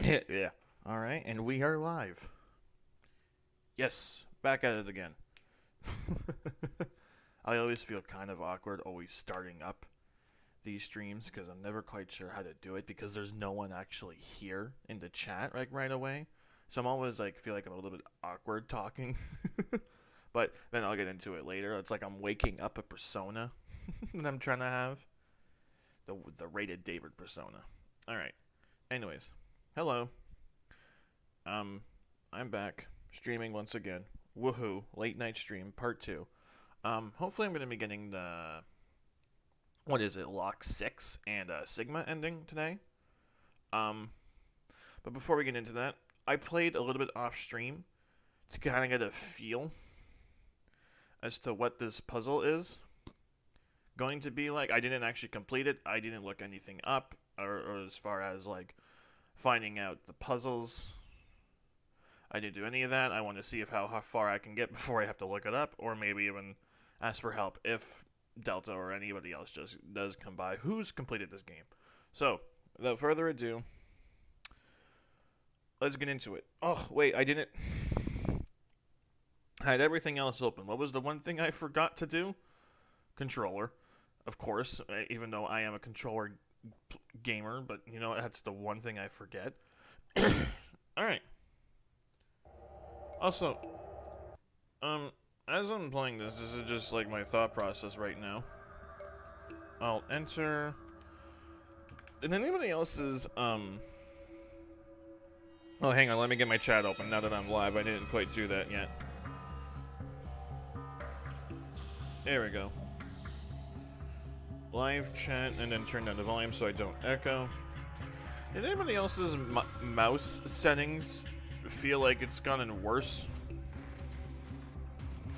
Yeah. All right, and we are live. Yes, back at it again. I always feel kind of awkward always starting up these streams because I'm never quite sure how to do it because there's no one actually here in the chat like right away. So I'm always like feel like I'm a little bit awkward talking. But then I'll get into it later. It's like I'm waking up a persona that I'm trying to have. The rated David persona. All right. Anyways, hello. Um, I'm back streaming once again. Woohoo! Late night stream part two. Hopefully I'm gonna be getting the what is it, Lock 6 and Sigma ending today. Um, but before we get into that, I played a little bit off stream to kind of get a feel as to what this puzzle is going to be like. I didn't actually complete it. I didn't look anything up, or as far as like finding out the puzzles. I didn't do any of that. I want to see if how far I can get before I have to look it up, or maybe even ask for help if Delta or anybody else just does come by who's completed this game. So, without further ado, let's get into it. Oh, wait, I didn't. I had everything else open. What was the one thing I forgot to do? Controller, of course, even though I am a controller gamer, but you know, that's the one thing I forget. Alright. Also, as I'm playing this is just like my thought process right now. I'll enter. And anybody else's, Oh, hang on, let me get my chat open now that I'm live. I didn't quite do that yet. There we go. Live chat, and then turn down the volume so I don't echo. Did anybody else's mouse settings feel like it's gotten worse?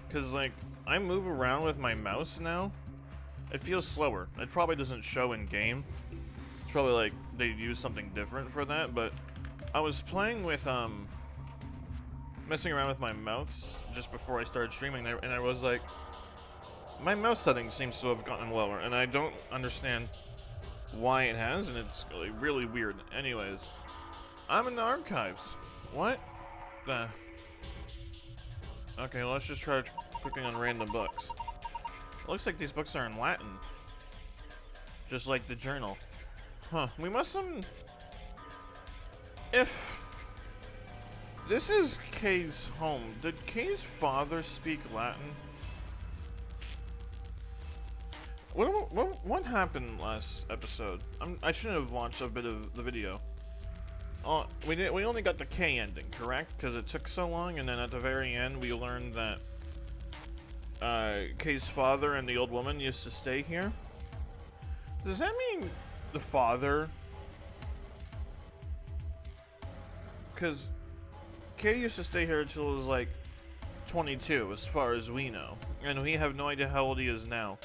Because, like, I move around with my mouse now. It feels slower. It probably doesn't show in game. It's probably like they use something different for that, but I was playing with, messing around with my mouse just before I started streaming, and I was like, my mouse settings seems to have gotten lower, and I don't understand why it has, and it's really weird. Anyways, I'm in the archives. What? Okay, well, let's just try clicking on random books. It looks like these books are in Latin. Just like the journal. Huh, we must if this is Kay's home, did Kay's father speak Latin? What happened last episode? I shouldn't have watched a bit of the video. Oh, we only got the K ending, correct? Because it took so long, and then at the very end we learned that Kay's father and the old woman used to stay here. Does that mean the father? Because Kay used to stay here until he was like 22, as far as we know, and we have no idea how old he is now.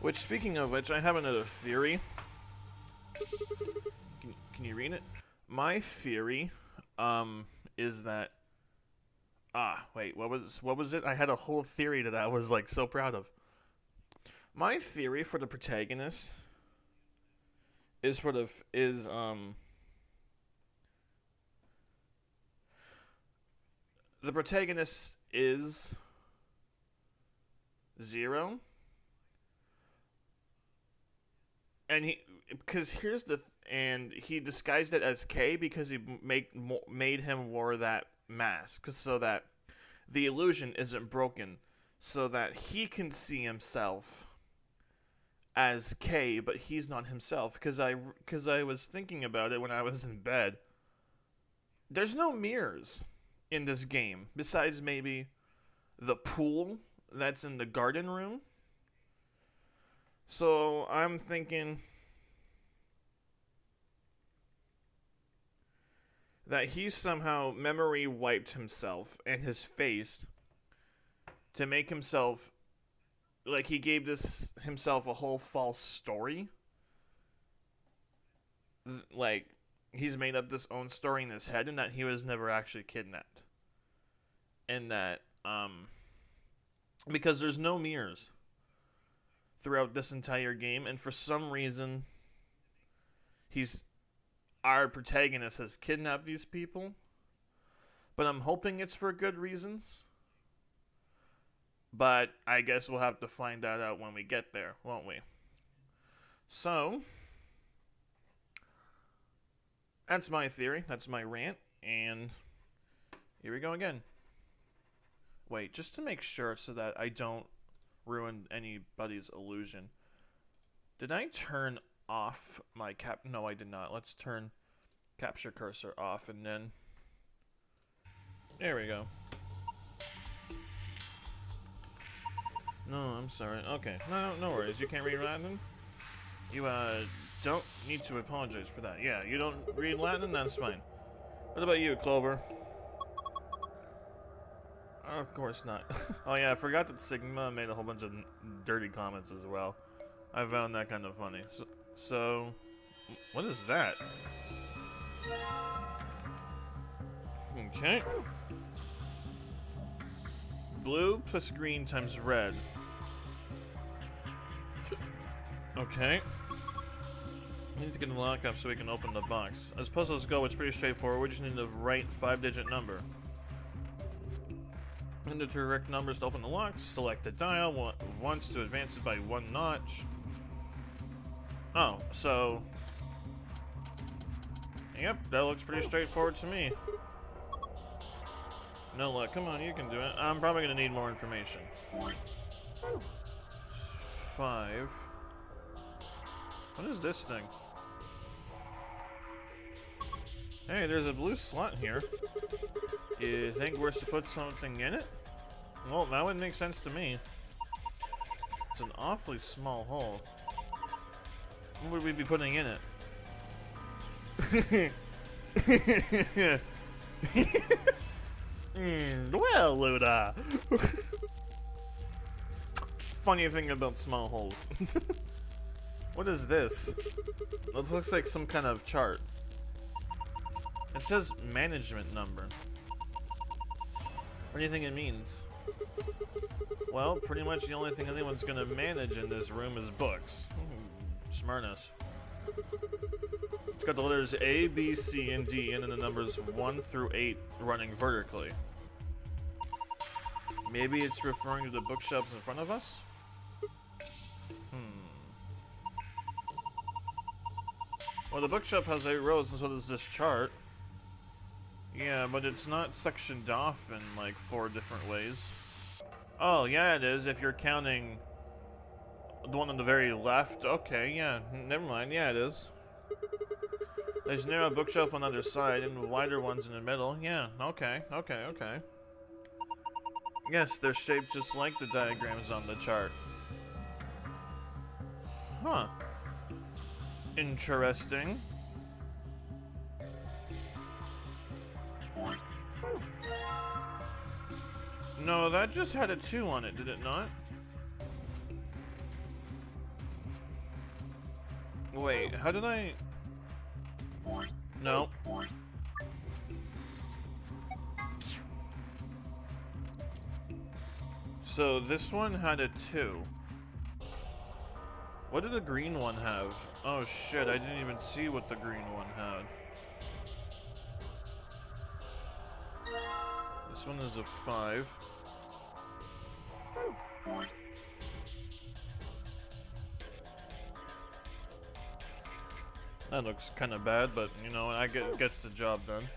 Which, speaking of which, I have another theory. Can you read it? My theory, is that... wait, what was it? I had a whole theory that I was, like, so proud of. My theory for the protagonist is the protagonist is Zero. And because here's and he disguised it as K because he made him wear that mask so that the illusion isn't broken, so that he can see himself as K, but he's not himself. Because I was thinking about it when I was in bed. There's no mirrors in this game besides maybe the pool that's in the garden room. So I'm thinking that he somehow memory wiped himself and his face to make himself, like, he gave himself a whole false story. Like, he's made up this own story in his head, and that he was never actually kidnapped. And that, because there's no mirrors throughout this entire game, and for some reason, he's our protagonist has kidnapped these people, but I'm hoping it's for good reasons. But I guess we'll have to find that out when we get there, won't we? So, that's my theory, that's my rant, and here we go again. Wait, just to make sure so that I don't ruin anybody's illusion. Did I turn off my cap? No, I did not. Let's turn capture cursor off and then... There we go. No, I'm sorry. Okay, no worries. You can't read Latin? You, don't need to apologize for that. Yeah, you don't read Latin? That's fine. What about you, Clover? Of course not. Oh yeah, I forgot that Sigma made a whole bunch of dirty comments as well. I found that kind of funny. So what is that? Okay. Blue plus green times red. Okay. We need to get the lockup so we can open the box. As puzzles go, it's pretty straightforward. We just need the right 5-digit number. Enter the correct numbers to open the lock. Select the dial once to advance it by 1 notch. Oh, so... Yep, that looks pretty straightforward to me. No luck. Come on, you can do it. I'm probably going to need more information. 5. What is this thing? Hey, there's a blue slot here. You think we're supposed to put something in it? Well, that would make sense to me. It's an awfully small hole. What would we be putting in it? Well, Luda. Funny thing about small holes. What is this? It looks like some kind of chart. It says management number. What do you think it means? Well, pretty much the only thing anyone's gonna manage in this room is books. Smartness. It's got the letters A, B, C, and D, and then the numbers 1 through 8 running vertically. Maybe it's referring to the bookshelves in front of us? Well, the bookshelf has 8 rows, and so does this chart. Yeah, but it's not sectioned off in, like, 4 different ways. Oh, yeah, it is, if you're counting the one on the very left. Okay, yeah, never mind. Yeah, it is. There's a narrow bookshelf on the other side, and wider ones in the middle. Yeah, okay. Yes, they're shaped just like the diagrams on the chart. Huh. Interesting. No, that just had a 2 on it, did it not? Wait, how did I... No. So this one had a 2. What did the green one have? Oh shit, I didn't even see what the green one had. This one is a 5. That looks kind of bad, but you know, gets the job done.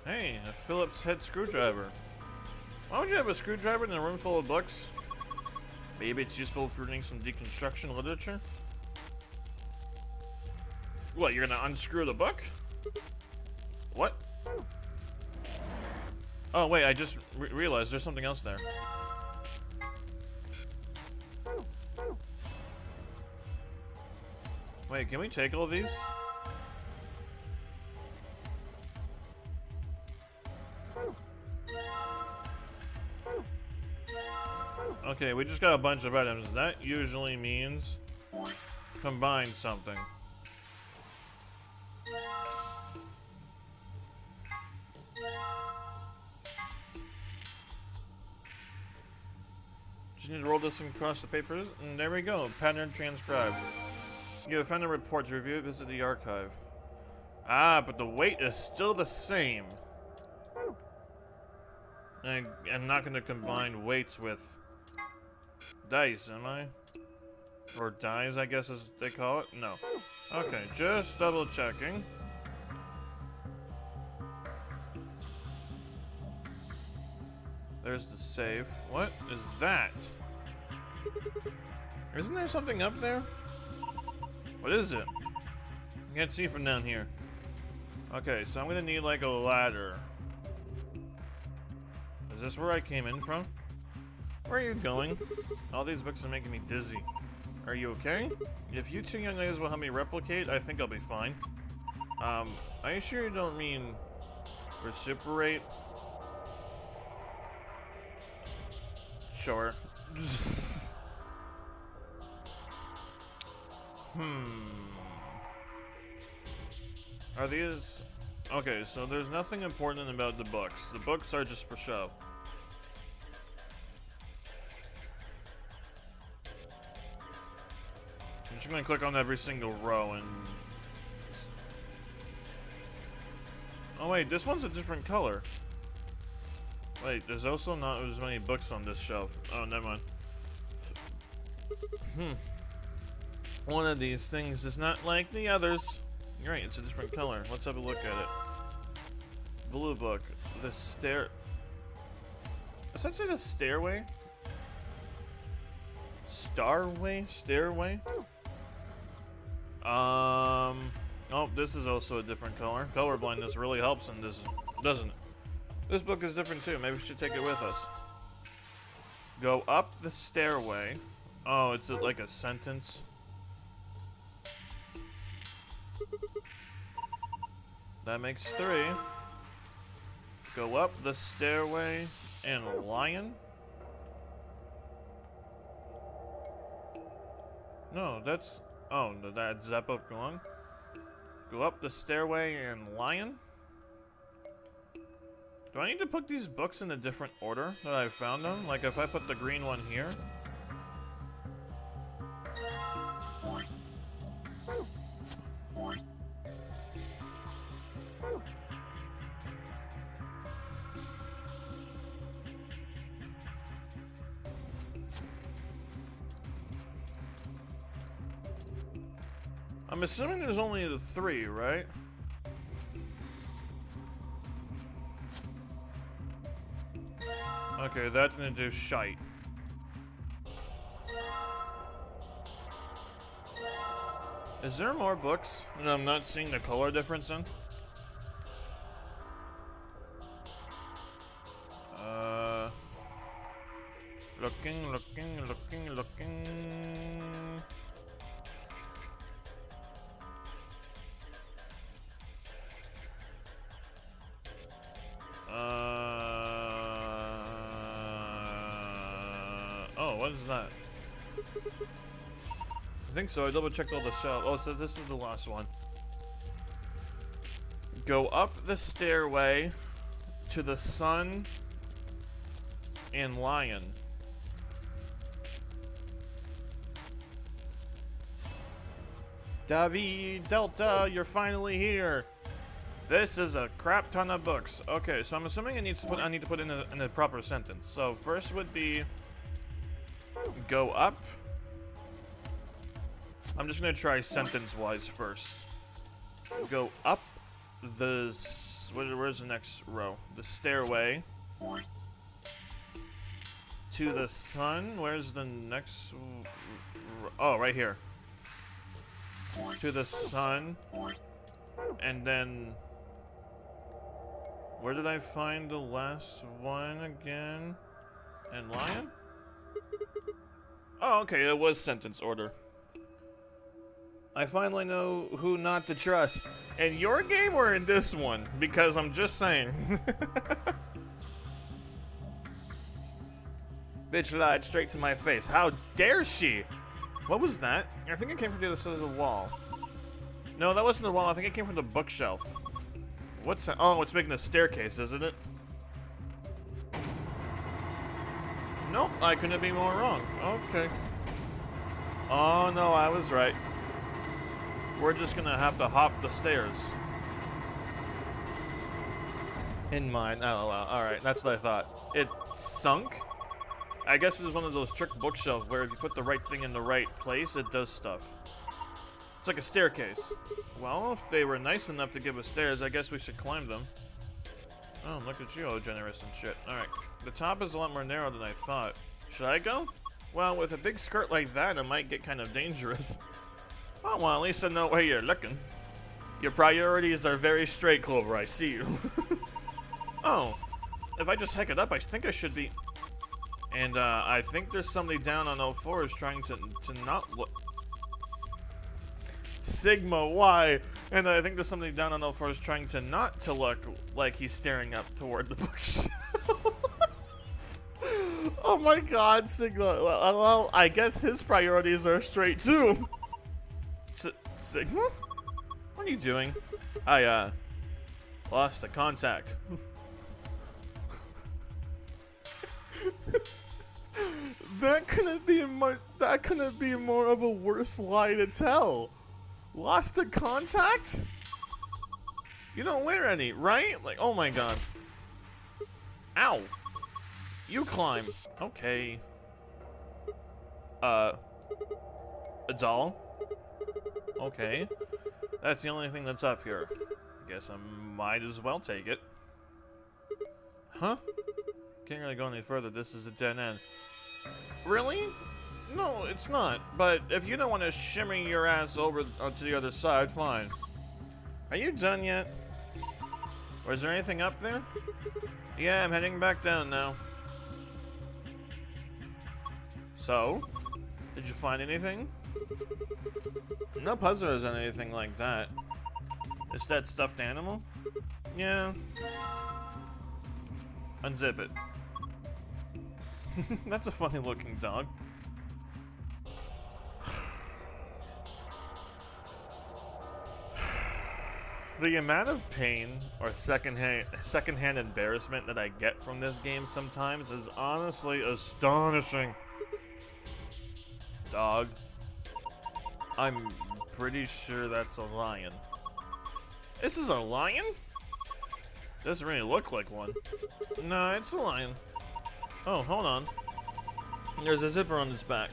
Hey, a Phillips head screwdriver. Why would you have a screwdriver in a room full of books? Maybe it's useful for reading some deconstruction literature? What, you're gonna unscrew the book? What? Oh wait, I just realized there's something else there. Wait, can we take all these? Okay, we just got a bunch of items. That usually means combine something. Just need to roll this across the papers, and there we go. Pattern transcribed. You have found a report to review it. Visit the archive. Ah, but the weight is still the same. I'm not going to combine weights with dice, am I? Or dies, I guess as they call it? No. Okay, just double checking. There's the save. What is that? Isn't there something up there? What is it? I can't see from down here. Okay, so I'm gonna need like a ladder. Is this where I came in from? Where are you going? All these books are making me dizzy. Are you okay? If you two young ladies will help me replicate, I think I'll be fine. Are you sure you don't mean reciprocate? Sure. Are these... Okay, so there's nothing important about the books. The books are just for show. I'm just gonna click on every single row and... Oh wait, this one's a different color. Wait, there's also not as many books on this shelf. Oh, never mind. One of these things is not like the others. You're right, it's a different color. Let's have a look at it. Blue book. The stair... Does that say the stairway? Starway? Stairway? Oh, this is also a different color. Color blindness really helps in this, doesn't it? This book is different too. Maybe we should take it with us. Go up the stairway. Oh, it's like a sentence. That makes 3. Go up the stairway and lion? No, that's... Oh, that's that book gone? Go up the stairway and lion? Do I need to put these books in a different order that I found them? Like if I put the green one here? I'm assuming there's only the 3, right? Okay, that's gonna do shite. Is there more books that I'm not seeing the color difference in? Looking. Oh, what is that? I think so. I double checked all the shelves. Oh, so this is the last one. Go up the stairway to the sun and lion. David Delta, you're finally here. This is a crap ton of books. Okay, so I'm assuming I need to put in a proper sentence. So first would be go up. I'm just gonna try sentence-wise first. Go up the... Where's the next row? The stairway. To the sun. Where's the next... Oh, right here. To the sun. And then... Where did I find the last one again? And lion? Oh, okay, it was sentence order. I finally know who not to trust. In your game or in this one? Because I'm just saying. Bitch lied straight to my face. How dare she? What was that? I think it came from the other side of the wall. No, that wasn't the wall. I think it came from the bookshelf. What's that? Oh, it's making a staircase, isn't it? Nope, I couldn't be more wrong. Okay. Oh no, I was right. we're just gonna have to hop the stairs. In mine. Oh, well, alright, that's what I thought. It sunk? I guess it was one of those trick bookshelves where if you put the right thing in the right place, it does stuff. It's like a staircase. Well, if they were nice enough to give us stairs, I guess we should climb them. Oh, look at you, all generous and shit. Alright, the top is a lot more narrow than I thought. Should I go? Well, with a big skirt like that, it might get kind of dangerous. Oh, well, at least I know where you're looking. Your priorities are very straight, Clover, I see you. Oh, if I just heck it up, I think I should be... And, I think there's somebody down on 04 is trying to not look... Sigma, why? And I think there's somebody down on 04 is trying to not to look like he's staring up toward the bookshelf. Oh my god, Sigma. Well, I guess his priorities are straight too. Sigma? What are you doing? I, lost the contact. That couldn't be more of a worse lie to tell. Lost the contact? You don't wear any, right? Like, oh my god. Ow. You climb. Okay. A doll? Okay. That's the only thing that's up here. Guess I might as well take it. Huh? Can't really go any further. This is a dead end. Really? No, it's not. But if you don't want to shimmy your ass over to the other side, fine. Are you done yet? Or is there anything up there? Yeah, I'm heading back down now. So? Did you find anything? No puzzles or anything like that. Is that stuffed animal? Yeah. Unzip it. That's a funny looking dog. The amount of pain or secondhand embarrassment that I get from this game sometimes is honestly astonishing. Dog. I'm pretty sure that's a lion. This is a lion? Doesn't really look like one. No, it's a lion. Oh, hold on. There's a zipper on his back.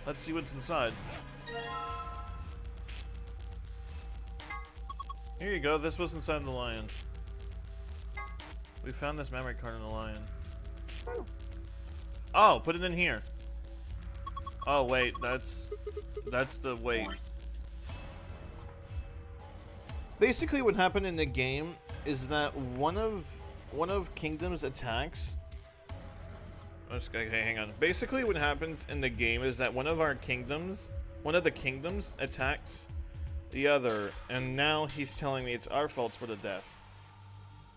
Let's see what's inside. Here you go, this was inside the lion. We found this memory card in the lion. Oh, put it in here. Oh wait, that's the wait. Basically what happened in the game is that one of Kingdom's attacks. Okay, hang on. Basically what happens in the game is that one of the kingdoms attacks the other, and now he's telling me it's our fault for the death.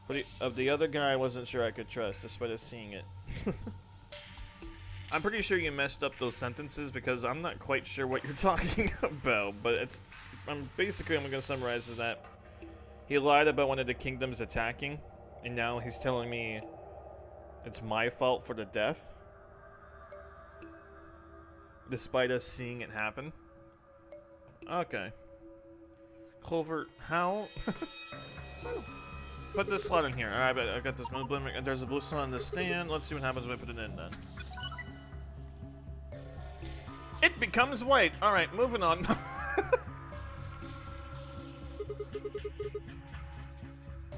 But of the other guy I wasn't sure I could trust, despite us seeing it. I'm pretty sure you messed up those sentences because I'm not quite sure what you're talking about, but basically I'm gonna summarize is that he lied about one of the kingdoms attacking, and now he's telling me it's my fault for the death, despite us seeing it happen. Okay. Clover, how? Put this slot in here. Alright, I got this blue. There's a blue slot on the stand. Let's see what happens when I put it in then. It becomes white. Alright, moving on.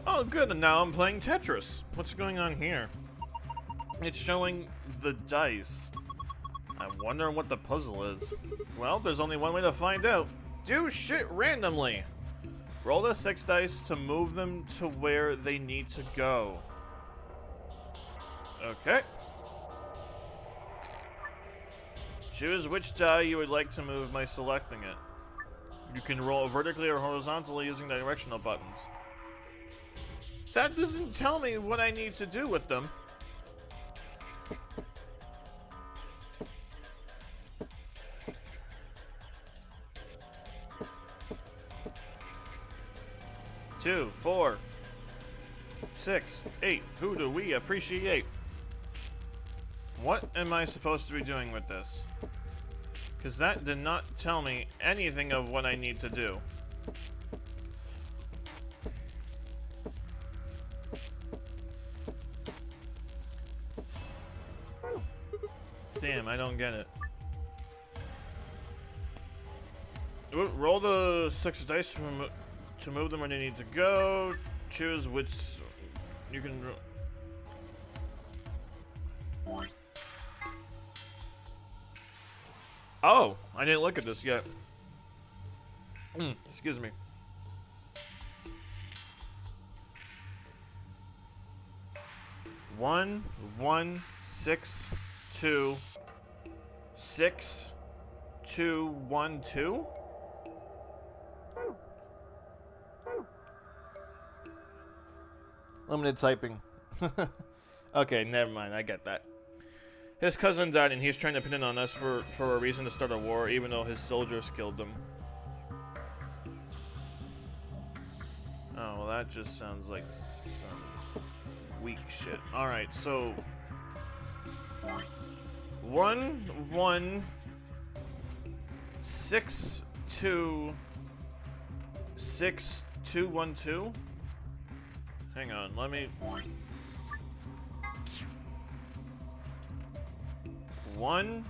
Oh, good. And now I'm playing Tetris. What's going on here? It's showing the dice. I wonder what the puzzle is. Well, there's only one way to find out. Do shit randomly. Roll the 6 dice to move them to where they need to go. Okay. Choose which die you would like to move by selecting it. You can roll vertically or horizontally using the directional buttons. That doesn't tell me what I need to do with them. Two, 4, 6, 8. Who do we appreciate? What am I supposed to be doing with this? Because that did not tell me anything of what I need to do. Damn, I don't get it. Roll the 6 dice to move them where they need to go. Choose which you can. Oh, I didn't look at this yet. Excuse me. One, 6, 2, 6, 2, 1, 2. Limited typing. Okay, never mind. I get that. His cousin died, and he's trying to pin it on us for a reason to start a war, even though his soldiers killed them. Oh, well, that just sounds like some weak shit. Alright, so... 1, 6, 2, 6, 2, 1, 2? Hang on, let me... 1,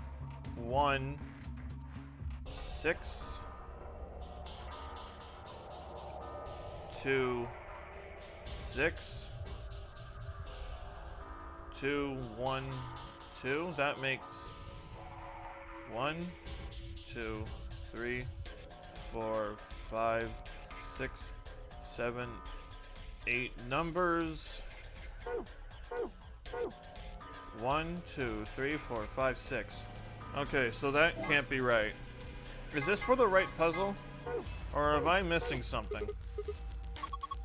6, 2, 6, 2, 1, 2. That makes 1, 2, 3, 4, 5, 6, 7, 8 numbers. 1, 2, 3, 4, 5, 6. Okay, so that can't be right. Is this for the right puzzle? Or am I missing something?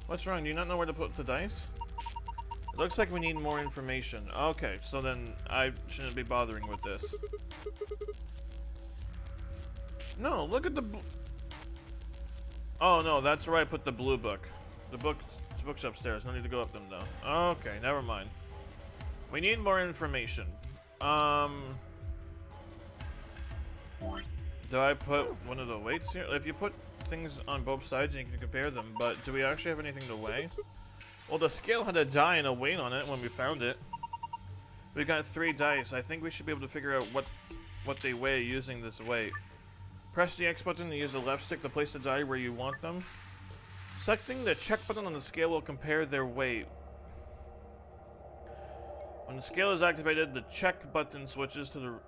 What's wrong? Do you not know where to put the dice? It looks like we need more information. Okay, so then I shouldn't be bothering with this. No, look at the oh no, that's where I put the blue book. The book's upstairs. No need to go up them though. Okay, never mind. We need more information. Do I put one of the weights here? If you put things on both sides and you can compare them, but do we actually have anything to weigh? Well, the scale had a die and a weight on it when we found it. We got 3 dice. I think we should be able to figure out what they weigh using this weight. Press the X button and use the left stick to place the die where you want them. Selecting the check button on the scale will compare their weight. When the scale is activated, the check button switches to the...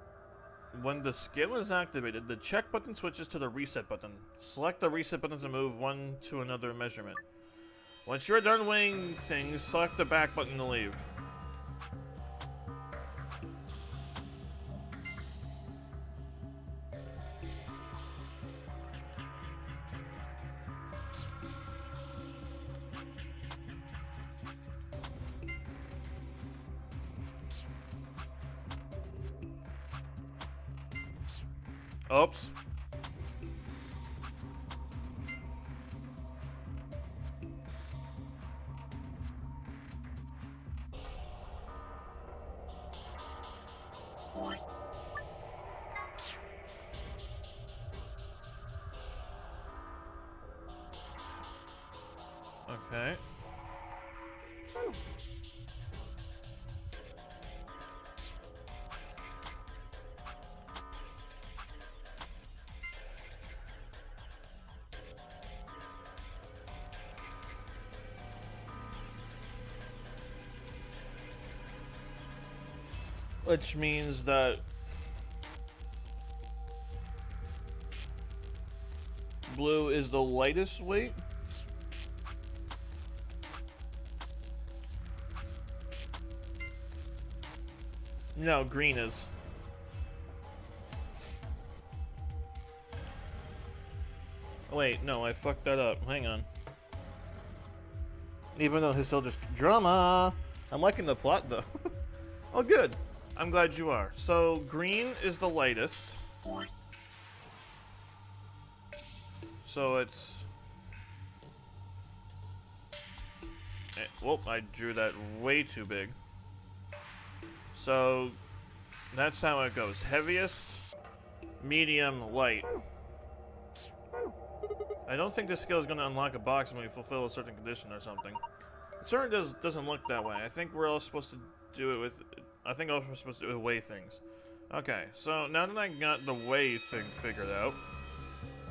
When the scale is activated, the check button switches to the reset button. Select the reset button to move one to another measurement. Once you're done weighing things, select the back button to leave. Oops. Okay. Which means that blue is the lightest weight. No, green is. Wait, no, I fucked that up. Hang on. Even though his soldiers... Drama! I'm liking the plot, though. Oh, good. I'm glad you are. So, green is the lightest. So it's... Whoop, I drew that way too big. So, that's how it goes. Heaviest, medium, light. I don't think this skill is going to unlock a box when we fulfill a certain condition or something. It certainly doesn't look that way. I think we're all supposed to do it with... I think all we're supposed to do is weigh things. Okay, so now that I got the weigh thing figured out,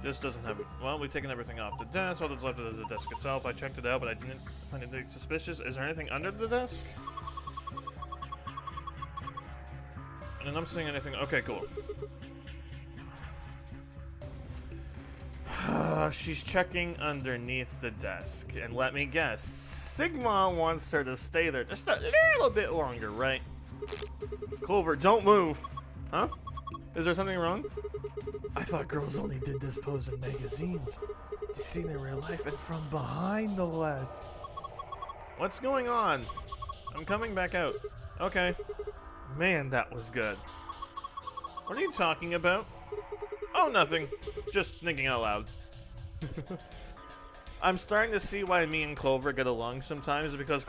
this doesn't have... Well, we've taken everything off the desk. All that's left is the desk itself. I checked it out, but I didn't find anything suspicious. Is there anything under the desk? And I'm seeing anything... Okay, cool. She's checking underneath the desk. And let me guess, Sigma wants her to stay there just a little bit longer, right? Clover, don't move! Huh? Is there something wrong? I thought girls only did this pose in magazines. You've seen it in real life, and from behind, no less. What's going on? I'm coming back out. Okay. Man, that was good. What are you talking about? Oh, nothing. Just thinking out loud. I'm starting to see why me and Clover get along sometimes, because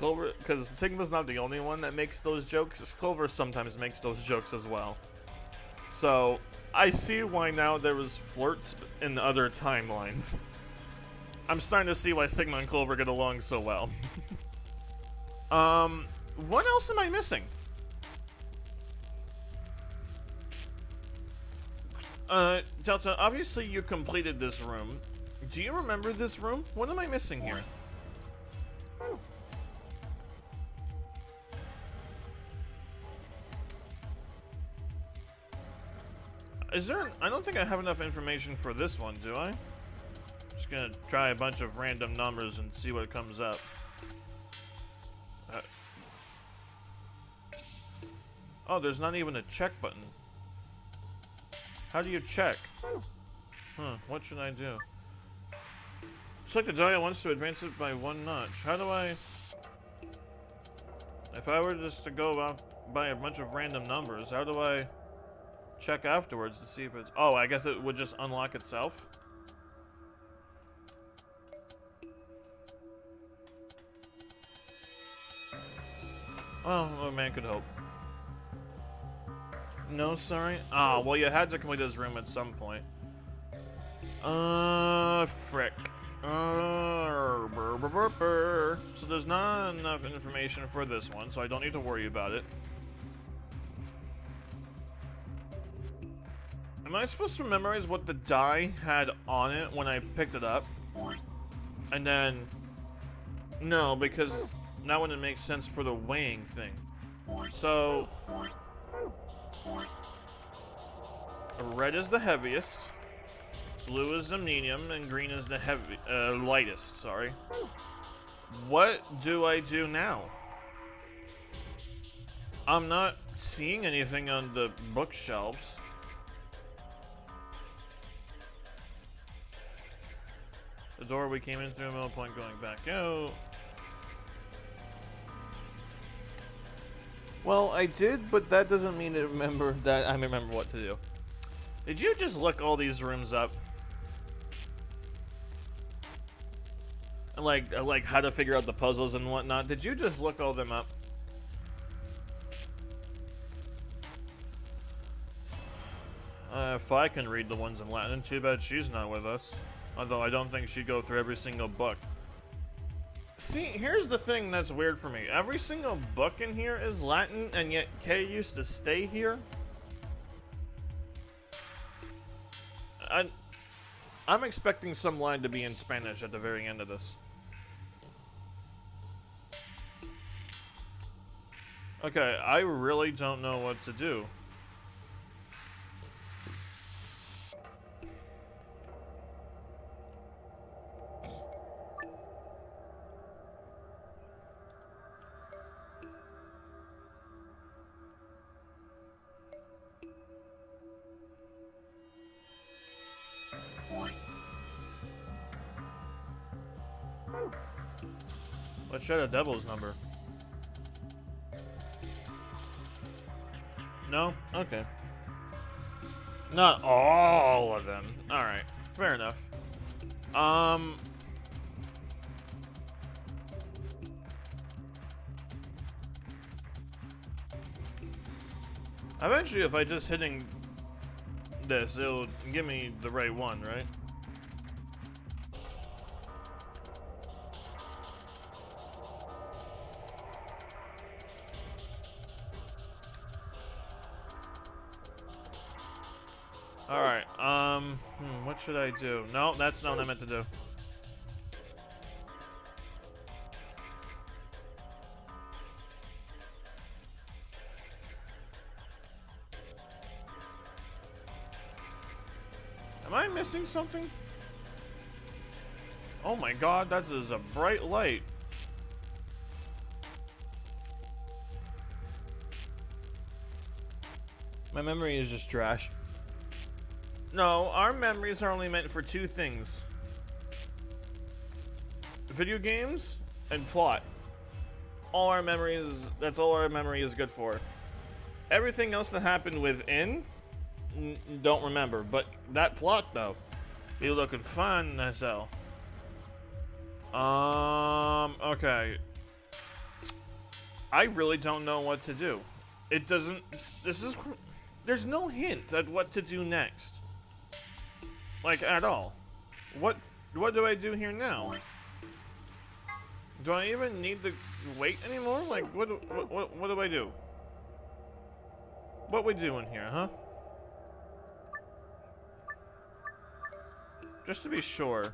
Sigma's not the only one that makes those jokes. Clover sometimes makes those jokes as well. So, I see why now there was flirts in other timelines. I'm starting to see why Sigma and Clover get along so well. What else am I missing? Delta, obviously you completed this room. Do you remember this room? What am I missing here? Is there... I don't think I have enough information for this one, do I? Just gonna try a bunch of random numbers and see what comes up. Oh, there's not even a check button. How do you check? Huh, what should I do? Looks like the dial wants to advance it by 1 notch. How do I... If I were just to go out by a bunch of random numbers, how do I check afterwards to see if it's... Oh, I guess it would just unlock itself? Well, a man could hope. No, sorry. Ah, well, you had to complete this room at some point. Frick. So there's not enough information for this one, so I don't need to worry about it. Am I supposed to memorize what the die had on it when I picked it up? And then... No, because that wouldn't make sense for the weighing thing. So... Red is the heaviest, blue is the medium, and green is the lightest, sorry. What do I do now? I'm not seeing anything on the bookshelves. The door we came in through, middle point going back out. Well, I did, but that doesn't mean I remember what to do. Did you just look all these rooms up? And like how to figure out the puzzles and whatnot? Did you just look all them up? If I can read the ones in Latin, too bad she's not with us. Although I don't think she'd go through every single book. See, here's the thing that's weird for me. Every single book in here is Latin, and yet Kay used to stay here. I'm expecting some line to be in Spanish at the very end of this. Okay, I really don't know what to do. Let's try the devil's number. No? Okay. Not all of them. Alright. Fair enough. Eventually, if I just hitting this, it'll give me the right one, right? Alright, what should I do? No, that's not what I meant to do. Am I missing something? Oh my god, that is a bright light. My memory is just trash. No, our memories are only meant for two things. Video games and plot. All our memories, that's all our memory is good for. Everything else that happened within, don't remember. But that plot, though, be looking fun as hell. Okay. I really don't know what to do. It doesn't, there's no hint at what to do next. Like, at all. What do I do here now? Do I even need to wait anymore? Like, what do I do? What we doing here, huh? Just to be sure.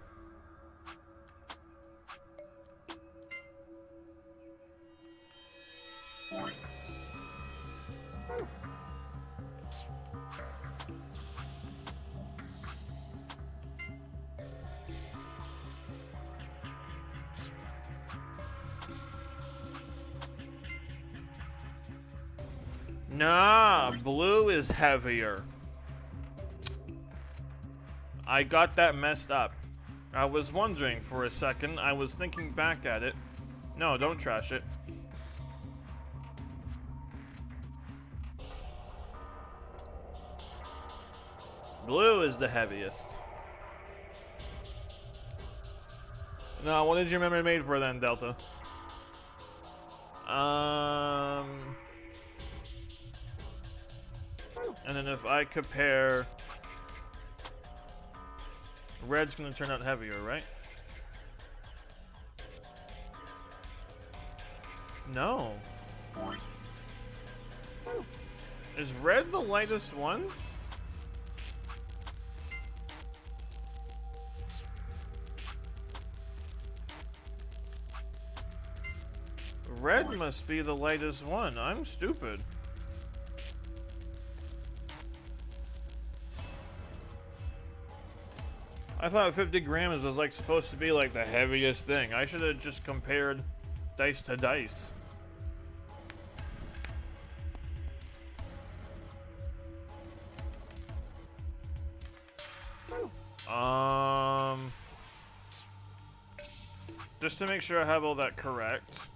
Nah, blue is heavier. I got that messed up. I was wondering for a second. I was thinking back at it. No, don't trash it. Blue is the heaviest. No, what is your memory made for then, Delta? And then if I compare, red's gonna turn out heavier, right? No. Is red the lightest one? Red must be the lightest one. I'm stupid. I thought 50 grams was like supposed to be like the heaviest thing. I should have just compared dice to dice. Just to make sure I have all that correct.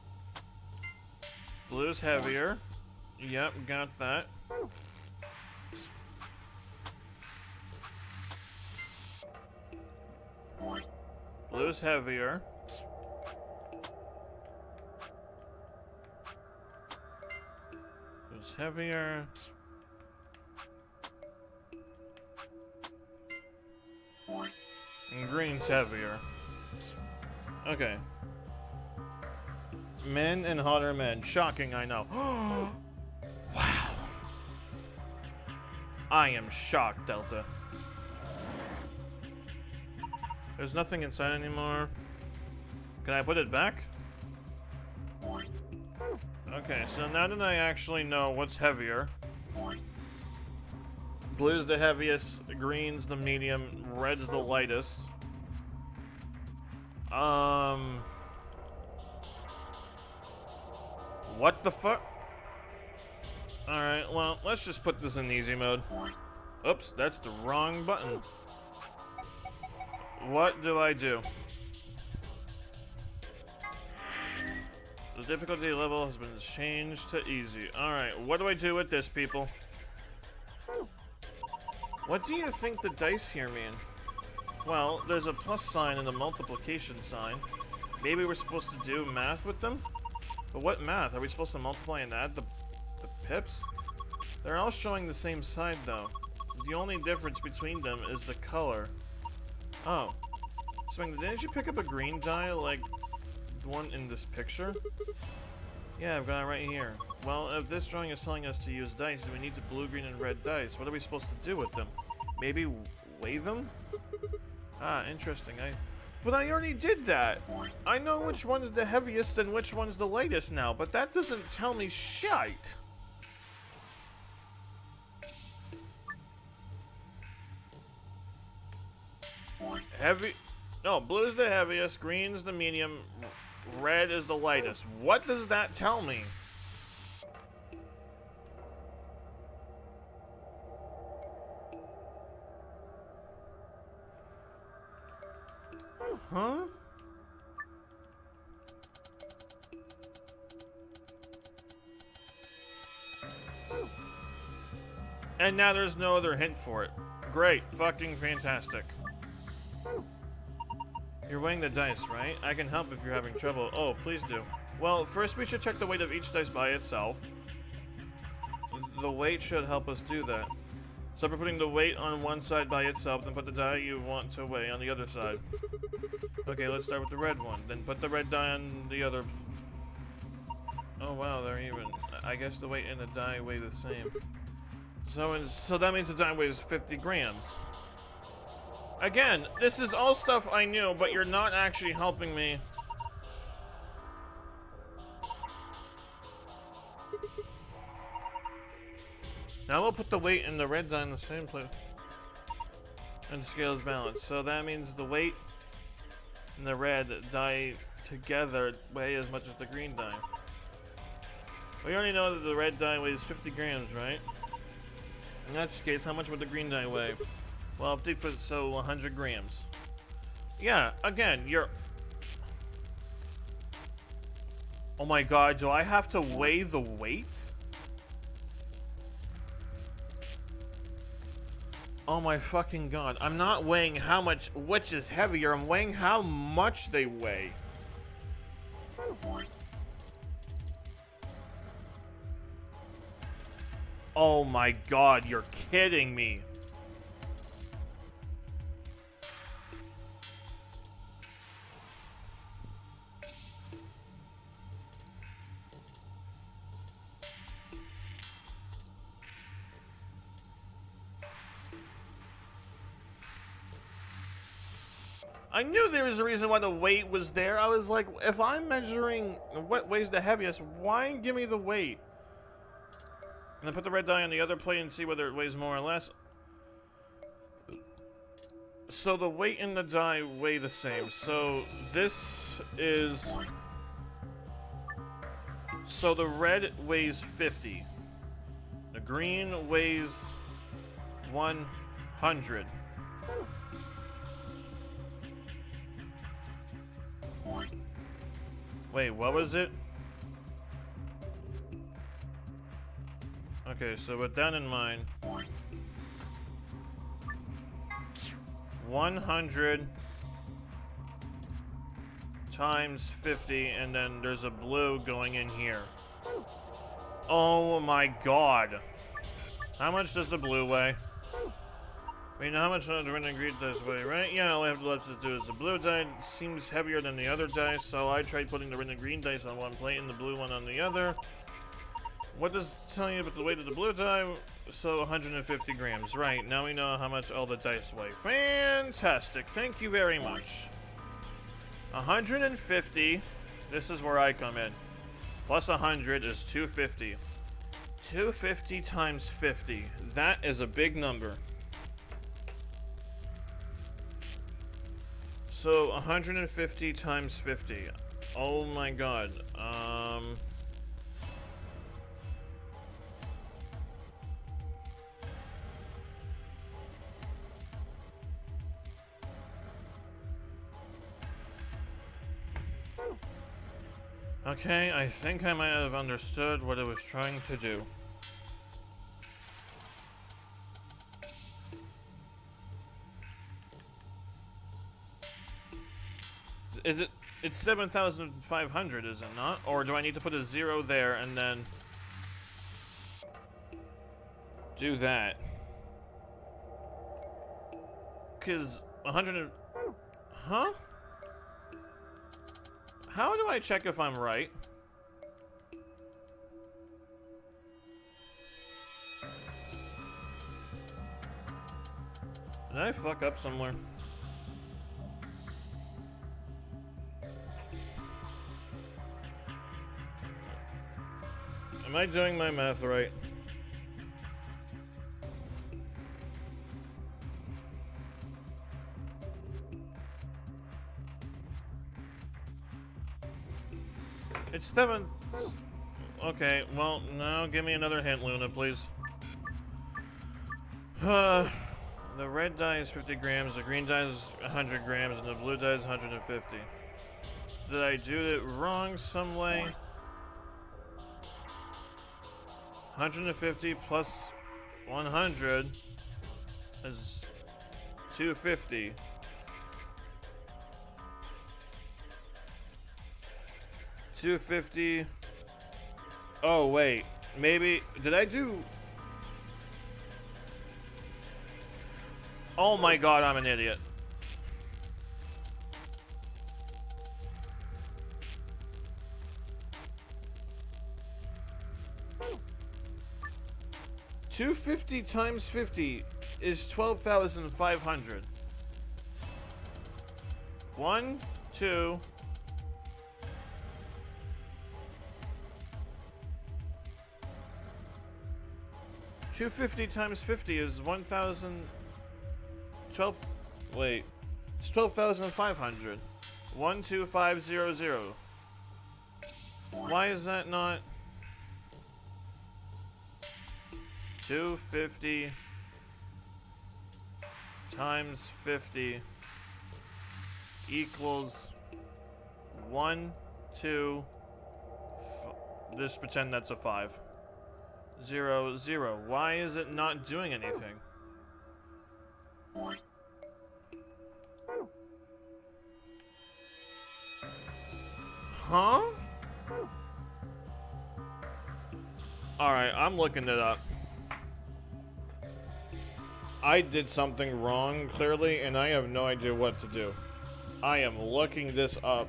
Blue's heavier. Yep, got that. Blue's heavier. Blue's heavier. And green's heavier. Okay. Men and hotter men. Shocking, I know. Wow. I am shocked, Delta. There's nothing inside anymore. Can I put it back? Okay, so now that I actually know what's heavier. Blue's the heaviest, green's the medium, red's the lightest. What the fuck? Alright, well, let's just put this in easy mode. Oops, that's the wrong button. What do I do? The difficulty level has been changed to easy. Alright, what do I do with this, people? What do you think the dice here mean? Well, there's a plus sign and a multiplication sign. Maybe we're supposed to do math with them? But what math? Are we supposed to multiply and add the pips? They're all showing the same side, though. The only difference between them is the color. Oh. Swing, didn't you pick up a green die like the one in this picture? Yeah, I've got it right here. Well, if this drawing is telling us to use dice, then we need the blue, green, and red dice. What are we supposed to do with them? Maybe weigh them? Ah, interesting. But I already did that. I know which one's the heaviest and which one's the lightest now, but that doesn't tell me shite. Heavy. No, blue's the heaviest, green's the medium, red is the lightest. What does that tell me? Huh? And now there's no other hint for it. Great. Fucking fantastic. You're weighing the dice, right? I can help if you're having trouble. Oh, please do. Well, first we should check the weight of each dice by itself. The weight should help us do that. So we're putting the weight on one side by itself, then put the die you want to weigh on the other side. Okay, let's start with the red one. Then put the red die on the other. Oh wow, they're even. I guess the weight and the die weigh the same. So that means the die weighs 50 grams. Again, this is all stuff I knew, but you're not actually helping me. Now we'll put the weight and the red die in the same place. And the scale is balanced. So that means the weight and the red die together weigh as much as the green die. We already know that the red die weighs 50 grams, right? In that case, how much would the green die weigh? Well, if they put so 100 grams. Yeah, again, you're... Oh my god, do I have to weigh the weight? Oh my fucking god. I'm not weighing how much, which is heavier, I'm weighing how much they weigh. Oh my god, you're kidding me. I knew there was a reason why the weight was there. I was like, if I'm measuring what weighs the heaviest, why give me the weight? And then put the red die on the other plate and see whether it weighs more or less. So the weight and the die weigh the same. So this is... So the red weighs 50. The green weighs 100. Wait, what was it? Okay, so with that in mind, 100 times 50, and then there's a blue going in here. Oh my god. How much does the blue weigh? We know how much the red and green dice weigh, right? Yeah, all I have left to do is the blue die seems heavier than the other dice, so I tried putting the red and green dice on one plate and the blue one on the other. What does it tell you about the weight of the blue die? So 150 grams. Right, now we know how much all the dice weigh. Fantastic, thank you very much. 150, this is where I come in. Plus 100 is 250. 250 times 50, that is a big number. So 150 times 50. Oh my god. Okay, I think I might have understood what it was trying to do. Is it? It's 7,500, is it not? Or do I need to put a 0 there and then do that? is 100 and... Huh? How do I check if I'm right? Did I fuck up somewhere? Am I doing my math right? It's 7... Okay, well, now give me another hint, Luna, please. The red dye is 50 grams, the green dye is 100 grams, and the blue dye is 150. Did I do it wrong some way? 150 plus 100 is 250. $250. Oh wait, maybe did I do? Oh my god, I'm an idiot. $250 times 50 is 12,500. 1, 2. $250 times 50 is 1,000. 12. Wait, it's 12,500. 12500. Why is that not 250 times 50 equals 1, 2. Just pretend that's a 5. 0, 0. Why is it not doing anything? Huh? Alright, I'm looking it up. I did something wrong, clearly, and I have no idea what to do. I am looking this up.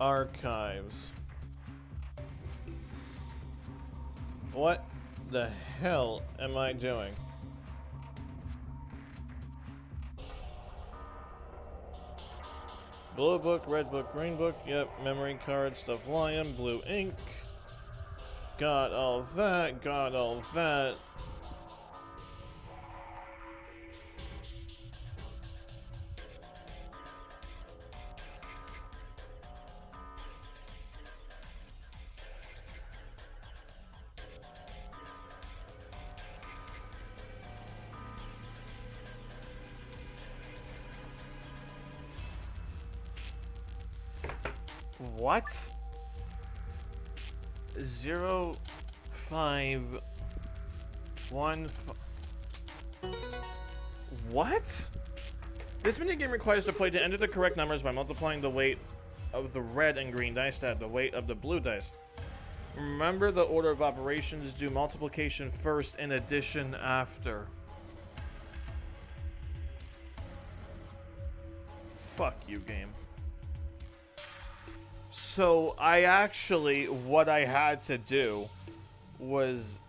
Archives. What the hell am I doing? Blue book, red book, green book, yep, memory card, stuff lion, blue ink. Got all that, got all that. What? 0, 5, 1. What? This minigame requires the player to enter the correct numbers by multiplying the weight of the red and green dice to add the weight of the blue dice. Remember the order of operations. Do multiplication first and addition after. Fuck you, game. So I actually, what I had to do was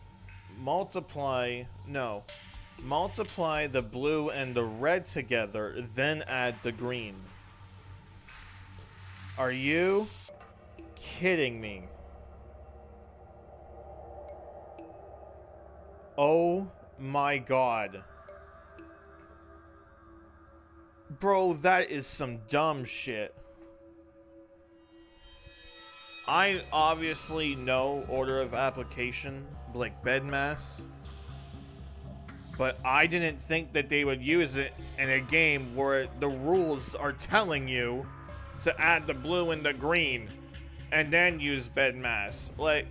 multiply the blue and the red together, then add the green. Are you kidding me? Oh my god. Bro, that is some dumb shit. I obviously know order of application, like BEDMAS, but I didn't think that they would use it in a game where the rules are telling you to add the blue and the green and then use BEDMAS. Like,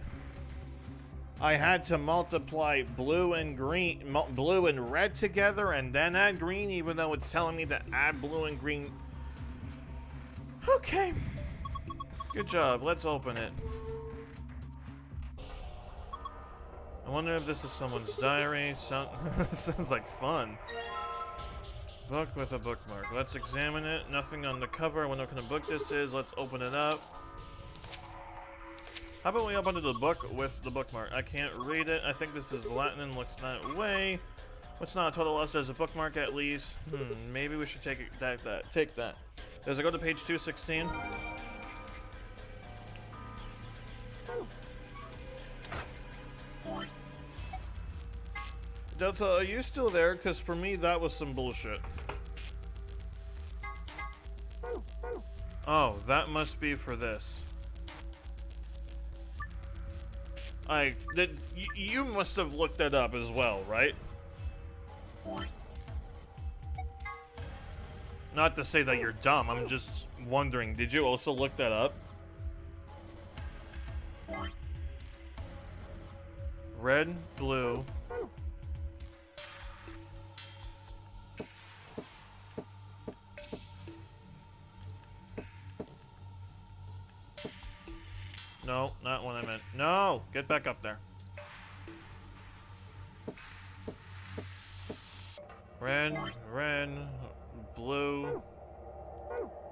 I had to multiply blue and red together and then add green, even though it's telling me to add blue and green. Okay. Good job. Let's open it. I wonder if this is someone's diary. Sounds like fun. Book with a bookmark. Let's examine it. Nothing on the cover. I wonder what kind of book this is. Let's open it up. How about we open the book with the bookmark? I can't read it. I think this is Latin and looks that way. What's not a total loss? There's a bookmark at least. Maybe we should take it, take that. Does it go to page 216? Delta, are you still there? Because for me, that was some bullshit. Oh, that must be for this. You must have looked that up as well, right? Not to say that you're dumb, I'm just wondering, did you also look that up? Red, blue. No, not what I meant. No! Get back up there. Red, red, blue,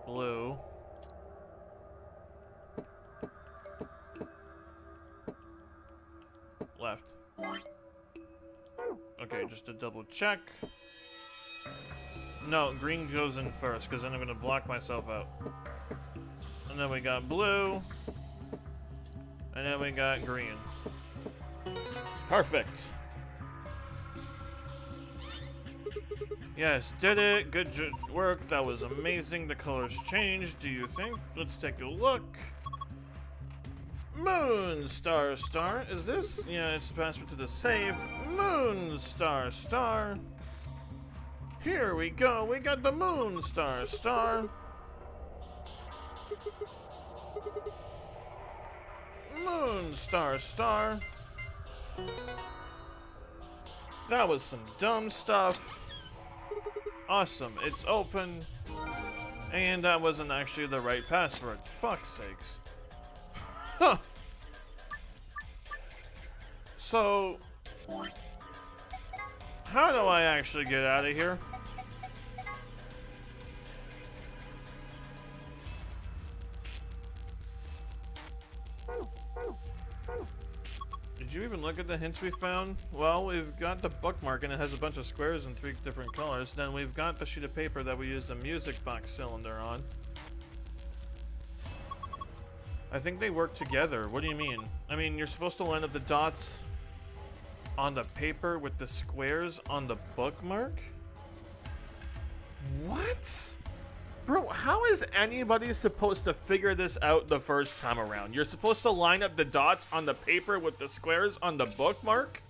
blue. Left. Okay, just to double check. No, green goes in first, because then I'm gonna block myself out. And then we got blue. And then we got green. Perfect. Yes, did it. Good work. That was amazing. The colors changed, do you think? Let's take a look. Moon, star, star. Is this? Yeah, it's the password to the save. Moon, star, star. Here we go. We got the moon, star, star. Moon, star, star. That was some dumb stuff. Awesome, it's open. And that wasn't actually the right password. Fuck's sakes. Huh. So, how do I actually get out of here? Did you even look at the hints we found? Well, we've got the bookmark and it has a bunch of squares in 3 different colors. Then we've got the sheet of paper that we used the music box cylinder on. I think they work together. What do you mean? I mean, you're supposed to line up the dots on the paper with the squares on the bookmark? What? Bro, how is anybody supposed to figure this out the first time around? You're supposed to line up the dots on the paper with the squares on the bookmark?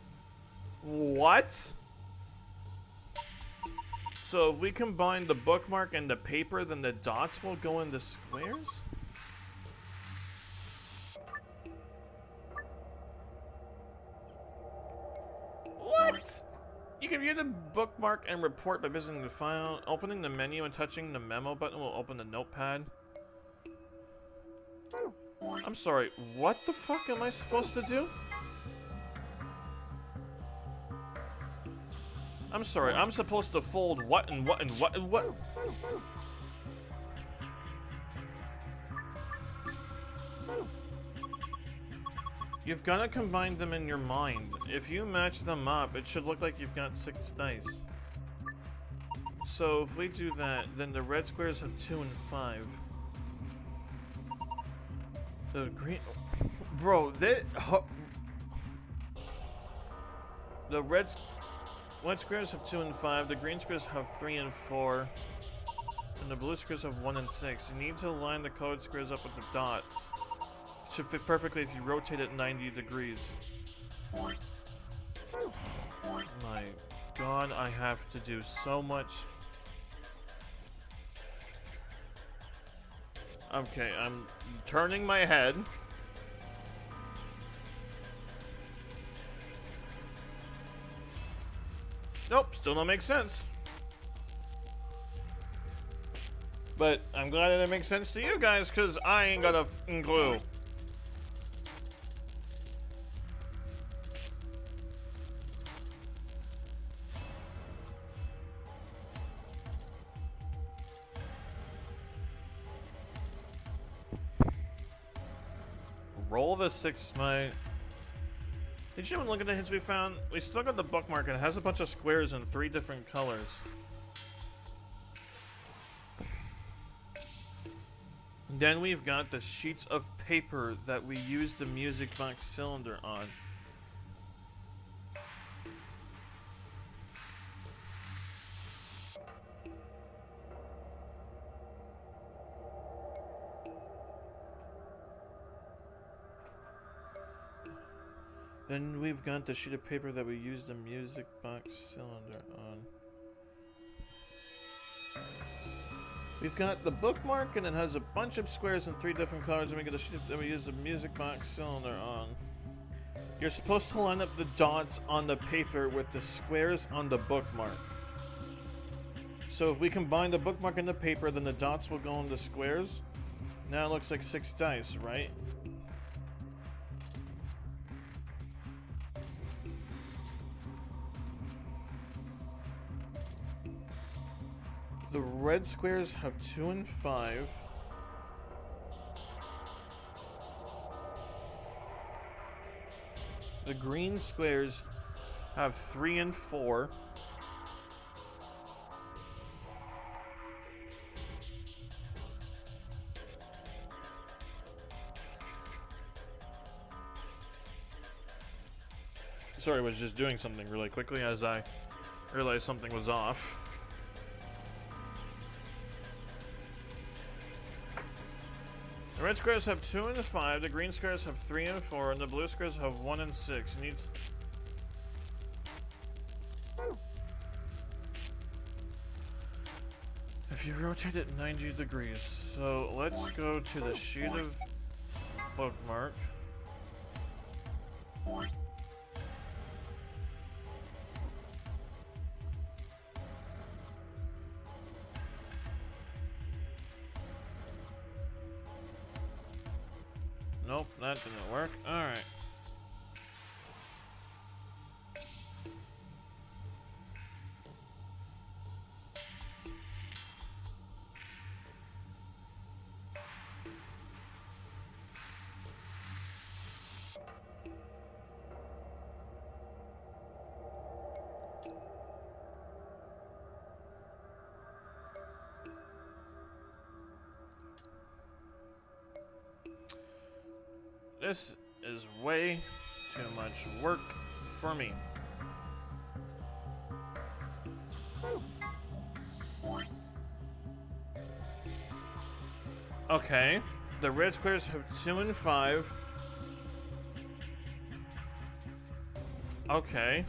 What? So if we combine the bookmark and the paper, then the dots will go in the squares? What? You can view the bookmark and report by visiting the file. Opening the menu and touching the memo button will open the notepad. I'm sorry, what the fuck am I supposed to do? I'm sorry, I'm supposed to fold what and what and what and what? You've got to combine them in your mind. If you match them up, it should look like you've got 6 dice. So if we do that, then the red squares have 2 and 5. The green... Bro, the red squares have 2 and 5, the green squares have 3 and 4, and the blue squares have 1 and 6. You need to line the colored squares up with the dots. Should fit perfectly if you rotate it 90 degrees. My god, I have to do so much. Okay, I'm turning my head. Nope, still don't make sense. But I'm glad that it makes sense to you guys, because I ain't got a f***ing clue. roll the 6 my... Did you look at the hints we found? We still got the bookmark and it has a bunch of squares in 3 different colors. Then we've got the sheets of paper that we use the music box cylinder on. Then we've got the sheet of paper that we use the music box cylinder on. We've got the bookmark and it has a bunch of squares in 3 different colors, and we get a sheet that we use the music box cylinder on. You're supposed to line up the dots on the paper with the squares on the bookmark. So if we combine the bookmark and the paper, then the dots will go in the squares. Now it looks like 6 dice, right? The red squares have 2 and 5. The green squares have 3 and 4. Sorry, I was just doing something really quickly as I realized something was off. The red squares have 2 and 5, the green squares have 3 and 4, and the blue squares have 1 and 6. You need... If you rotate it 90 degrees. So let's go to the sheet of bookmark. Nope, that didn't work. Alright. This is way too much work for me. Okay, the red squares have 2 and 5. Okay.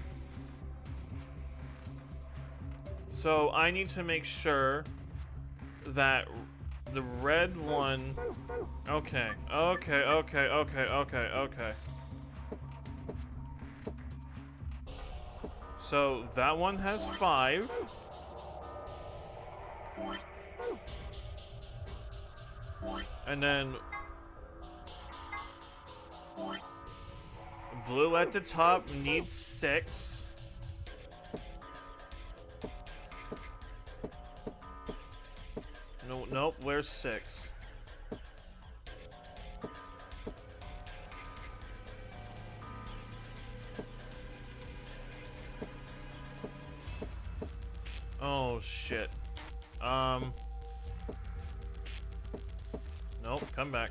So I need to make sure that the red one... Okay. So that one has 5. And then blue at the top needs 6. No, nope, where's 6? Oh shit. Nope, come back.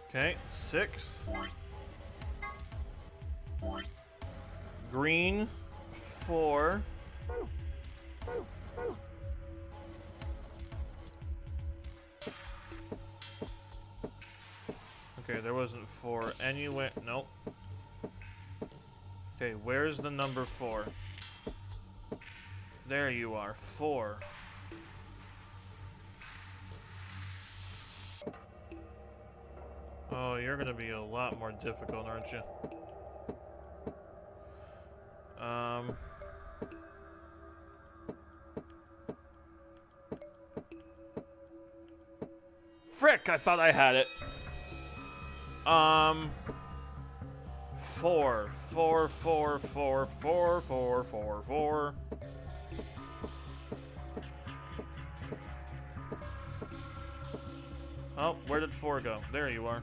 Okay, 6. Green, 4. Okay, there wasn't 4 anyway. Nope. Okay, where's the number 4? There you are, 4. Oh, you're gonna be a lot more difficult, aren't you? Frick, I thought I had it. 4, 4, 4, 4, 4, 4, 4, 4. Oh, where did 4 go? There you are.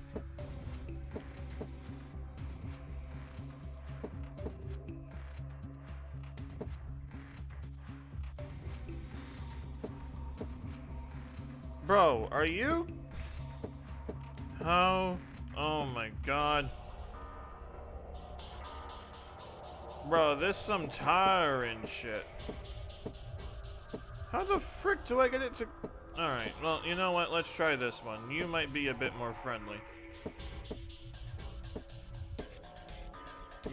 Bro, are you? How? Oh my god. Bro, this is some tiring shit. How the frick do I get it to... Alright, well, you know what? Let's try this one. You might be a bit more friendly.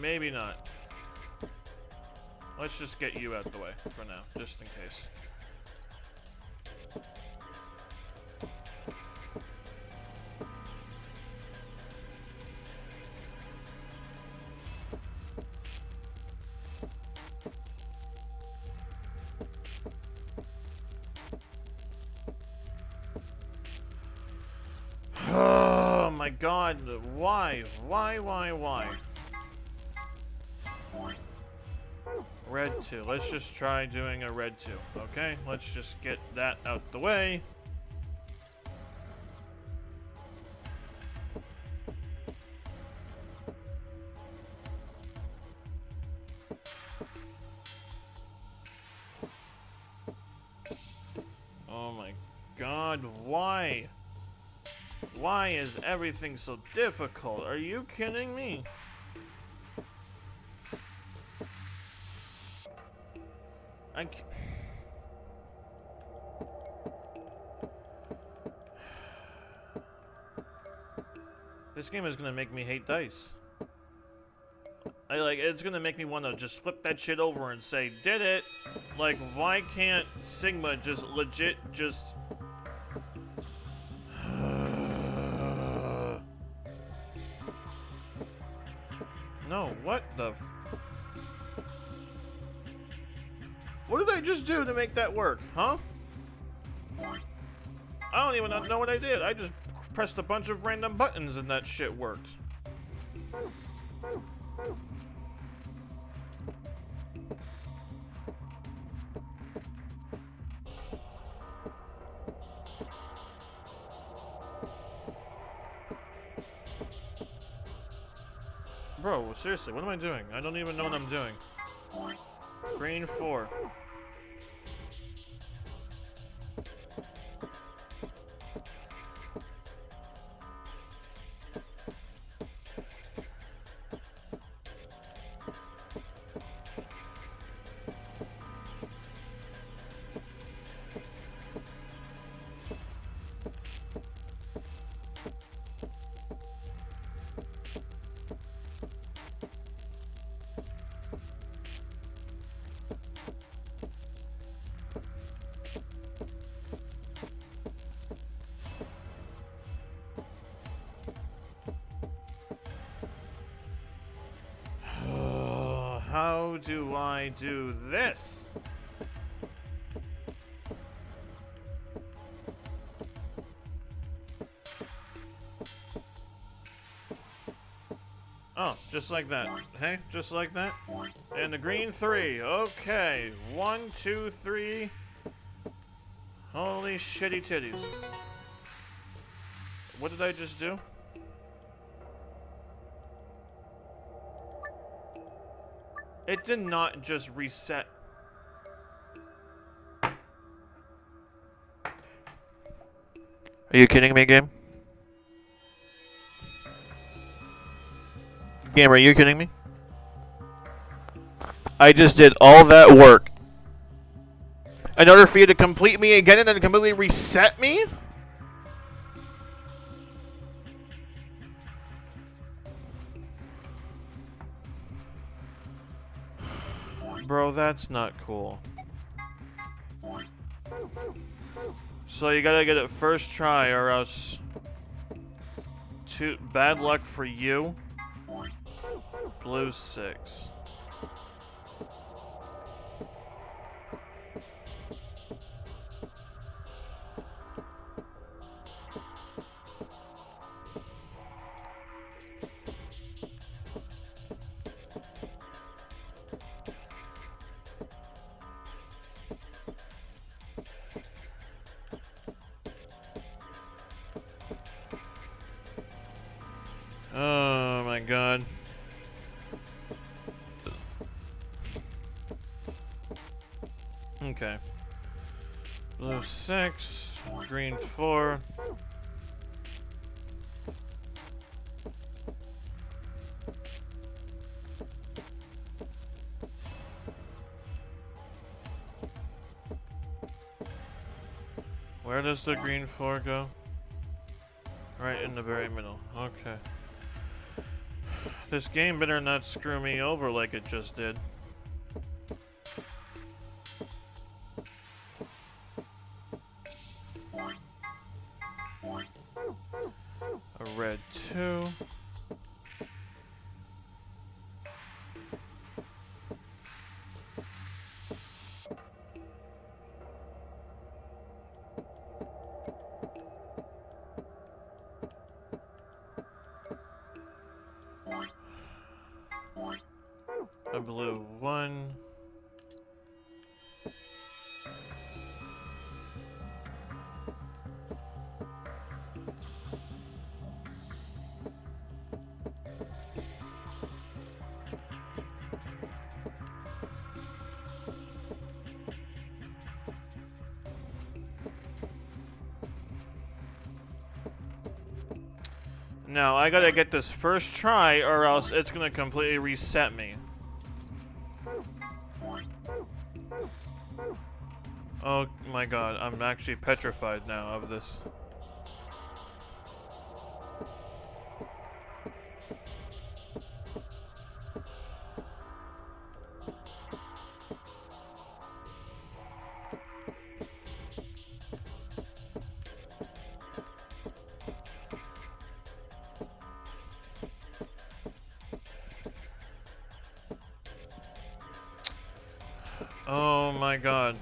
Maybe not. Let's just get you out the way for now, just in case. Oh my god, why? Why? Red 2. Let's just try doing a red 2, okay? Let's just get that out the way. Oh my god, why? Why is everything so difficult? Are you kidding me? This game is gonna make me hate dice. It's gonna make me want to just flip that shit over and say, did it! Like, why can't Sigma just legit just... No, what the f... What did I just do to make that work, huh? I don't even know what I did. I just pressed a bunch of random buttons and that shit worked. Bro, seriously, what am I doing? I don't even know what I'm doing. Green 4. How do I do this? Oh, just like that. Hey, just like that. And the green 3. Okay. 1, 2, 3. Holy shitty titties. What did I just do? It did not just reset. Are you kidding me, game? Game, are you kidding me? I just did all that work in order for you to complete me again and then completely reset me? Bro, that's not cool. So you gotta get it first try or else... Bad luck for you. Blue 6. Okay. Blue 6, green 4. Where does the green 4 go? Right in the very middle. Okay. This game better not screw me over like it just did. A red 2. A blue 1. Now, I gotta get this first try or else it's gonna completely reset me. Oh my god, I'm actually petrified now of this. Oh my god.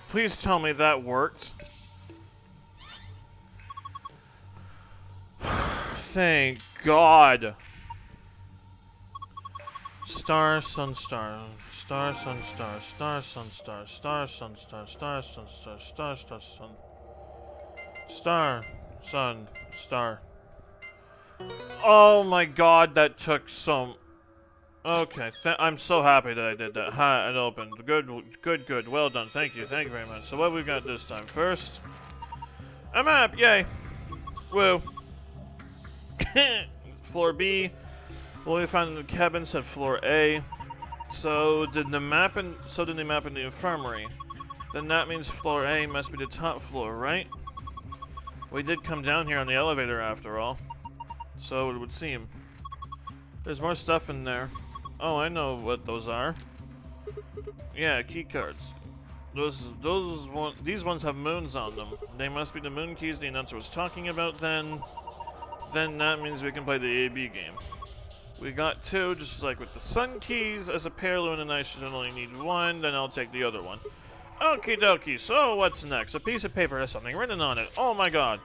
Please tell me that worked. Thank God. Star, sun, star. Star, sun, star. Star, sun, star. Star, sun, star. Star, sun, star. Star, star, sun. Star, sun, star. Oh my God, that took some... Okay, I'm so happy that I did that. Ha, it opened. Good, good, good. Well done. Thank you very much. So what we got this time? First, a map. Yay. Woo. Floor B. What we found in the cabin said floor A. So did the map in the infirmary. Then that means floor A must be the top floor, right? We did come down here on the elevator after all. So it would seem. There's more stuff in there. Oh, I know what those are. Yeah, key cards. These ones have moons on them. They must be the moon keys the announcer was talking about. Then that means we can play the AB game. We got 2, just like with the sun keys. As a Pearloon and I should only need 1. Then I'll take the other one. Okie dokie. So what's next? A piece of paper has something written on it. Oh my God.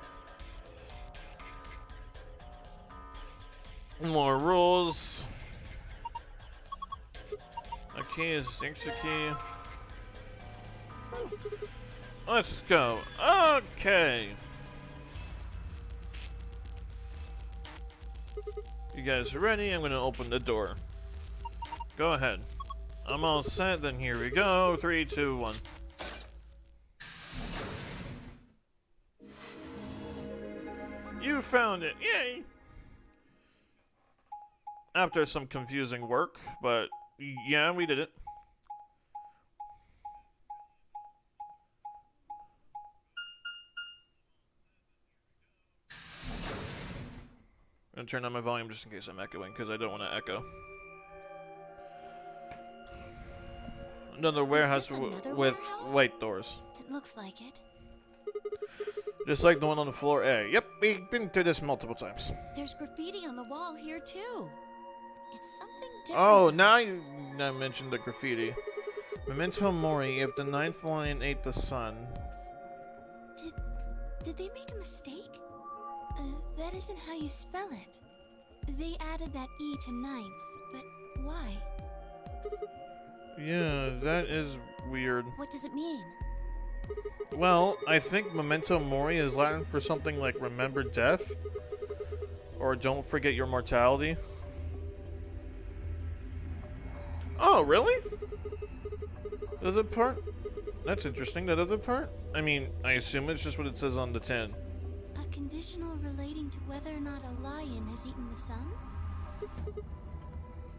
More rules. A key is a key. Let's go. Okay. You guys ready? I'm gonna open the door. Go ahead. I'm all set, then here we go. 3, 2, 1. You found it. Yay! After some confusing work, but yeah, we did it. I'm gonna turn on my volume just in case I'm echoing, because I don't want to echo. Another warehouse with white doors. It looks like it. Just like the one on the floor A. Yep, we've been through this multiple times. There's graffiti on the wall here too. It's something different. Oh, now you mentioned the graffiti. Memento Mori, if the ninth lion ate the sun. Did they make a mistake? That isn't how you spell it. They added that E to ninth, but why? Yeah, that is weird. What does it mean? Well, I think Memento Mori is Latin for something like remember death. Or don't forget your mortality. Oh, really? The other part? That's interesting, that other part? I mean, I assume it's just what it says on the tin. A conditional relating to whether or not a lion has eaten the sun?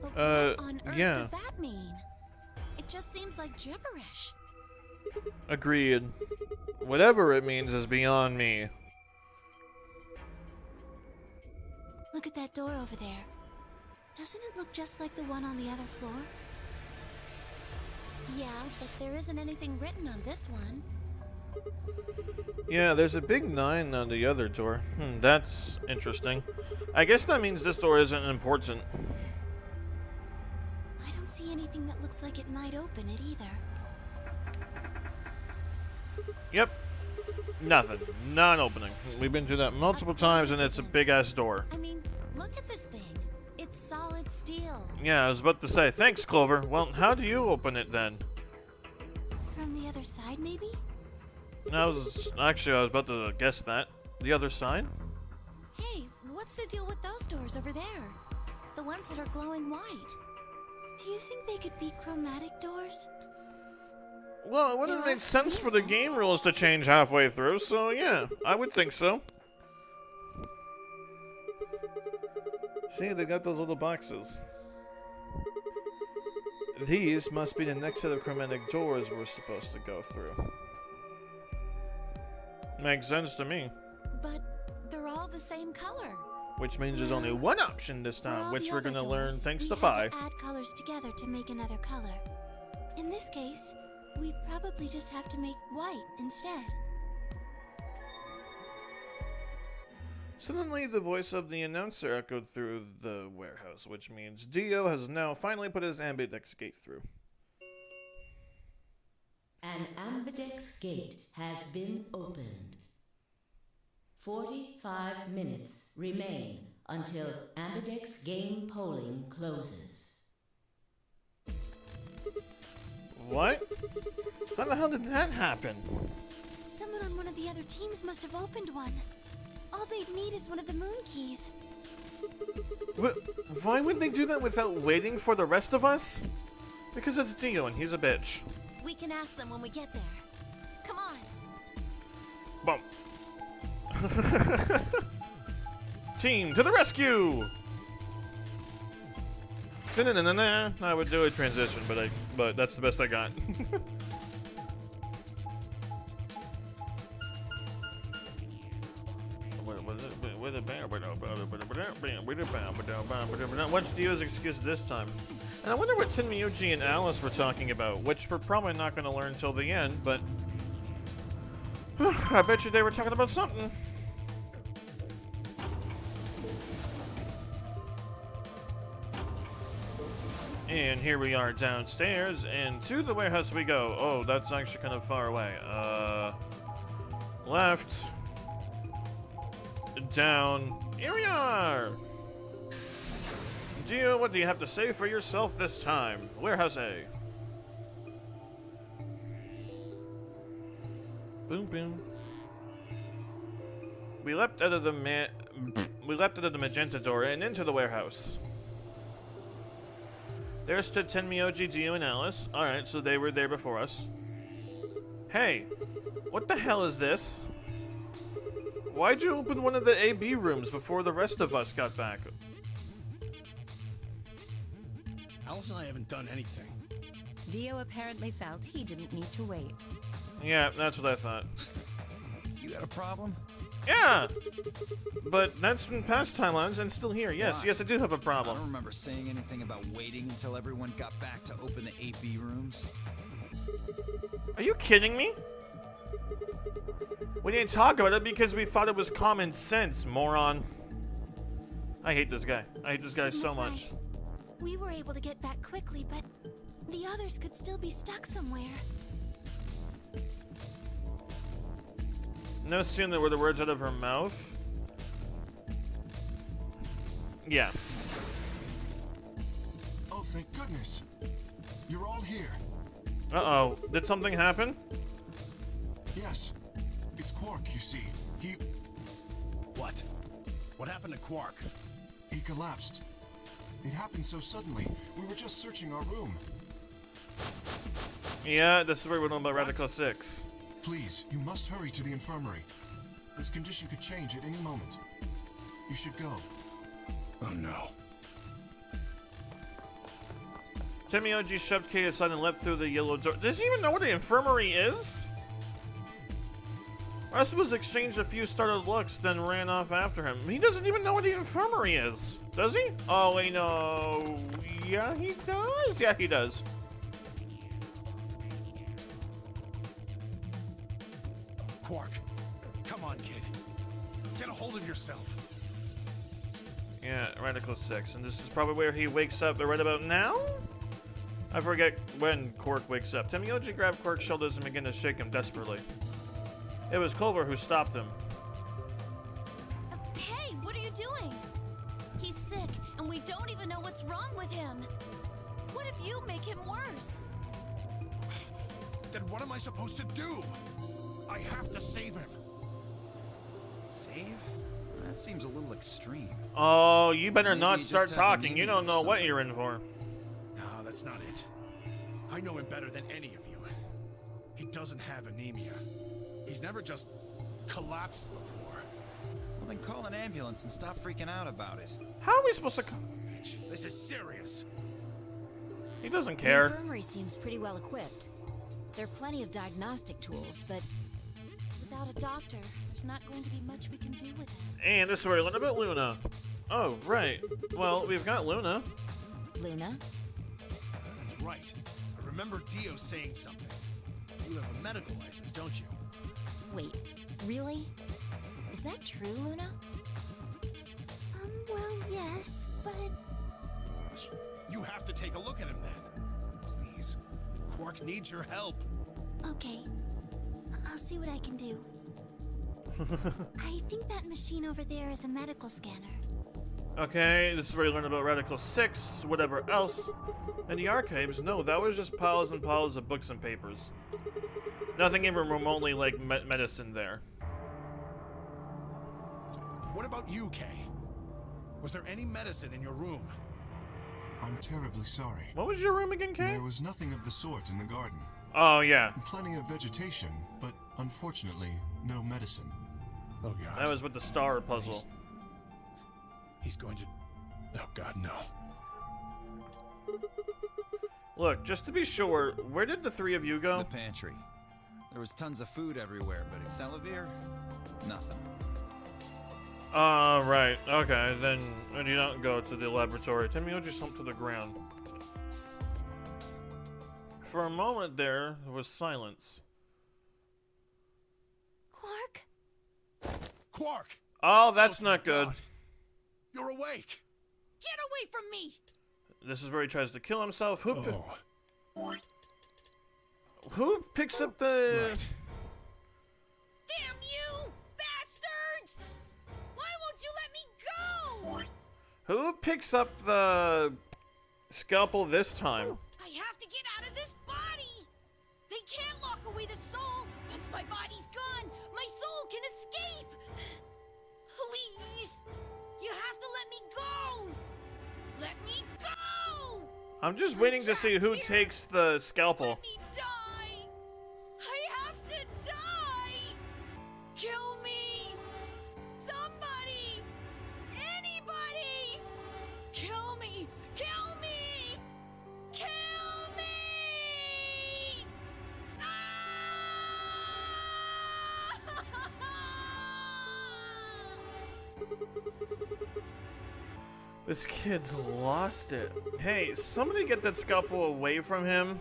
But what on earth yeah. does that mean? It just seems like gibberish. Agreed. Whatever it means is beyond me. Look at that door over there. Doesn't it look just like the one on the other floor? Yeah, but there isn't anything written on this one. Yeah, there's a big 9 on the other door. That's interesting. I guess that means this door isn't important. I don't see anything that looks like it might open it either. Yep. Nothing. Non-opening. We've been through that multiple times and it's a big-ass door. I mean, look at this thing. It's solid steel. Yeah, I was about to say, thanks, Clover. Well, how do you open it then? From the other side, maybe? I was about to guess that. The other side? Hey, what's the deal with those doors over there? The ones that are glowing white. Do you think they could be chromatic doors? Well, it wouldn't make sense for the game rules to change halfway through, so yeah, I would think so. See, they got those little boxes. These must be the next set of chromatic doors we're supposed to go through. Makes sense to me. But they're all the same color. Which means there's only one option this time, which we're gonna learn thanks to we Phi. had to add colors together to make another color. In this case, we probably just have to make white instead. Suddenly, the voice of the announcer echoed through the warehouse, which means Dio has now finally put his ambidex gate through. An ambidex gate has been opened. 45 minutes remain until ambidex game polling closes. What? How the hell did that happen? Someone on one of the other teams must have opened one. All they'd need is one of the moon keys. Why would they do that without waiting for the rest of us? Because it's Dio and he's a bitch. We can ask them when we get there. Come on. Bump. Team to the rescue! Na-na-na-na-na. I would do a transition, but that's the best I got. What's Dio's excuse this time? And I wonder what Tenmyuji and Alice were talking about, which we're probably not going to learn till the end, but I bet you they were talking about something. And here we are downstairs, and to the warehouse we go. Oh, that's actually kind of far away. Left. Down. Here we are! Dio, what do you have to say for yourself this time? Warehouse A. Boom, boom. We leapt out of the magenta door and into the warehouse. There stood Tenmyuji, Dio, and Alice. Alright, so they were there before us. Hey, what the hell is this? Why'd you open one of the AB rooms before the rest of us got back? Alice and I haven't done anything. Dio apparently felt he didn't need to wait. Yeah, that's what I thought. You got a problem? Yeah! But that's been past timelines and still here. Yes, Why? yes, I do have a I problem. don't remember saying anything about waiting until everyone got back to open the AB rooms. Are you kidding me? We didn't talk about it because we thought it was common sense, moron. I hate this guy. I hate this guy Sid so was much. right. We were able to get back quickly, but the others could still be stuck somewhere. No sooner were the words out of her mouth. Yeah. Oh, thank goodness. You're all here. Uh-oh. Did something happen? Yes. It's Quark, you see. What? What happened to Quark? He collapsed. It happened so suddenly. We were just searching our room. Yeah, this is where we know about Radical 6. Please, you must hurry to the infirmary. This condition could change at any moment. You should go. Oh no. Temioji shoved Kay aside and leapt through the yellow door. Does he even know what the infirmary is? Rest was exchanged a few startled looks, then ran off after him. He doesn't even know what the infirmary is, does he? Oh, wait, no. Yeah, he does. Yeah, he does. Quark, come on, kid. Get a hold of yourself. Yeah, Radical 6. And this is probably where he wakes up right about now? I forget when Quark wakes up. Temioji grabbed Quark's shoulders and began to shake him desperately. It was Culver who stopped him. Hey, what are you doing? He's sick, and we don't even know what's wrong with him. What if you make him worse? Then what am I supposed to do? I have to save him. Save? That seems a little extreme. Oh, you better Maybe not he start just has talking. You anemia don't or know what something. you're in for. No, that's not it. I know him better than any of you. He doesn't have anemia. He's never just collapsed before. Well, then call an ambulance and stop freaking out about it. How are we supposed to... Bitch, this is serious. He doesn't The care. infirmary seems pretty well equipped. There are plenty of diagnostic tools, but Without a doctor, there's not going to be much we can do with him. And this is where we learn about Luna. Oh, right. Well, we've got Luna. Luna? That's right. I remember Dio saying something. You have a medical license, don't you? Wait, really? Is that true, Luna? Well, yes, but You have to take a look at him then. Please. Quark needs your help. okay. I'll see what I can do. I think that machine over there is a medical scanner. Okay, this is where you learn about Radical 6, whatever else. In the archives, no, that was just piles and piles of books and papers. Nothing even remotely like medicine there. What about you, Kay? Was there any medicine in your room? I'm terribly sorry. What was your room again, Kay? There was nothing of the sort in the garden. Oh, yeah. Plenty of vegetation, but unfortunately, no medicine. Oh, God. That was with the star puzzle. He's going to... Oh, God, no. Look, just to be sure, where did the three of you go? The pantry. There was tons of food everywhere, but in Selavir, nothing. Right. Okay, then you don't go to the laboratory. Temioji slumped to the ground. For a moment there was silence. Quark? Quark! Oh, that's Oh, not thank good. God. You're awake! Get away from me! This is where he tries to kill himself. Oh, Who picks up the... right. Damn you! Bastards! Why won't you let me go? Who picks up the scalpel this time? I have to get out of this body! They can't lock away the soul! Once my body's gone, my soul can escape! Please! You have to let me go! Let me go! I'm just waiting to see who takes the scalpel. Let me die! I have to die! Kill me! Somebody! Anybody! Kill me! Kill me! Kill me! This kid's lost it. Hey, somebody get that scalpel away from him.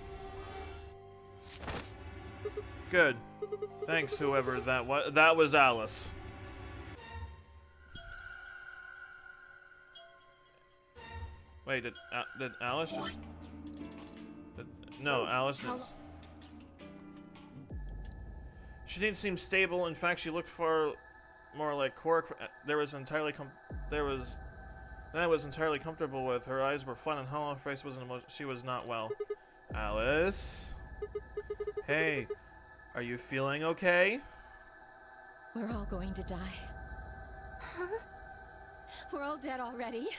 Good. Thanks, whoever that was. That was Alice. Wait, did Alice just... no, Alice is... She didn't seem stable. In fact, she looked far more like Quark. That I was entirely comfortable with. Her eyes were fun and hollow. Her face wasn't she was not well. Alice? Hey, are you feeling okay? We're all going to die. Huh? We're all dead already.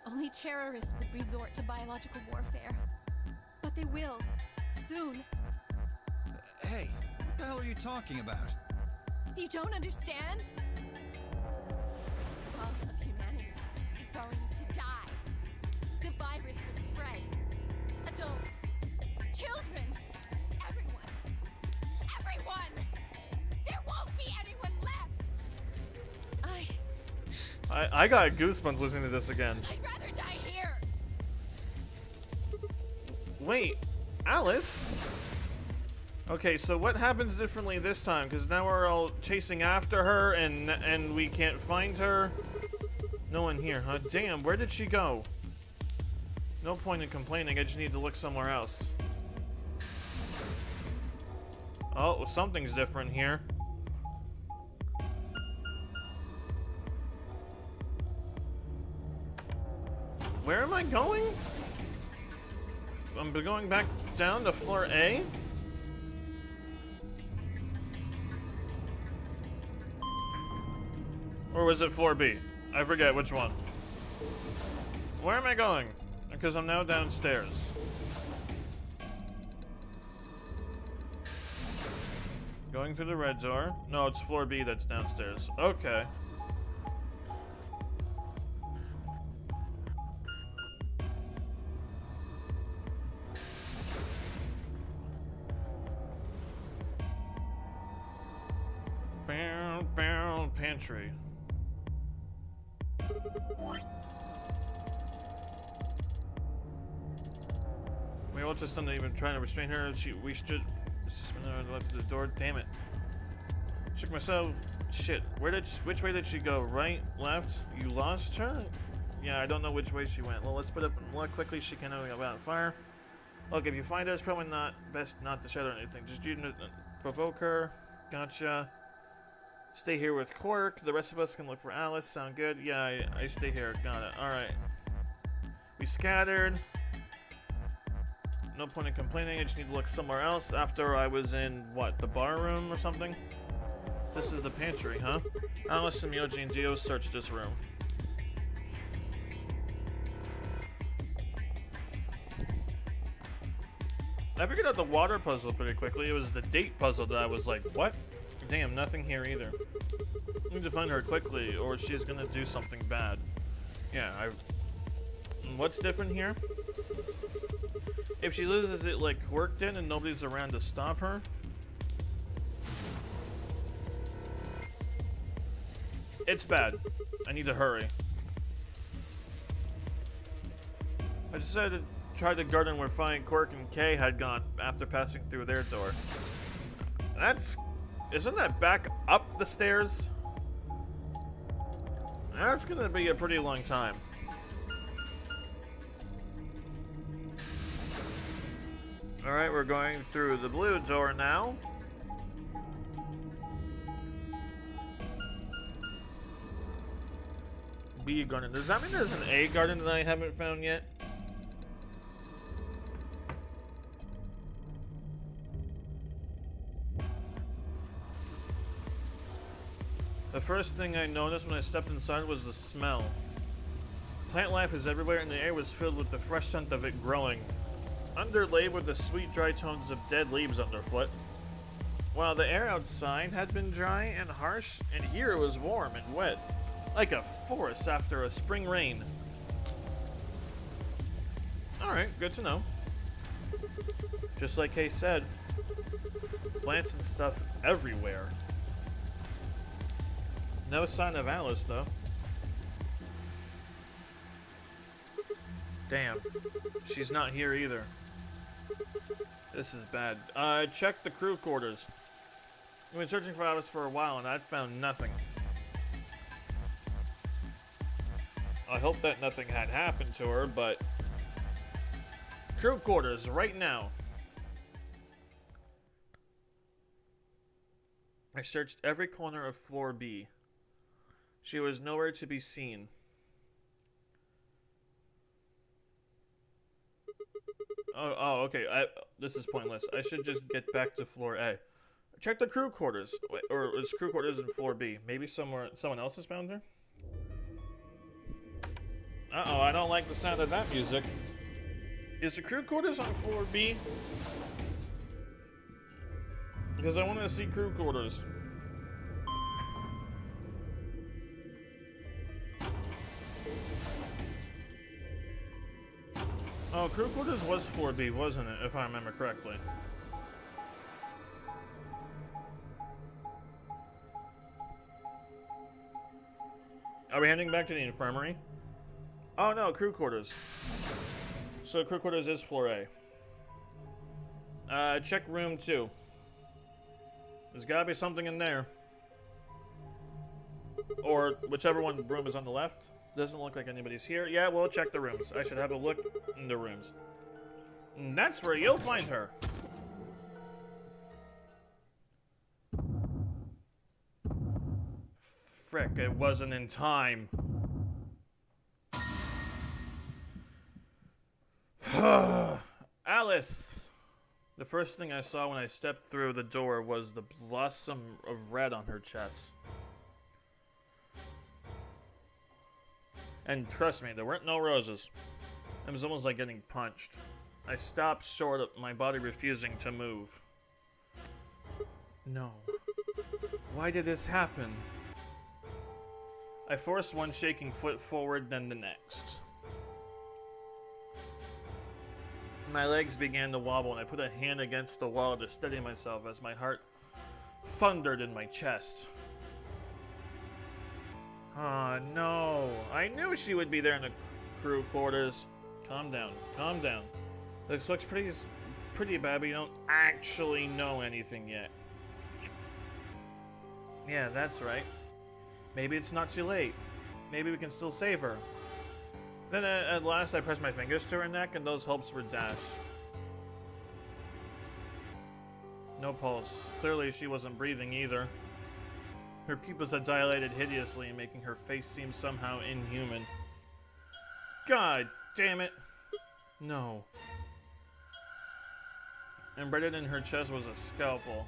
Only terrorists would resort to biological warfare. But they will. Soon. Hey, what the hell are you talking about? You don't understand? All of humanity is going to die. The virus will spread. Adults, children, everyone. Everyone! There won't be anyone left! I got goosebumps listening to this again. I'd rather die here! Wait, Alice? Okay, so what happens differently this time? Because now we're all chasing after her and we can't find her. No one here, huh? Damn, where did she go? No point in complaining, I just need to look somewhere else. Oh, something's different here. Where am I going? I'm going back down to floor A? Or was it floor B? I forget which one. Where am I going? Because I'm now downstairs. Going through the red door. No, it's floor B that's downstairs. Okay. Pantry. We all just not even trying to restrain her. We should left the door. Damn it. Shook myself. Shit. Which way did she go? Right? Left? You lost her? Yeah, I don't know which way she went. Well, let's put up more quickly. She can only go about fire. Look, if you find her, it's probably not best not to shadow anything. Just you provoke her. Gotcha. Stay here with Quark. The rest of us can look for Alice. Sound good? Yeah, I stay here. Got it. Alright. We scattered. No point in complaining. I just need to look somewhere else after I was in, what, the bar room or something? This is the pantry, huh? Alice and Myoji and Dio searched this room. I figured out the water puzzle pretty quickly. It was the date puzzle that I was like, what? Damn, nothing here either. I need to find her quickly, or she's gonna do something bad. Yeah, what's different here? If she loses it like Quark did and nobody's around to stop her. It's bad. I need to hurry. I decided to try the garden where Phi and Quark and Kay had gone after passing through their door. Isn't that back up the stairs? That's gonna be a pretty long time. Alright, we're going through the blue door now. B garden. Does that mean there's an A garden that I haven't found yet? The first thing I noticed when I stepped inside was the smell. Plant life is everywhere and the air was filled with the fresh scent of it growing, underlaid with the sweet dry tones of dead leaves underfoot. While the air outside had been dry and harsh, and here it was warm and wet, like a forest after a spring rain. Alright, good to know. Just like Kay said, plants and stuff everywhere. No sign of Alice, though. Damn. She's not here either. This is bad. Check the crew quarters. I've been searching for Alice for a while and I've found nothing. I hope that nothing had happened to her, but... Crew quarters, right now. I searched every corner of floor B. She was nowhere to be seen. Oh, okay. This is pointless. I should just get back to floor A. Check the crew quarters. Wait, or is crew quarters in floor B? Maybe someone else has found her? Uh-oh, I don't like the sound of that music. Is the crew quarters on floor B? Because I want to see crew quarters. Oh, crew quarters was floor B, wasn't it? If I remember correctly. Are we heading back to the infirmary? Oh no, crew quarters. So crew quarters is floor A. Check room 2. There's gotta be something in there. Or whichever one room is on the left. Doesn't look like anybody's here. Yeah, we'll check the rooms. I should have a look in the rooms. And that's where you'll find her. Frick, it wasn't in time. Alice! The first thing I saw when I stepped through the door was the blossom of red on her chest. And trust me, there weren't no roses. It was almost like getting punched. I stopped short of my body refusing to move. No. Why did this happen? I forced one shaking foot forward, then the next. My legs began to wobble and I put a hand against the wall to steady myself as my heart thundered in my chest. Ah, no. I knew she would be there in the crew quarters. Calm down. Calm down. This looks pretty bad, but you don't actually know anything yet. Yeah, that's right. Maybe it's not too late. Maybe we can still save her. Then at last I pressed my fingers to her neck and those hopes were dashed. No pulse. Clearly she wasn't breathing either. Her pupils had dilated hideously, making her face seem somehow inhuman. God damn it! No. Embedded in her chest was a scalpel.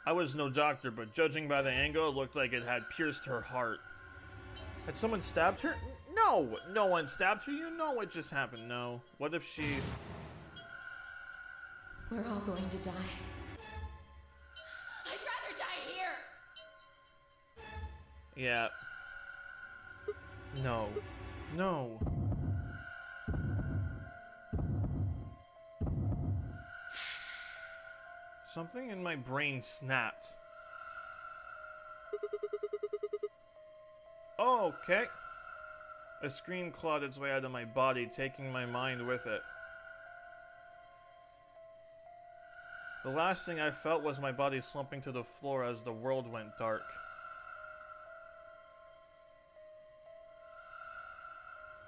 I was no doctor, but judging by the angle, it looked like it had pierced her heart. Had someone stabbed her? No! No one stabbed her. You know what just happened. No. What if she... We're all going to die. I'd rather die here! Yeah. No. No. Something in my brain snapped. Oh, okay. A scream clawed its way out of my body, taking my mind with it. The last thing I felt was my body slumping to the floor as the world went dark.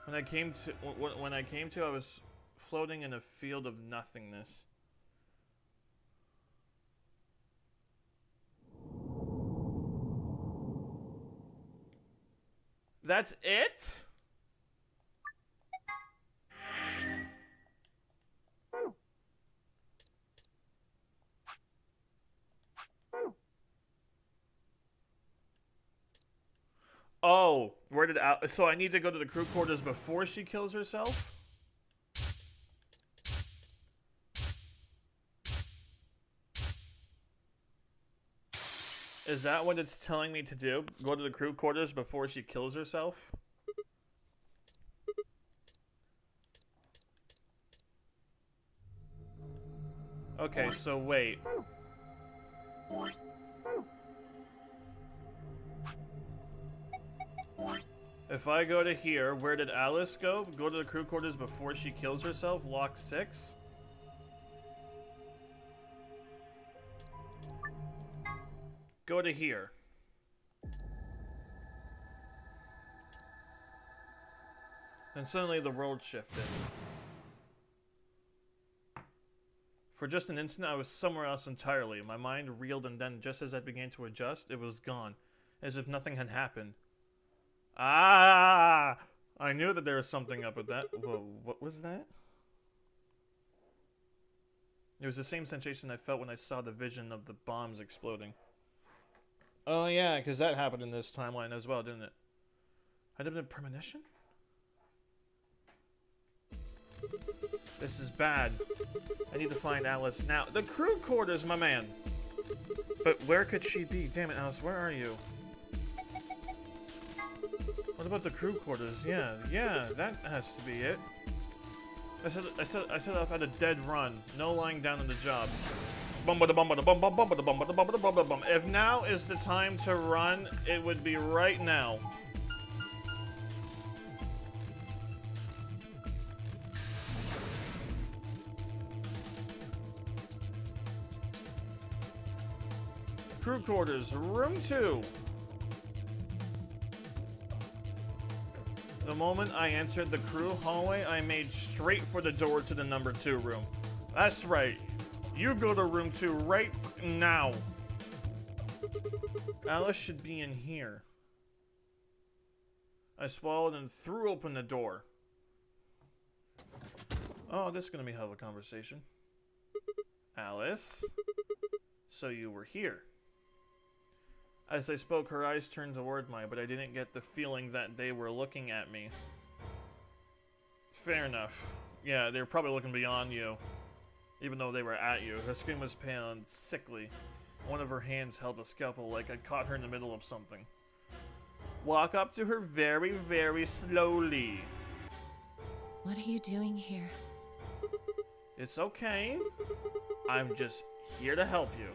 When I came to, I was floating in a field of nothingness. That's it? Oh, where did so I need to go to the crew quarters before she kills herself? Is that what it's telling me to do? Go to the crew quarters before she kills herself? Okay, so wait. If I go to here, where did Alice go? Go to the crew quarters before she kills herself? Lock 6? Go to here. Then suddenly the world shifted. For just an instant, I was somewhere else entirely. My mind reeled, and then, just as I began to adjust, it was gone, as if nothing had happened. Ah! I knew that there was something up with that. Whoa, what was that? It was the same sensation I felt when I saw the vision of the bombs exploding. Oh yeah, because that happened in this timeline as well, didn't it? Had it been a premonition? This is bad. I need to find Alice now. The crew quarters, my man! But where could she be? Damn it, Alice, where are you? What about the crew quarters? Yeah, that has to be it. I set off at a dead run. No lying down on the job. If now is the time to run, it would be right now. Crew quarters, room 2. The moment I entered the crew hallway, I made straight for the door to the number 2 room. That's right. You go to room 2 right now. Alice should be in here. I swallowed and threw open the door. Oh, this is going to be a hell of a conversation. Alice? So you were here. As I spoke, her eyes turned toward mine, but I didn't get the feeling that they were looking at me. Fair enough. Yeah, they were probably looking beyond you, even though they were at you. Her skin was pale and sickly. One of her hands held a scalpel, like I'd caught her in the middle of something. Walk up to her very, very slowly. What are you doing here? It's okay. I'm just here to help you.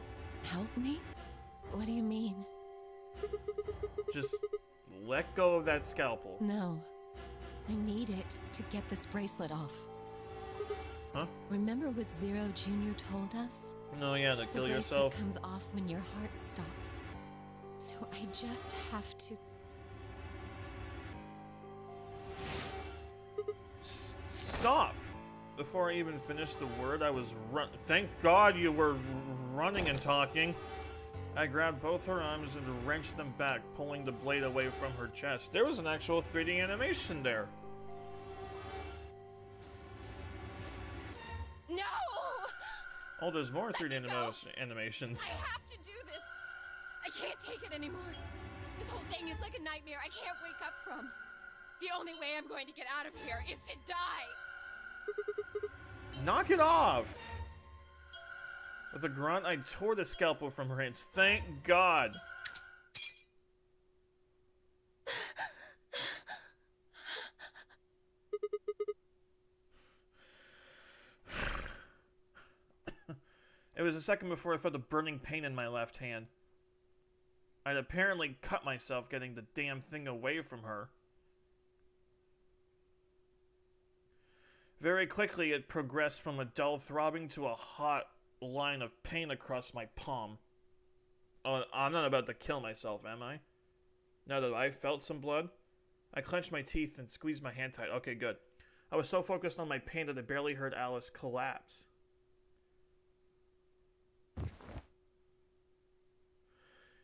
Help me? What do you mean? Just let go of that scalpel. No. I need it to get this bracelet off. Huh? Remember what Zero Jr. told us? No, yeah, to kill the yourself. bracelet comes off when your heart stops. So I just have to... Stop! Before I even finished the word, I was Thank God you were running and talking. I grabbed both her arms and wrenched them back, pulling the blade away from her chest. There was an actual 3D animation there. No! Oh, there's more Let 3D me go. animations. I have to do this. I can't take it anymore. This whole thing is like a nightmare I can't wake up from. The only way I'm going to get out of here is to die. Knock it off! With a grunt, I tore the scalpel from her hands. Thank God! It was a second before I felt a burning pain in my left hand. I'd apparently cut myself getting the damn thing away from her. Very quickly, it progressed from a dull throbbing to a hot line of pain across my palm. Oh, I'm not about to kill myself, am I? Now that I felt some blood, I clenched my teeth and squeezed my hand tight. Okay, good. I was so focused on my pain that I barely heard Alice collapse.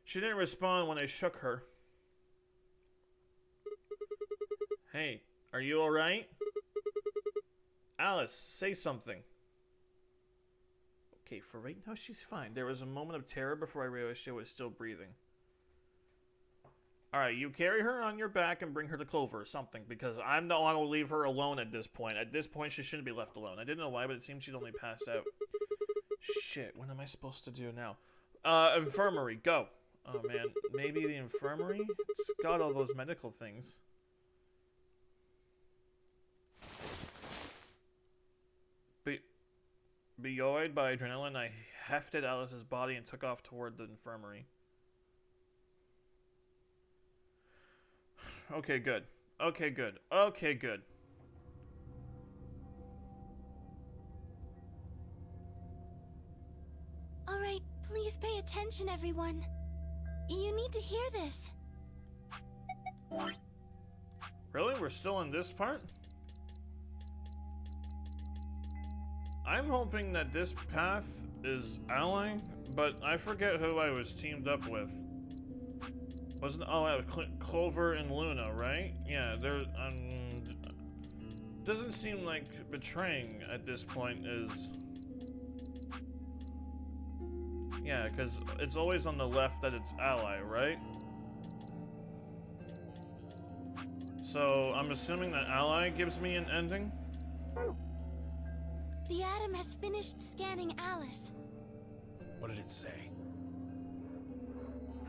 She didn't respond when I shook her. Hey, are you alright? Alice, say something. Okay, for right now, she's fine. There was a moment of terror before I realized she was still breathing. Alright, you carry her on your back and bring her to Clover or something, because I don't want to leave her alone at this point. At this point, she shouldn't be left alone. I didn't know why, but it seems she'd only pass out. Shit, what am I supposed to do now? Infirmary, go. Oh man, maybe the infirmary? It's got all those medical things. Buoyed by adrenaline, I hefted Alice's body and took off toward the infirmary. Okay, good. Okay, good. Okay, good. All right, please pay attention, everyone. You need to hear this. Really? We're still in this part? I'm hoping that this path is ally, but I forget who I was teamed up with. Wasn't oh, it was Clover and Luna, right? Yeah, there. Doesn't seem like betraying at this point is. Yeah, because it's always on the left that it's ally, right? So I'm assuming that ally gives me an ending. The Atom has finished scanning Alice. What did it say?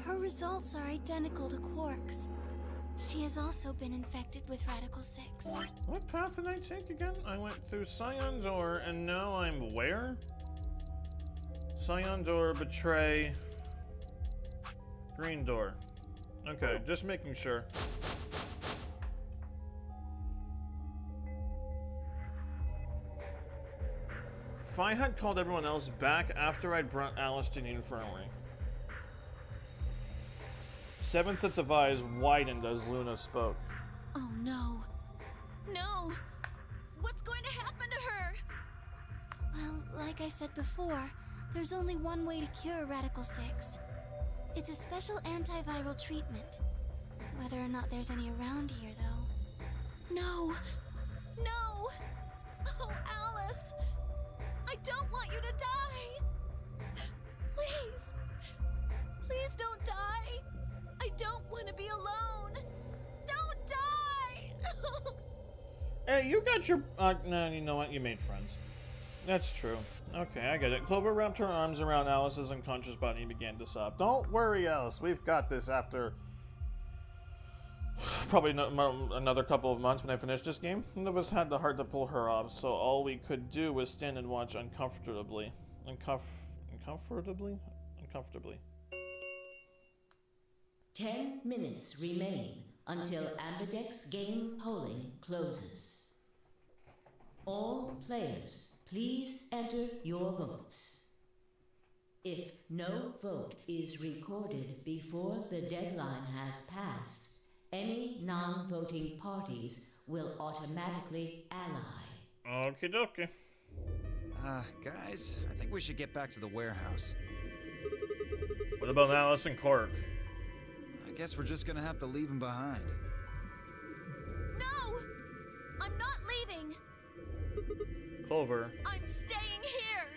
Her results are identical to Quark's. She has also been infected with Radical 6. What path did I take again? I went through Scion Door, and now I'm where? Scion Door, Betray, Green Door. Okay, just making sure. If I had called everyone else back after I'd brought Alice to the infirmary. 7 sets of eyes widened as Luna spoke. Oh no. No! What's going to happen to her? Well, like I said before, there's only one way to cure Radical 6. It's a special antiviral treatment. Whether or not there's any around here, though. No! No! Oh, Alice! I don't want you to die! Please! Please don't die! I don't want to be alone! Don't die! Hey, you got your... no, you know what? You made friends. That's true. Okay, I get it. Clover wrapped her arms around Alice's unconscious body and began to sob. Don't worry, Alice. We've got this after... probably another couple of months when I finish this game. None of us had the heart to pull her off, so all we could do was stand and watch uncomfortably. Uncomfortably? 10 minutes remain until Ambidex game polling closes. All players, please enter your votes. If no vote is recorded before the deadline has passed, any non-voting parties will automatically ally. Okie dokie. Guys, I think we should get back to the warehouse. What about Alice and Quark? I guess we're just gonna have to leave him behind. No! I'm not leaving! Clover. I'm staying here!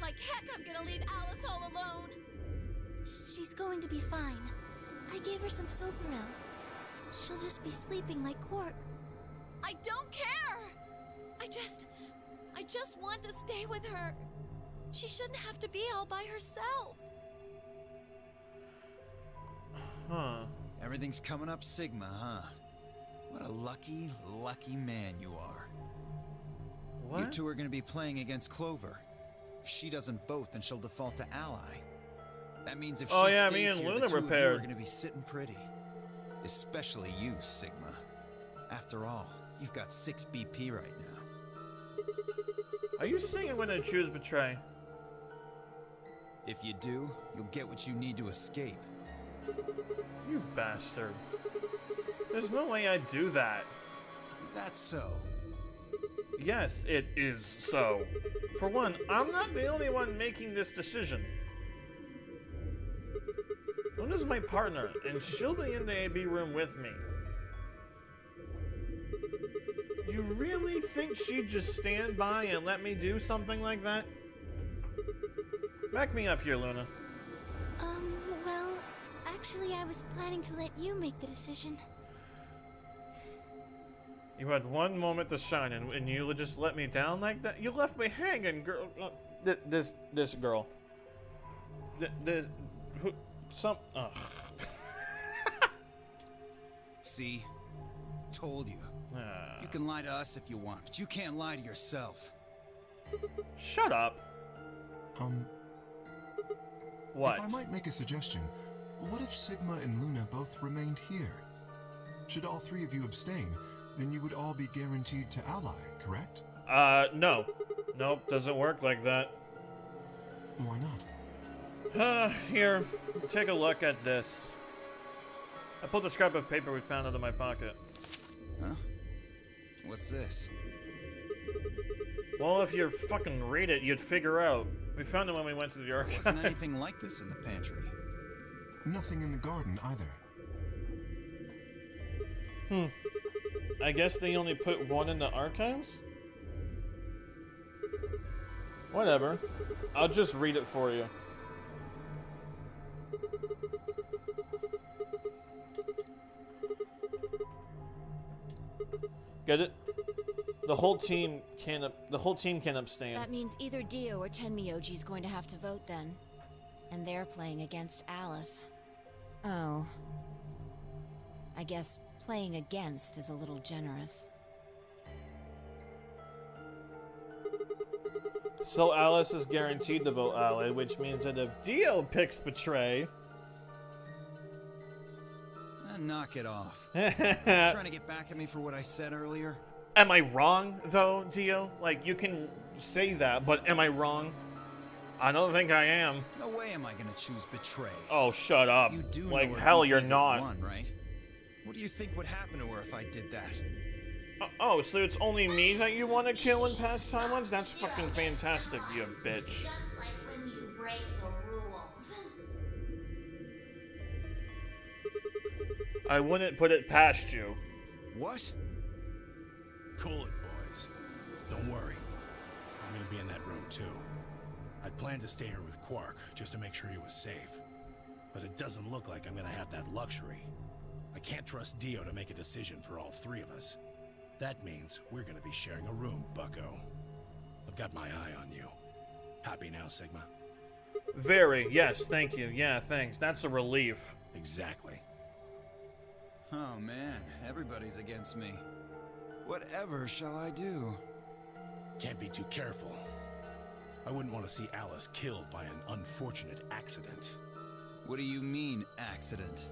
Like heck, I'm gonna leave Alice all alone! She's going to be fine. I gave her some Soparil. She'll just be sleeping like Quark. I don't care! I just want to stay with her. She shouldn't have to be all by herself. Huh. Everything's coming up Sigma, huh? What a lucky, lucky man you are. What? You two are gonna be playing against Clover. If she doesn't vote, then she'll default to ally. That means if Oh, she yeah, stays me and here, Luna the two were of you are paired. gonna be sitting pretty. Especially you, Sigma. After all, you've got 6 BP right now. Are you saying I'm gonna choose Betray? If you do, you'll get what you need to escape. You bastard. There's no way I'd do that. Is that so? Yes, it is so. For one, I'm not the only one making this decision. Luna's my partner, and she'll be in the AB room with me. You really think she'd just stand by and let me do something like that? Back me up here, Luna. Well, actually I was planning to let you make the decision. You had one moment to shine, and you just let me down like that? You left me hanging, girl. This girl. Ugh. See? Told you. You can lie to us if you want, but you can't lie to yourself. Shut up. What? If I might make a suggestion, what if Sigma and Luna both remained here? Should all 3 of you abstain, then you would all be guaranteed to ally, correct? No. Nope, doesn't work like that. Why not? Here, take a look at this. I pulled a scrap of paper we found out of my pocket. Huh? What's this? Well, if you fucking read it, you'd figure out. We found it when we went to the archives. Wasn't anything like this in the pantry. Nothing in the garden either. I guess they only put one in the archives? Whatever. I'll just read it for you. Get it? The whole team can abstain. That means either Dio or Tenmyoji's going to have to vote then. And they're playing against Alice. Oh. I guess playing against is a little generous. So Alice is guaranteed to vote ally, which means that if Dio picks Betray... Knock it off. Trying to get back at me for what I said earlier? Am I wrong, though, Dio? Like, you can say that, but am I wrong? I don't think I am. No way am I gonna choose Betray. Oh, shut up. You do like, know hell, BP's you're at not. 1, right? What do you think would happen to her if I did that? Oh, so it's only me that you want to kill in past time ones? That's fucking fantastic, you bitch. Just like when you break the rules. I wouldn't put it past you. What? Cool it, boys. Don't worry. I'm gonna be in that room, too. I planned to stay here with Quark, just to make sure he was safe. But it doesn't look like I'm gonna have that luxury. I can't trust Dio to make a decision for all three of us. That means we're gonna be sharing a room, bucko. I've got my eye on you. Happy now, Sigma? Very, yes, thank you. Yeah, thanks. That's a relief. Exactly. Oh man, everybody's against me. Whatever shall I do? Can't be too careful. I wouldn't want to see Alice killed by an unfortunate accident. What do you mean, accident?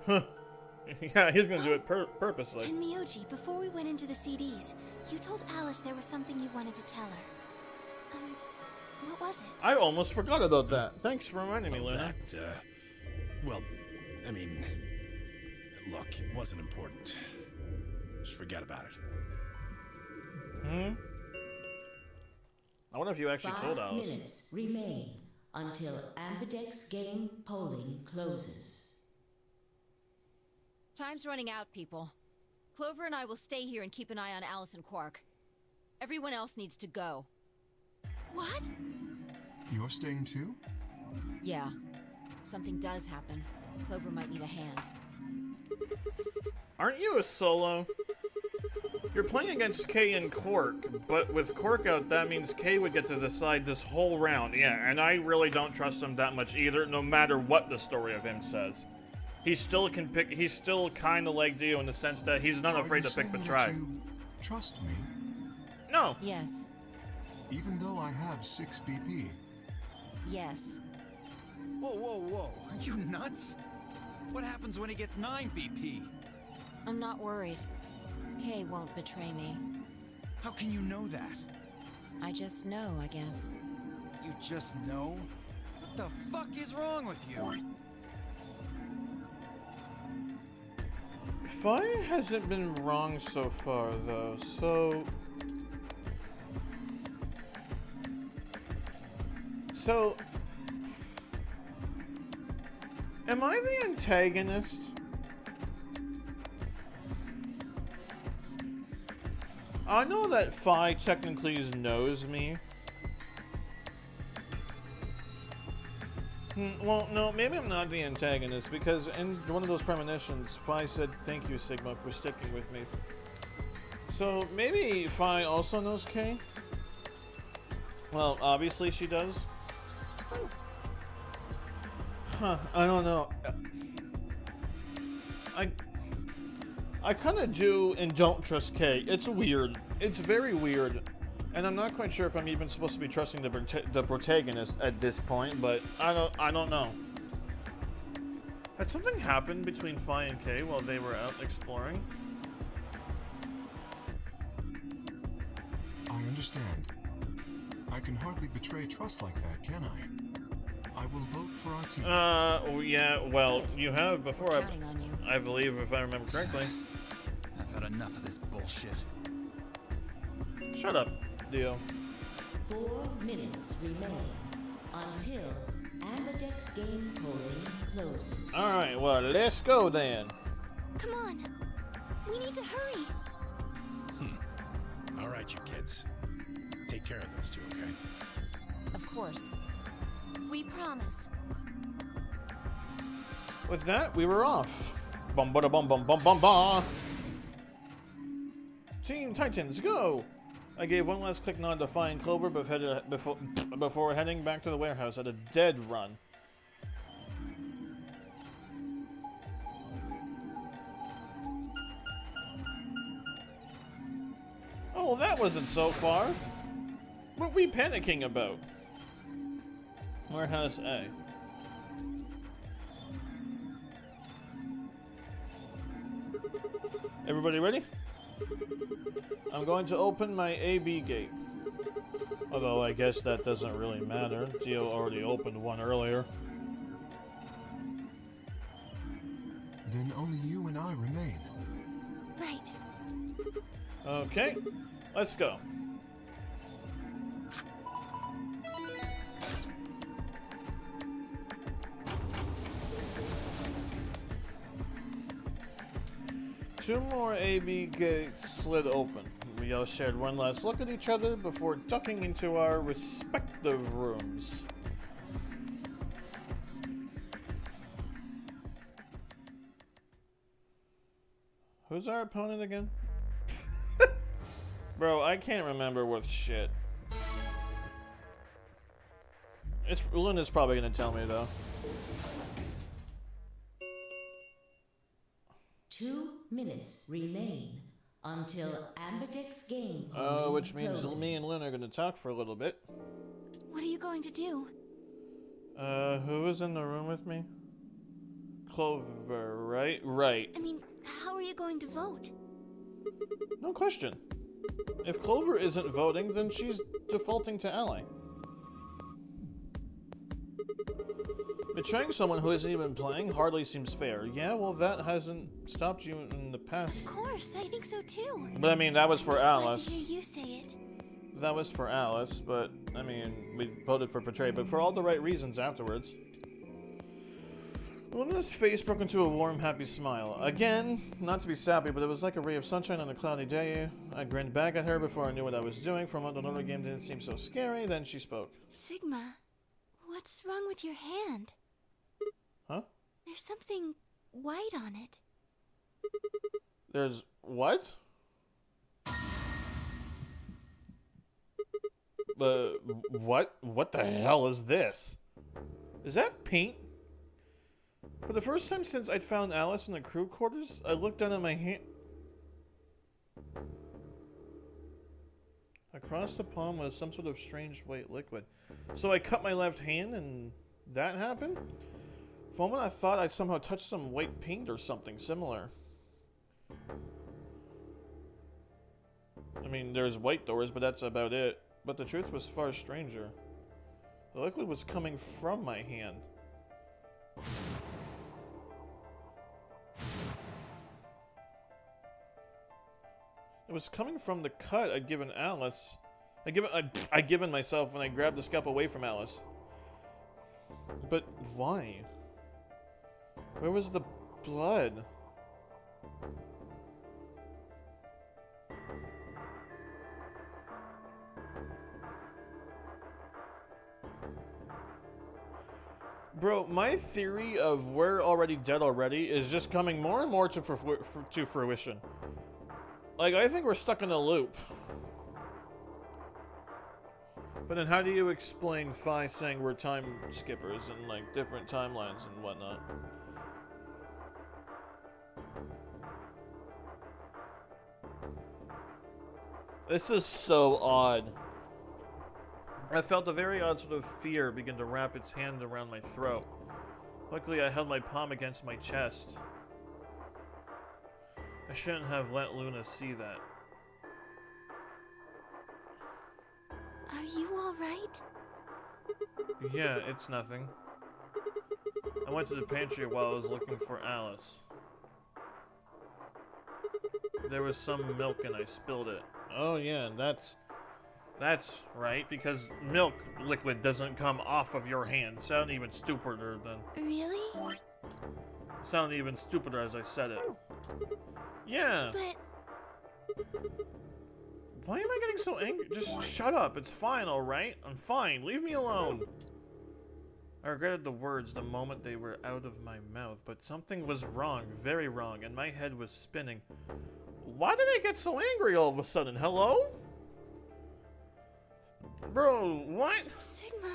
Yeah, he's gonna do it purposely. Tenmyoji, before we went into the CDs, you told Alice there was something you wanted to tell her. What was it? I almost forgot about that. Thanks for reminding me, Luna. Well, I mean, look, it wasn't important. Just forget about it. I wonder if you actually told 5 Alice. minutes remain until Ambidex game polling closes. Time's running out, people. Clover and I will stay here and keep an eye on Alice and Quark. Everyone else needs to go. What? You're staying too? Yeah. If something does happen, Clover might need a hand. Aren't you a solo? You're playing against Kay and Quark, but with Quark out, that means Kay would get to decide this whole round. Yeah, and I really don't trust him that much either, no matter what the story of him says. He still can pick. He's still kind of like Dio in the sense that he's not afraid to pick Betray. You trust me, No. Yes. even though I have 6 BP. Yes. Whoa, whoa, whoa. Are you nuts? What happens when he gets 9 BP? I'm not worried. Kay won't betray me. How can you know that? I just know, I guess. You just know? What the fuck is wrong with you? Fi hasn't been wrong so far, though, So, am I the antagonist? I know that Fi technically knows me. Well, no, maybe I'm not the antagonist, because in one of those premonitions, Fi said, "Thank you, Sigma, for sticking with me." So, maybe Fi also knows Kay? Well, obviously she does. Huh, I don't know. I kind of do and don't trust Kay. It's weird. It's very weird. And I'm not quite sure if I'm even supposed to be trusting the protagonist at this point, but I don't know. Had something happened between Fi and Kay while they were out exploring? I understand. I can hardly betray trust like that, can I? I will vote for our team. Oh, yeah, well, you have before, We're counting on you. I believe, if I remember correctly. I've had enough of this bullshit. Shut up, Dio. 4 minutes remain until Ambidex game polling closes. Alright, well, let's go then. Come on. We need to hurry. All right, you kids. Take care of those two, okay? Of course. We promise. With that, we were off. Bum ba da bum bum bum bum ba. Team Titans, go! I gave one last quick nod to find Clover before heading back to the warehouse at a dead run. Oh, that wasn't so far. What are we panicking about? Warehouse A. Everybody ready? I'm going to open my AB gate. Although I guess that doesn't really matter. Geo already opened one earlier. Then only you and I remain. Right. Okay, let's go. Two more AB gates slid open. We all shared one last look at each other before ducking into our respective rooms. Who's our opponent again? Bro, I can't remember worth shit. Luna's probably gonna tell me though. 2 minutes remain until Ambidex game Which means closes. me and Luna are gonna talk for a little bit. What are you going to do? Who was in the room with me? Clover, right? Right. I mean, how are you going to vote? No question. If Clover isn't voting, then she's defaulting to ally. Betraying someone who isn't even playing hardly seems fair. Yeah, well, that hasn't stopped you in the past. Of course, I think so too. But I mean, that was for Just glad Alice. to hear you say it. That was for Alice, but I mean, we voted for Portray, but for all the right reasons afterwards. Luna's face broke into a warm, happy smile. Again, not to be sappy, but it was like a ray of sunshine on a cloudy day. I grinned back at her before I knew what I was doing. For a moment, another game didn't seem so scary. Then she spoke. Sigma, what's wrong with your hand? Huh? There's something white on it. There's what? What? What the hell is this? Is that paint? For the first time since I'd found Alice in the crew quarters, I looked down at my hand. Across the palm was some sort of strange white liquid. So I cut my left hand and that happened? For a moment I thought I somehow touched some white paint or something similar. I mean, there's white doors, but that's about it. But the truth was far stranger. The liquid was coming from my hand. It was coming from the cut I'd given Alice. I'd given myself when I grabbed the scalp away from Alice. But why? Where was the blood? Bro, my theory of we're already dead already is just coming more and more to fruition. Like, I think we're stuck in a loop. But then how do you explain Phi saying we're time skippers and, like, different timelines and whatnot? This is so odd. I felt a very odd sort of fear begin to wrap its hand around my throat. Luckily, I held my palm against my chest. I shouldn't have let Luna see that. Are you alright? Yeah, it's nothing. I went to the pantry while I was looking for Alice. There was some milk and I spilled it. Oh yeah, that's right, because milk liquid doesn't come off of your hand. Sound even stupider than... Really? Sound even stupider as I said it. Yeah. But Why am I getting so angry? Just shut up. It's fine, alright? I'm fine. Leave me alone. I regretted the words the moment they were out of my mouth, but something was wrong, very wrong, and my head was spinning. Why did I get so angry all of a sudden? Hello? Bro, what? Sigma.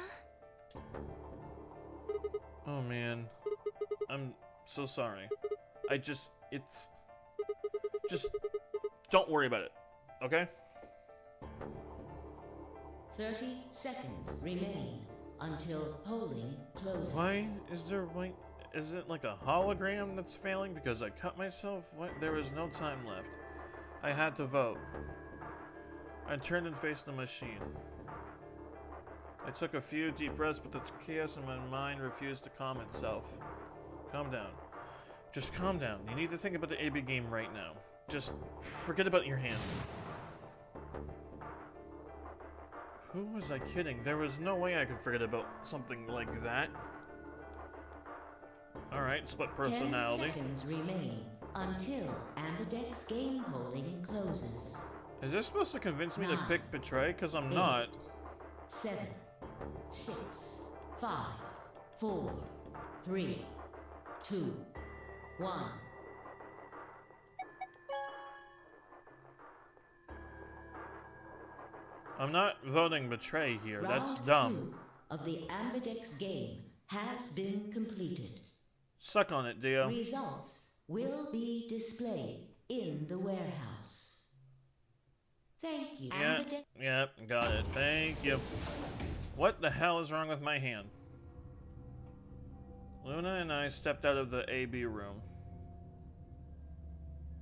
Oh man. I'm so sorry. Just don't worry about it, okay? 30 seconds remain until polling closes. Why is there white? Is it like a hologram that's failing because I cut myself? What? There was no time left. I had to vote. I turned and faced the machine. I took a few deep breaths, but the chaos in my mind refused to calm itself. Calm down. Just calm down. You need to think about the AB game right now. Just forget about your hand. Who was I kidding? There was no way I could forget about something like that. Alright, split personality. 10 seconds remain until Ambidex game polling closes. Is this supposed to convince me to 9, pick Betray? Because I'm 8, not. 7, 6, 5, 4, 3, 2, 1. I'm not voting Betray here. That's Round dumb. 2 of the Ambidex game has been completed. Suck on it, Dio. Results will be displayed in the warehouse. Thank you. Yeah, Ambidex. yeah, got it. Thank you. What the hell is wrong with my hand? Luna and I stepped out of the AB room.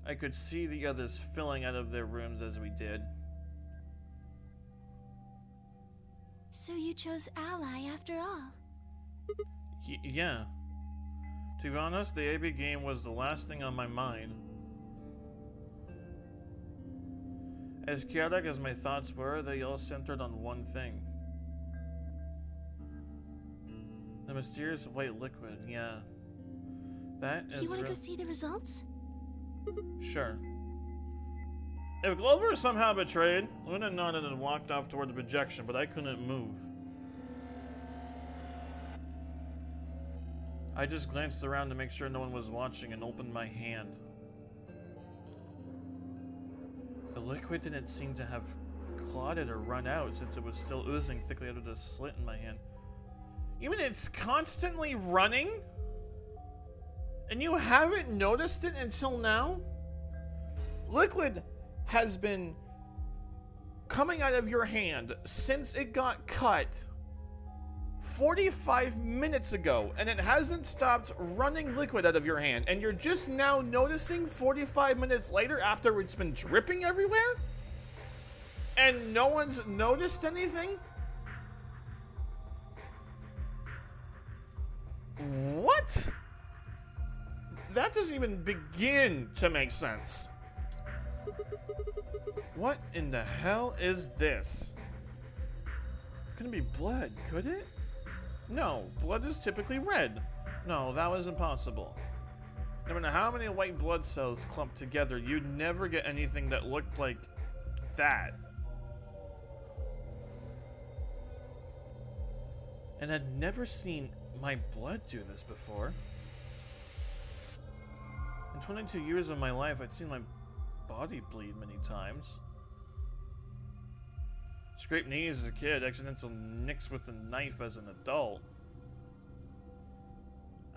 I could see the others filling out of their rooms as we did. So you chose Ally after all. Yeah. To be honest, the AB game was the last thing on my mind. As chaotic as my thoughts were, they all centered on one thing. The mysterious white liquid, yeah. That is... Do you want to go see the results? Sure. If Glover is somehow betrayed, Luna nodded and walked off toward the projection, but I couldn't move. I just glanced around to make sure no one was watching and opened my hand. The liquid didn't seem to have clotted or run out since it was still oozing thickly out of the slit in my hand. You mean it's constantly running? And you haven't noticed it until now? Liquid has been coming out of your hand since it got cut 45 minutes ago, and it hasn't stopped running liquid out of your hand, and you're just now noticing 45 minutes later after it's been dripping everywhere? And no one's noticed anything? What? That doesn't even begin to make sense. What in the hell is this? Couldn't be blood, could it? No, blood is typically red. No, that was impossible. No matter how many white blood cells clumped together, you'd never get anything that looked like that. And I'd never seen my blood do this before. In 22 years of my life, I'd seen my body bleed many times. Scraped knees as a kid, accidental nicks with a knife as an adult.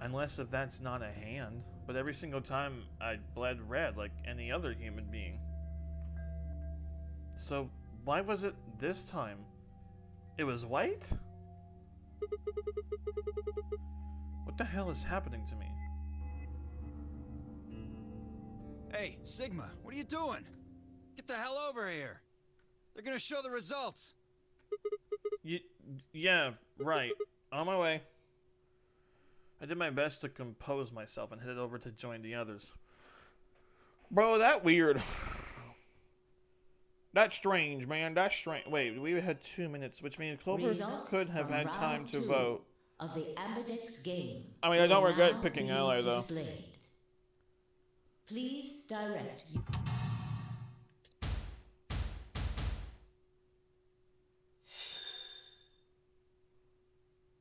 Unless if that's not a hand. But every single time I bled red like any other human being. So why was it this time? It was white? What the hell is happening to me? Hey, Sigma, what are you doing? Get the hell over here. They're gonna show the results. Yeah, right. On my way. I did my best to compose myself and headed over to join the others. Bro, that weird. That's strange, man. That's strange. Wait, we had 2 minutes, which means Clover Results could have from had time round to 2 vote. of the Ambidex game. I mean, I don't will regret now picking be Ally, though. displayed. Please direct.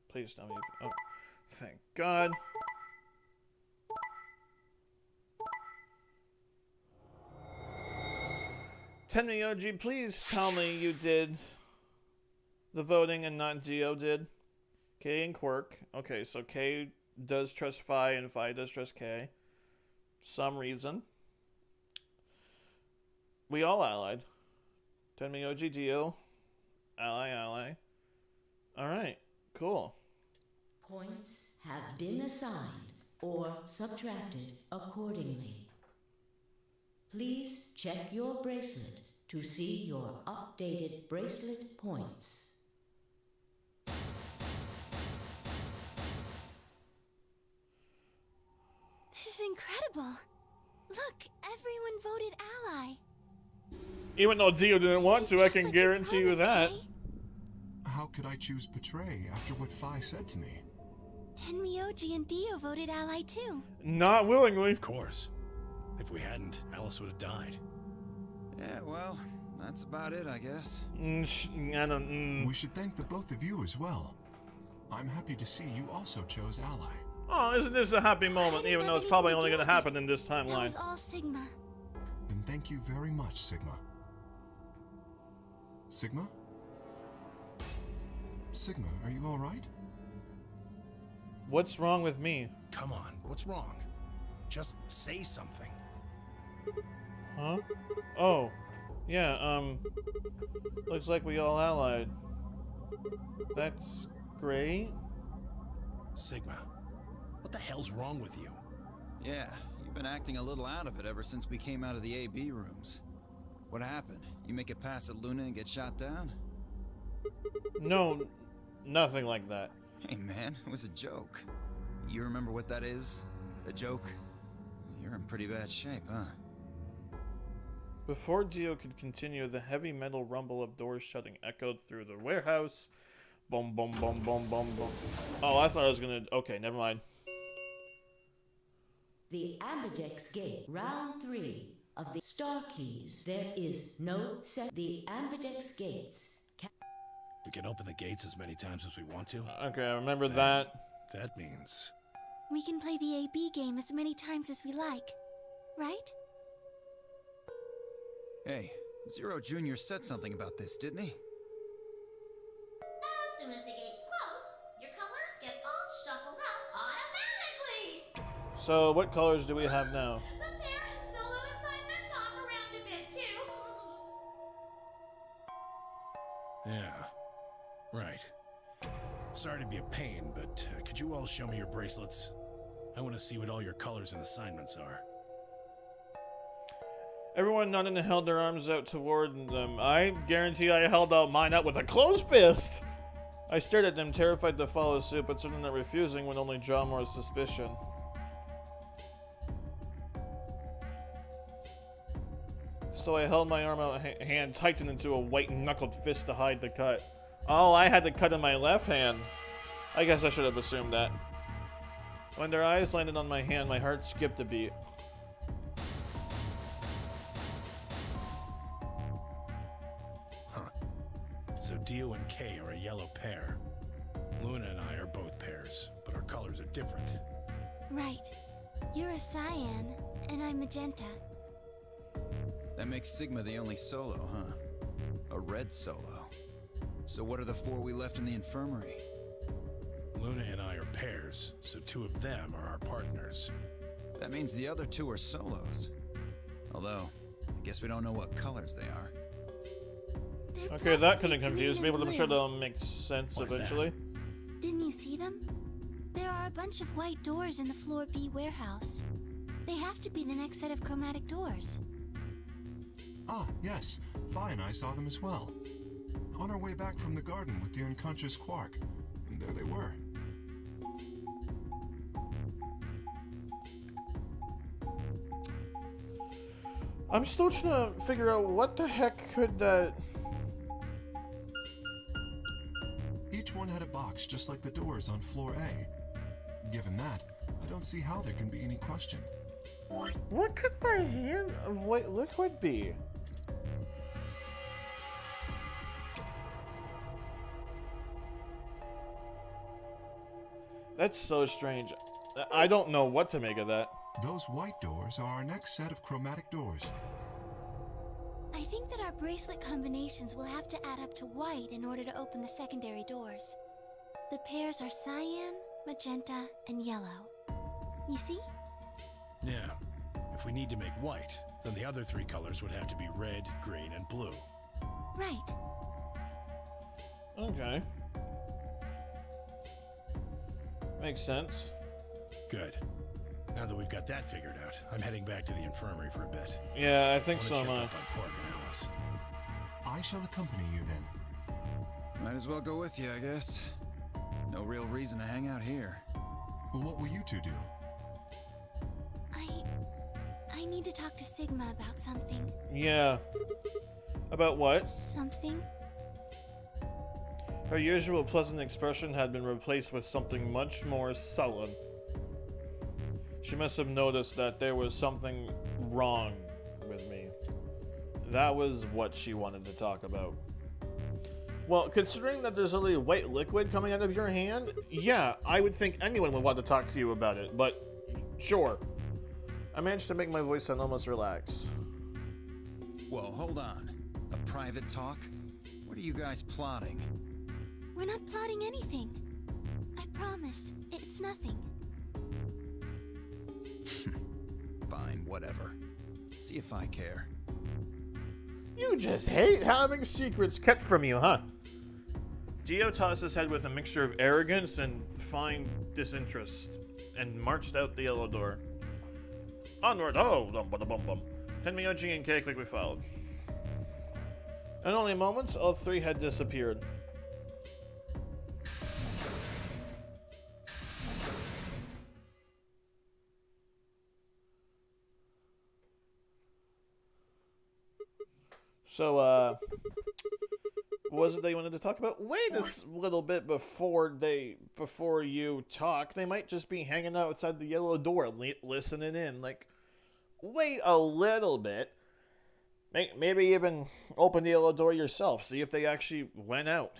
Please tell me. Oh, thank God. Tenmi OG, please tell me you did the voting and not Dio did. K and Quirk. Okay, so K does trust Fi and Fi does trust K. Some reason. We all allied. Tenmi OG, Dio. Ally. Alright, cool. Points have been assigned or subtracted accordingly. Please check your bracelet to see your updated bracelet points. This is incredible. Look, everyone voted ally. Even though Dio didn't want to, I Just can like guarantee you promised, that. Kay. How could I choose Betray after what Fi said to me? Tenmyoji and Dio voted ally too. Not willingly. Of course. If we hadn't, Alice would have died. Yeah, well, that's about it, I guess. I don't. We should thank the both of you as well. I'm happy to see you also chose Ally. Oh, isn't this a happy moment, didn't even have though it's anything probably to only do going to with it. happen in this That timeline. was all Sigma. Then thank you very much, Sigma. Sigma? Sigma, are you alright? What's wrong with me? Come on, what's wrong? Just say something. Huh? Oh. Yeah, looks like we all allied. That's great. Sigma, what the hell's wrong with you? Yeah, you've been acting a little out of it ever since we came out of the AB rooms. What happened? You make it past at Luna and get shot down? No, nothing like that. Hey man, it was a joke. You remember what that is? A joke? You're in pretty bad shape, huh? Before Dio could continue, the heavy metal rumble of doors shutting echoed through the warehouse. Boom, boom, boom, boom, boom, boom. Oh, I thought I was gonna... Okay, never mind. The Ambidex gate, round 3 of the Star Keys. There is no set. The Ambidex gates. We can open the gates as many times as we want to. Okay, I remember that. That means... We can play the AB game as many times as we like, right? Hey, Zero Jr. said something about this, didn't he? As soon as the gates close, your colors get all shuffled up automatically. So, what colors do we have now? The pair and solo assignments hop around a bit too. Yeah. Right. Sorry to be a pain, but could you all show me your bracelets? I want to see what all your colors and assignments are. Everyone not in the held their arms out toward them. I guarantee I held out mine out with a closed fist. I stared at them, terrified to follow suit, but certain that refusing would only draw more suspicion. So I held my arm out, hand tightened into a white-knuckled fist to hide the cut. Oh, I had the cut in my left hand. I guess I should have assumed that. When their eyes landed on my hand, my heart skipped a beat. So Dio and Kay are a yellow pair. Luna and I are both pairs, but our colors are different. Right. You're a cyan, and I'm magenta. That makes Sigma the only solo, huh? A red solo. So what are the 4 we left in the infirmary? Luna and I are pairs, so 2 of them are our partners. That means the other 2 are solos. Although, I guess we don't know what colors they are. They're Okay, that probably kind of confused me, green but and I'm sure blue. that'll make sense Why is that? eventually. Didn't you see them? There are a bunch of white doors in the Floor B warehouse. They have to be the next set of chromatic doors. Ah, yes. Fi and I saw them as well. On our way back from the garden with the unconscious Quark. And there they were. I'm still trying to figure out what the heck could that... Each one had a box just like the doors on floor A. Given that, I don't see how there can be any question. What could my hand of white liquid be? That's so strange. I don't know what to make of that. Those white doors are our next set of chromatic doors. I think that our bracelet combinations will have to add up to white in order to open the secondary doors. The pairs are cyan, magenta, and yellow. You see? Yeah. If we need to make white, then the other three colors would have to be red, green, and blue. Right. Okay. Makes sense. Good. Now that we've got that figured out, I'm heading back to the infirmary for a bit. Yeah, I I think want so, to check man. up on Quark and Alice. I shall accompany you then. Might as well go with you, I guess. No real reason to hang out here. What will you two do? I need to talk to Sigma about something. Yeah. About what? Something? Her usual pleasant expression had been replaced with something much more sullen. She must have noticed that there was something wrong with me. That was what she wanted to talk about. Well, considering that there's only white liquid coming out of your hand, yeah, I would think anyone would want to talk to you about it, but sure. I managed to make my voice sound almost relaxed. Whoa, hold on. A private talk? What are you guys plotting? We're not plotting anything. I promise. It's nothing. Fine, whatever. See if I care. You just hate having secrets kept from you, huh? Dio tossed his head with a mixture of arrogance and fine disinterest, and marched out the yellow door. Onward! Oh, bum bum bum bum. Tenmyoji and Kei quickly followed. In only moments, all three had disappeared. So, what was it they wanted to talk about? Wait a little bit before you talk. They might just be hanging out outside the yellow door, listening in. Like, wait a little bit. Maybe even open the yellow door yourself. See if they actually went out.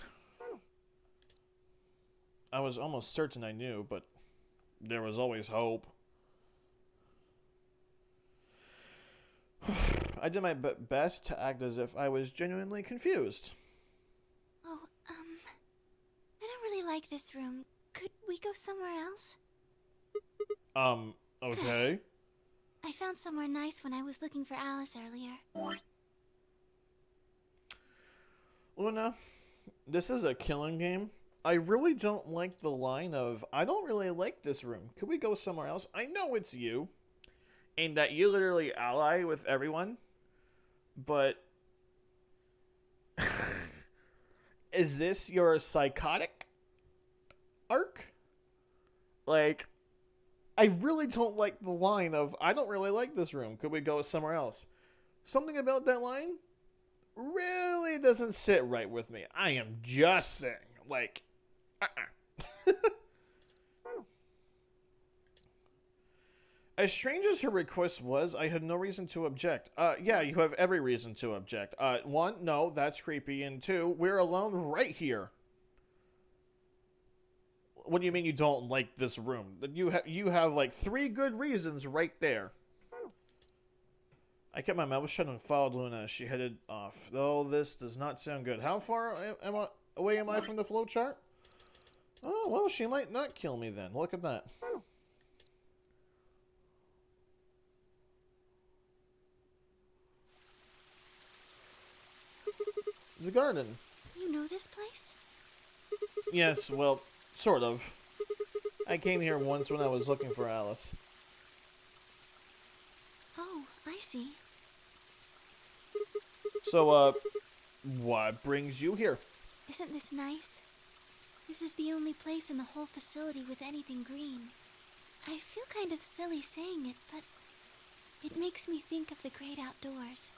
I was almost certain I knew, but there was always hope. I did my best to act as if I was genuinely confused. Oh, I don't really like this room. Could we go somewhere else? Okay. I found somewhere nice when I was looking for Alice earlier. Luna, this is a killing game. I really don't like the line of, I don't really like this room. Could we go somewhere else? I know it's you, and that you literally ally with everyone, but is this your psychotic arc? Like, I really don't like the line of, I don't really like this room. Could we go somewhere else? Something about that line really doesn't sit right with me. I am just saying, like, As strange as her request was, I had no reason to object. Yeah, you have every reason to object. One, no, that's creepy, and two, we're alone right here. What do you mean you don't like this room? You have like 3 good reasons right there. I kept my mouth shut and followed Luna as she headed off. Though this does not sound good. How far away am I from the flowchart? Oh, well, she might not kill me then. Look at that. The garden. You know this place? Yes, well, sort of. I came here once when I was looking for Alice. Oh, I see. So, what brings you here? Isn't this nice? This is the only place in the whole facility with anything green. I feel kind of silly saying it, but It makes me think of the great outdoors.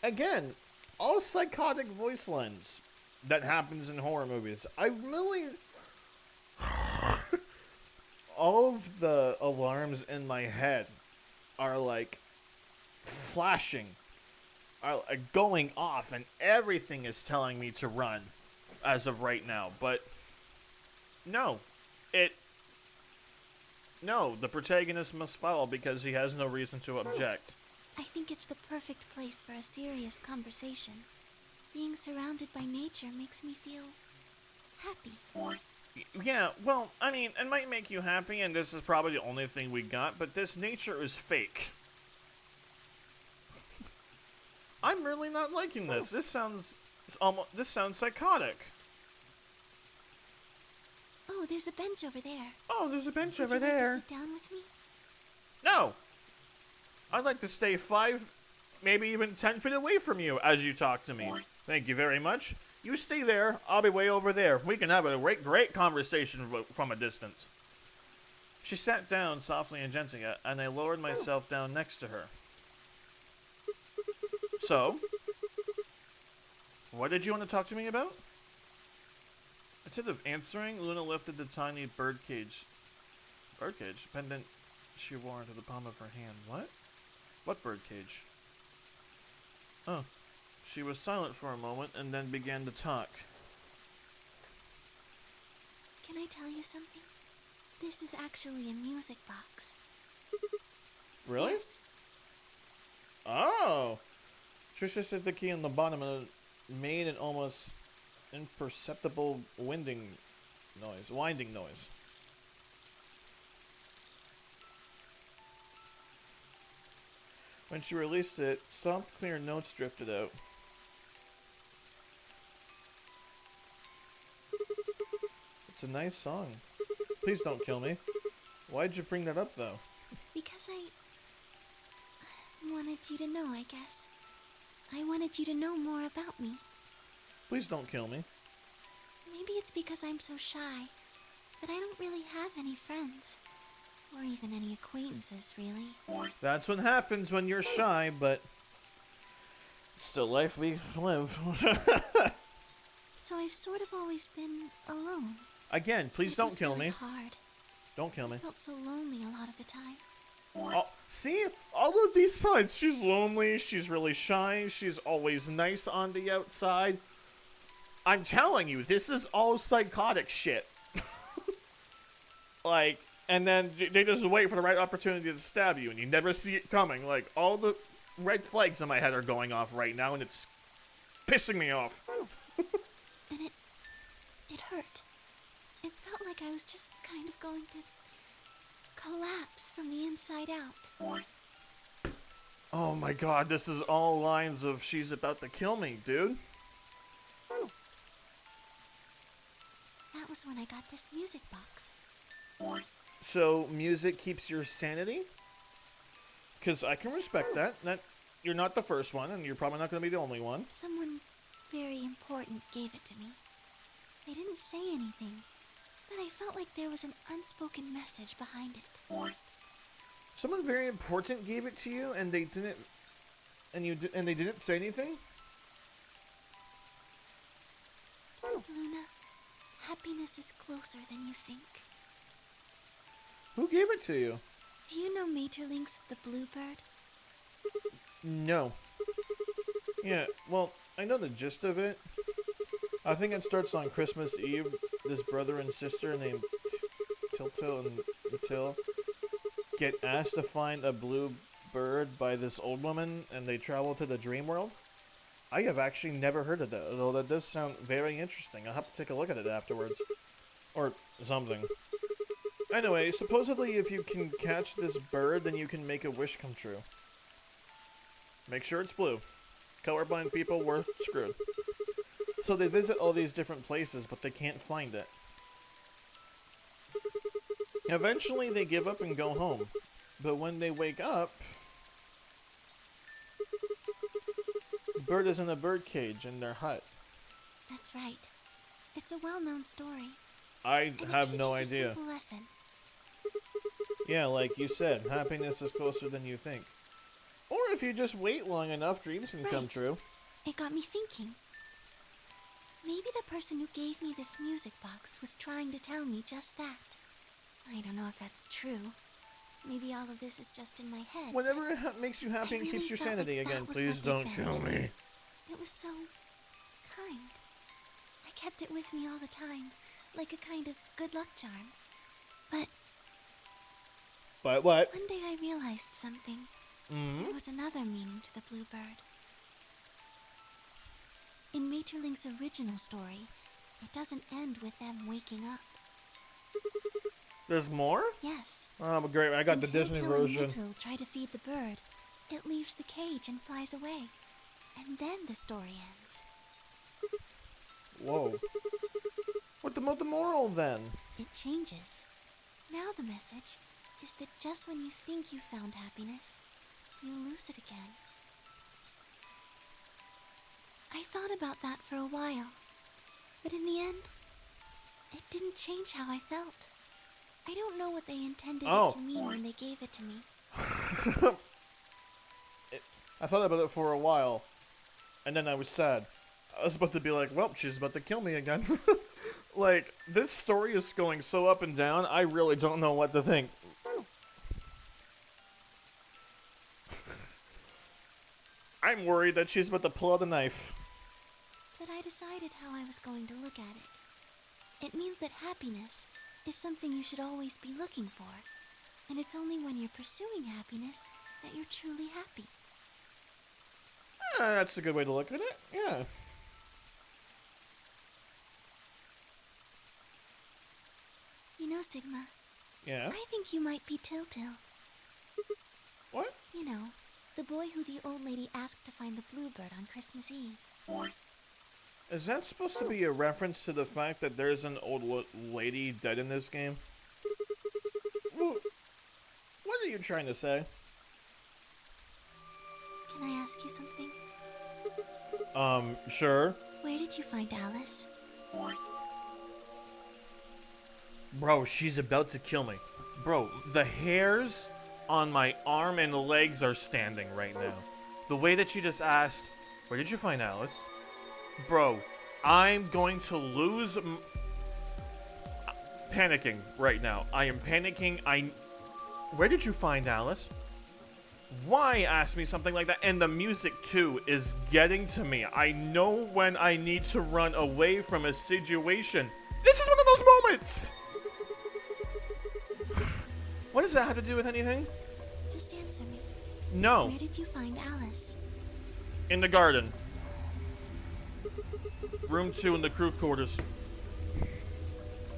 Again, all psychotic voice lines that happens in horror movies. I really... all of the alarms in my head are like flashing, are going off, and everything is telling me to run as of right now. But no, the protagonist must follow because he has no reason to object. I think it's the perfect place for a serious conversation. Being surrounded by nature makes me feel happy. Yeah, well, I mean, it might make you happy, and this is probably the only thing we got, but this nature is fake. I'm really not liking this. This sounds psychotic. Oh, there's a bench over there. Oh, there's a bench Would over you like there. to sit down with me? No! I'd like to stay 5, maybe even 10 feet away from you as you talk to me. Thank you very much. You stay there, I'll be way over there. We can have a great conversation from a distance. She sat down softly and gently, and I lowered myself down next to her. So, what did you want to talk to me about? Instead of answering, Luna lifted the tiny birdcage pendant she wore into the palm of her hand. What? What birdcage? Oh. She was silent for a moment and then began to talk. Can I tell you something? This is actually a music box. Really? Yes. Oh! Trisha set the key on the bottom and it made an almost imperceptible winding noise. When she released it, soft, clear notes drifted out. It's a nice song. Please don't kill me. Why'd you bring that up, though? Because I wanted you to know, I guess. I wanted you to know more about me. Please don't kill me. Maybe it's because I'm so shy, but I don't really have any friends. Or even any acquaintances, really. That's what happens when you're shy, but it's the life we live. So I've sort of always been alone. Again, please don't kill really me. Hard. Don't kill me. I felt so lonely a lot of the time. Oh, see? All of these sides. She's lonely, she's really shy, she's always nice on the outside. I'm telling you, this is all psychotic shit. Like, and then they just wait for the right opportunity to stab you, and you never see it coming. Like, all the red flags in my head are going off right now, and it's pissing me off. And it hurt. It felt like I was just kind of going to collapse from the inside out. Oh my god, this is all lines of she's about to kill me, dude. That was when I got this music box. So, music keeps your sanity? Because I can respect that. You're not the first one, and you're probably not going to be the only one. Someone very important gave it to me. They didn't say anything, but I felt like there was an unspoken message behind it. Someone very important gave it to you, and they didn't, and they didn't say anything? Luna, happiness is closer than you think. Who gave it to you? Do you know Maeterlinck's The Bluebird? No. Yeah, well, I know the gist of it. I think it starts on Christmas Eve. This brother and sister named Tiltil and Til get asked to find a blue bird by this old woman, and they travel to the dream world. I have actually never heard of that, although that does sound very interesting. I'll have to take a look at it afterwards. Or something. Anyway, supposedly if you can catch this bird, then you can make a wish come true. Make sure it's blue. Colorblind people were screwed. So they visit all these different places, but they can't find it. Eventually they give up and go home. But when they wake up, the bird is in a bird cage in their hut. That's right. It's a well-known story. I And have it no teaches a idea. simple lesson. Yeah, like you said, happiness is closer than you think. Or if you just wait long enough, dreams can come Right. true. It got me thinking. Maybe the person who gave me this music box was trying to tell me just that. I don't know if that's true. Maybe all of this is just in my head. Whatever makes you happy I and really keeps your felt sanity like that again, was please what they don't meant. kill me. It was so kind. I kept it with me all the time, like a kind of good luck charm. But what? One day I realized something. There was another meaning to the bluebird. In Maeterlinck's original story, it doesn't end with them waking up. There's more? Yes. Oh, but great, I got the Until Disney Till and version. Little try to feed the bird, it leaves the cage and flies away. And then the story ends. Whoa. What about the moral then? It changes. Now the message is that just when you think you found happiness, you lose it again. I thought about that for a while, but in the end, it didn't change how I felt. I don't know what they intended it to mean when they gave it to me. I thought about it for a while, and then I was sad. I was about to be like, well, she's about to kill me again. Like, this story is going so up and down, I really don't know what to think. I'm worried that she's about to pull out a knife. But I decided how I was going to look at it. It means that happiness is something you should always be looking for. And it's only when you're pursuing happiness that you're truly happy. That's a good way to look at it, yeah. You know, Sigma, Yeah? I think you might be Til-Til. What? You know, the boy who the old lady asked to find the bluebird on Christmas Eve. Is that supposed to be a reference to the fact that there's an old lady dead in this game? What are you trying to say? Can I ask you something? Sure. Where did you find Alice? Bro, she's about to kill me. Bro, the hairs on my arm and legs are standing right now. The way that she just asked, where did you find Alice? Bro, I'm going to lose... panicking right now. I am panicking. Where did you find Alice? Why ask me something like that? And the music, too, is getting to me. I know when I need to run away from a situation. This is one of those moments! What does that have to do with anything? Just answer me. No. Where did you find Alice? In the garden. Room 2 in the crew quarters.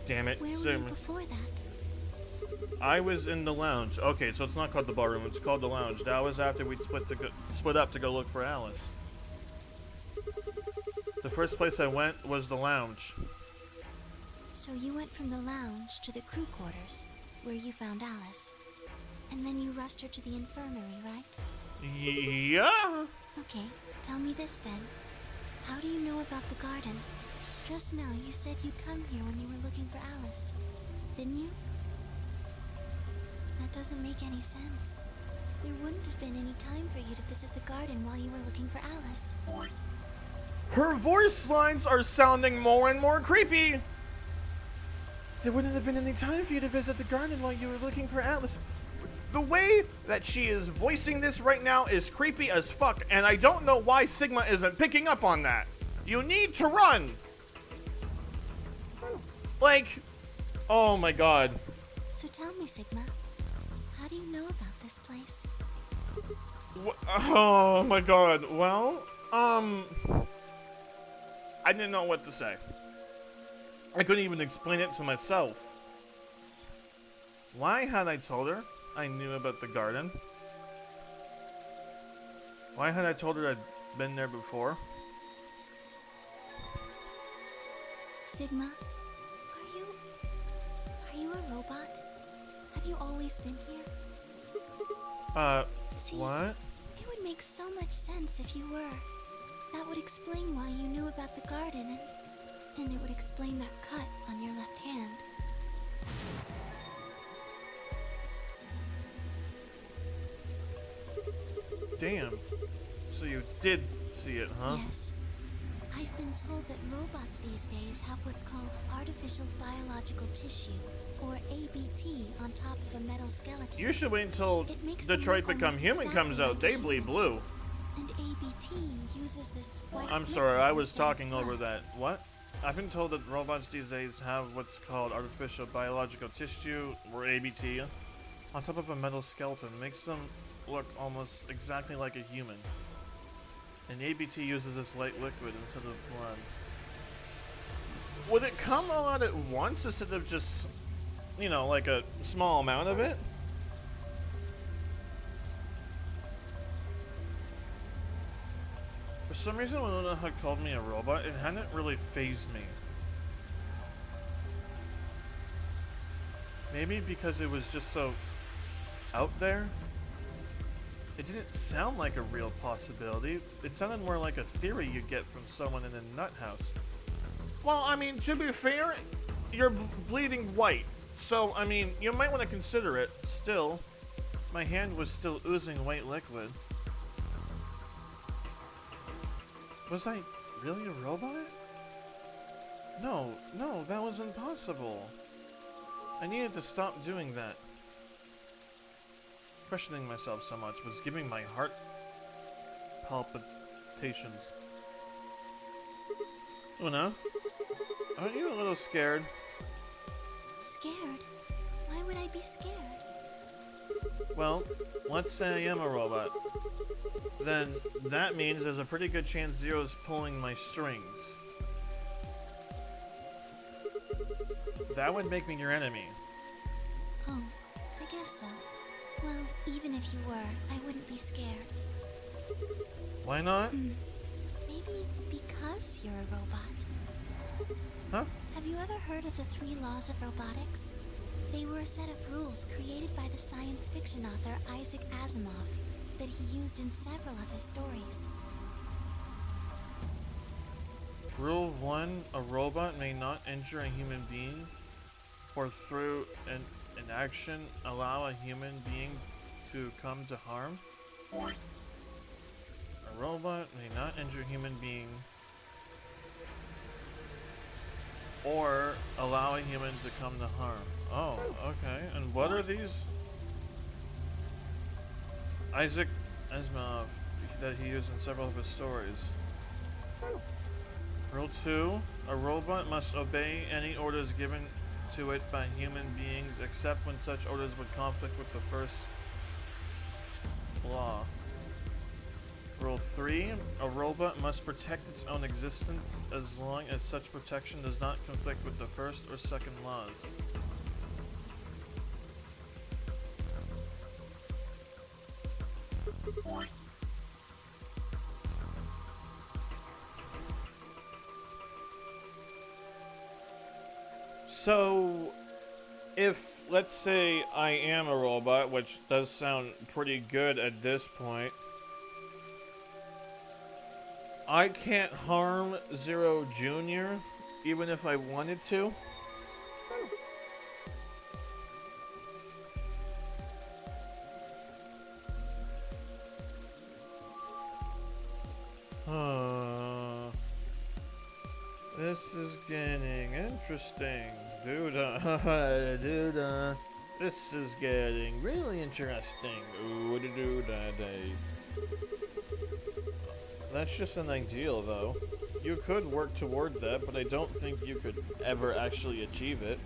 Damn it. Where were you before that? I was in the lounge. Okay, so it's not called the bar room, it's called the lounge. That was after we'd split up to go look for Alice. The first place I went was the lounge. So you went from the lounge to the crew quarters, where you found Alice. And then you rushed her to the infirmary, right? Yeah. Okay, tell me this then. How do you know about the garden? Just now you said you'd come here when you were looking for Alice. Didn't you? That doesn't make any sense. There wouldn't have been any time for you to visit the garden while you were looking for Alice. Her voice lines are sounding more and more creepy. There wouldn't have been any time for you to visit the garden while you were looking for Alice. The way that she is voicing this right now is creepy as fuck, and I don't know why Sigma isn't picking up on that. You need to run. Like, oh my god. So tell me, Sigma, how do you know about this place? Oh my god. Well, I didn't know what to say. I couldn't even explain it to myself. Why had I told her I knew about the garden? Why had I told her I'd been there before? Sigma, are you a robot? Have you always been here? See, What? It would make so much sense if you were. That would explain why you knew about the garden, and it would explain that cut on your left hand. damn. So you did see it, huh? Yes. I've been told that robots these days have what's called artificial biological tissue, or ABT, on top of a metal skeleton. You should wait until It makes them Detroit look Become almost Human exactly comes out. like They a bleed human. blue. And ABT uses this white I'm liquid sorry, I was instead of talking over blood. that. What? I've been told that robots these days have what's called artificial biological tissue, or ABT, on top of a metal skeleton. Makes them look almost exactly like a human. And ABT uses this light liquid instead of blood. Would it come all out at once instead of just, you know, like a small amount of it? For some reason, when Luna had called me a robot, it hadn't really fazed me. Maybe because it was just so out there? It didn't sound like a real possibility. It sounded more like a theory you'd get from someone in a nut house. Well, I mean, to be fair, you're bleeding white. So, I mean, you might want to consider it. Still, my hand was still oozing white liquid. Was I really a robot? No, that was impossible. I needed to stop doing that. Questioning myself so much was giving my heart palpitations. Una, aren't you a little scared? Scared? Why would I be scared? Well, let's say I am a robot. Then that means there's a pretty good chance Zero's pulling my strings. That would make me your enemy. Oh, I guess so. Well, even if you were, I wouldn't be scared. Why not? Maybe because you're a robot. Huh? Have you ever heard of the 3 laws of robotics? They were a set of rules created by the science fiction author Isaac Asimov that he used in several of his stories. Rule 1, a robot may not injure a human being or through an action allow a human being to come to harm. A robot may not injure a human being or allow a human to come to harm. Oh, okay. And what are these? Isaac Asimov, that he used in several of his stories. Rule 2, a robot must obey any orders given to it by human beings except when such orders would conflict with the first law. Rule 3, a robot must protect its own existence as long as such protection does not conflict with the first or second laws. So, if, let's say, I am a robot, which does sound pretty good at this point, I can't harm Zero Jr., even if I wanted to? This is getting interesting. Doo-da, this is getting really interesting. Ooh-da-doo-da-day. That's just an ideal, though. You could work toward that, but I don't think you could ever actually achieve it.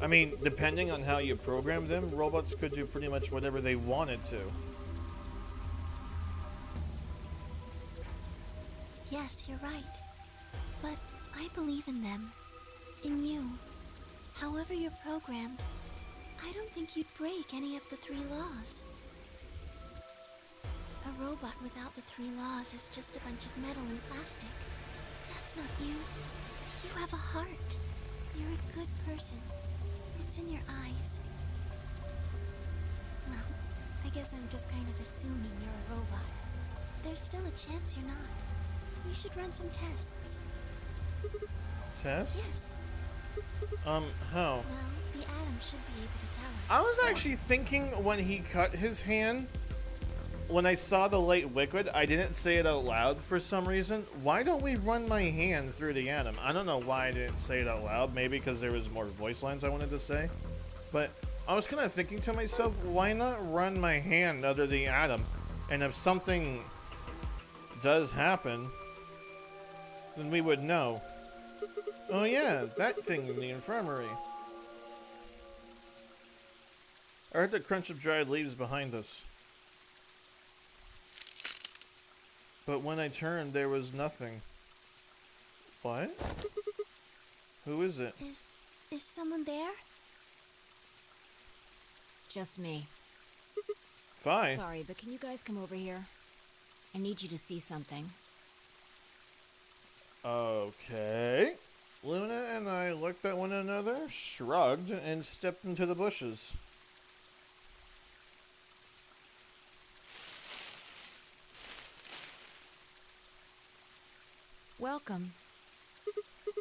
I mean, depending on how you program them, robots could do pretty much whatever they wanted to. Yes, you're right. But I believe in them. In you. However you're programmed, I don't think you'd break any of the 3 laws. A robot without the 3 laws is just a bunch of metal and plastic. That's not you. You have a heart. You're a good person. It's in your eyes. Well, I guess I'm just kind of assuming you're a robot. There's still a chance you're not. We should run some tests. Tests? Yes. How? Well, the Adam should be able to tell us. I was actually thinking when he cut his hand, when I saw the light liquid, I didn't say it out loud for some reason. Why don't we run my hand through the atom? I don't know why I didn't say it out loud. Maybe because there was more voice lines I wanted to say. But I was kind of thinking to myself, why not run my hand under the atom? And if something does happen, then we would know. Oh yeah, that thing in the infirmary. I heard the crunch of dried leaves behind us. But when I turned, there was nothing. What? Who is it? Is someone there? Just me. Fine. Sorry, but can you guys come over here? I need you to see something. Okay. Luna and I looked at one another, shrugged, and stepped into the bushes. Welcome.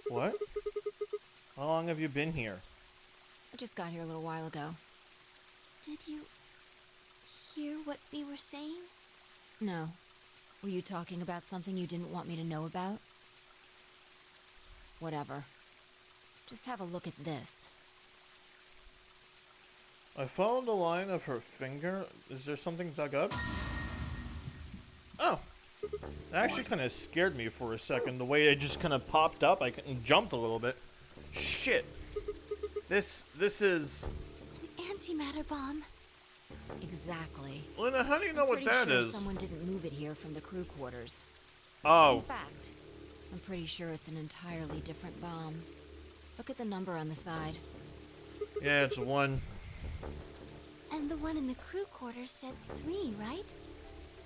What? How long have you been here? I just got here a little while ago. Did you hear what we were saying? No. Were you talking about something you didn't want me to know about? Whatever. Just have a look at this. I followed the line of her finger. Is there something dug up? Oh! That actually kind of scared me for a second. The way it just kind of popped up, I jumped a little bit. Shit! This is... Antimatter bomb. Exactly. Luna, how do you know what that Pretty sure is? someone didn't move it here from the crew quarters. Oh. In fact, I'm pretty sure it's an entirely different bomb. Look at the number on the side. Yeah, it's 1. And the one in the crew quarters said 3, right?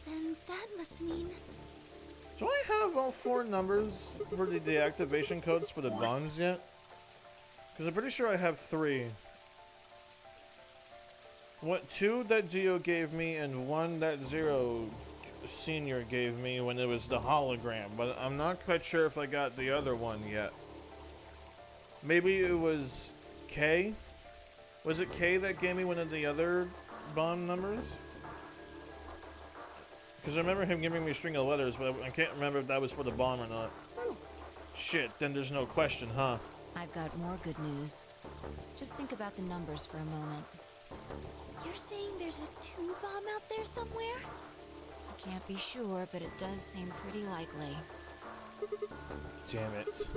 Then that must mean... Do I have all 4 numbers for the deactivation codes for the bombs yet? Because I'm pretty sure I have 3. What 2 that Geo gave me and 1 that Zero Senior gave me when it was the hologram, but I'm not quite sure if I got the other one yet. Maybe it was K? Was it K that gave me one of the other bomb numbers? Because I remember him giving me a string of letters, but I can't remember if that was for the bomb or not. Shit, then there's no question, huh? I've got more good news. Just think about the numbers for a moment. You're saying there's a 2 bomb out there somewhere? I can't be sure, but it does seem pretty likely. Damn it.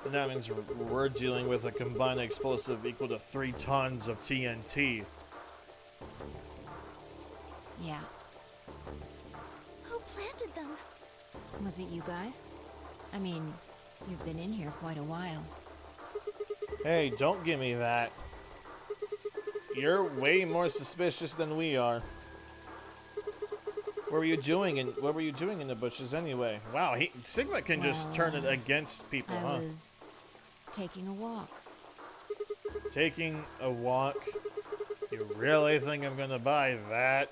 And that means we're dealing with a combined explosive equal to 3 tons of TNT. Yeah. Who planted them? Was it you guys? I mean, you've been in here quite a while. Hey, don't give me that. You're way more suspicious than we are. What were you doing in the bushes anyway? Wow, Sigma can just turn it against people, I huh? was taking a walk. Taking a walk? You really think I'm gonna buy that?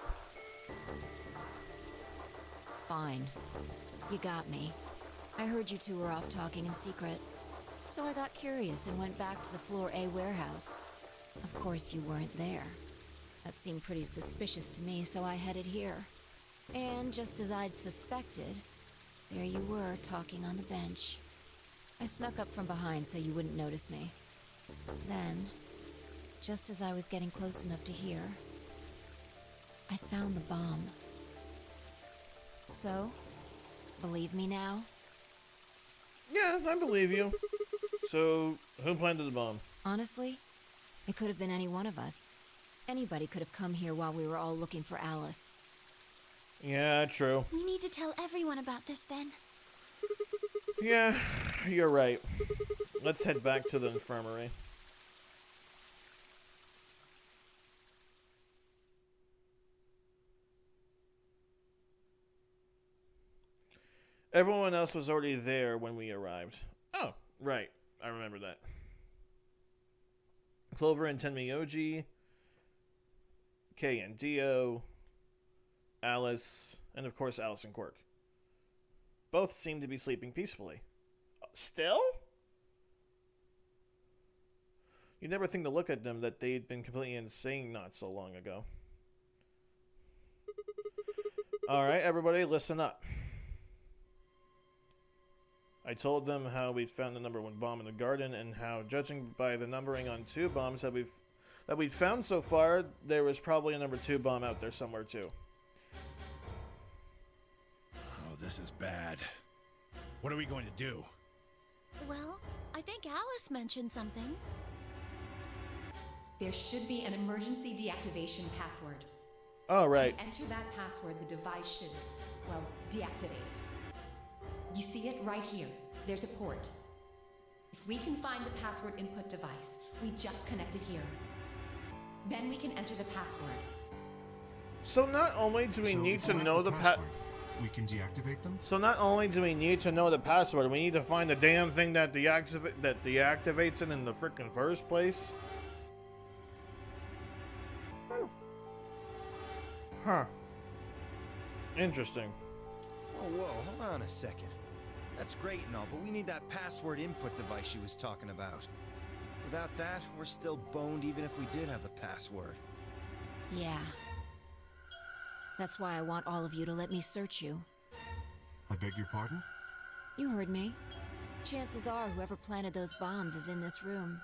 Fine. You got me. I heard you two were off talking in secret. So I got curious and went back to the Floor A warehouse. Of course you weren't there. That seemed pretty suspicious to me, so I headed here. And just as I'd suspected, there you were talking on the bench. I snuck up from behind so you wouldn't notice me. Then, just as I was getting close enough to hear, I found the bomb. So, believe me now? Yeah, I believe you. So, who planted the bomb? Honestly, it could have been any one of us. Anybody could have come here while we were all looking for Alice. Yeah, true. We need to tell everyone about this then. Yeah, you're right. Let's head back to the infirmary. Everyone else was already there when we arrived. Oh, right. I remember that. Clover and Tenmyoji, Kay and Dio, Alice, and of course Alice and Quirk. Both seem to be sleeping peacefully. Still? You never think to look at them that they'd been completely insane not so long ago. Alright, everybody, listen up. I told them how we'd found the number 1 bomb in the garden, and how, judging by the numbering on 2 bombs that we'd found so far, there was probably a number 2 bomb out there somewhere too. Oh, this is bad. What are we going to do? Well, I think Alice mentioned something. There should be an emergency deactivation password. Oh, right. Enter that password, the device should, well, deactivate. You see it right here. There's a port. If we can find the password input device, we just connect it here. Then we can enter the password. So not only do we need to know the we can deactivate them? So not only do we need to know the password, we need to find the damn thing that deactivates it in the frickin' first place. Huh. Interesting. Oh, whoa, hold on a second. That's great and all, but we need that password input device she was talking about. Without that, we're still boned even if we did have the password. Yeah. That's why I want all of you to let me search you. I beg your pardon? You heard me. Chances are whoever planted those bombs is in this room.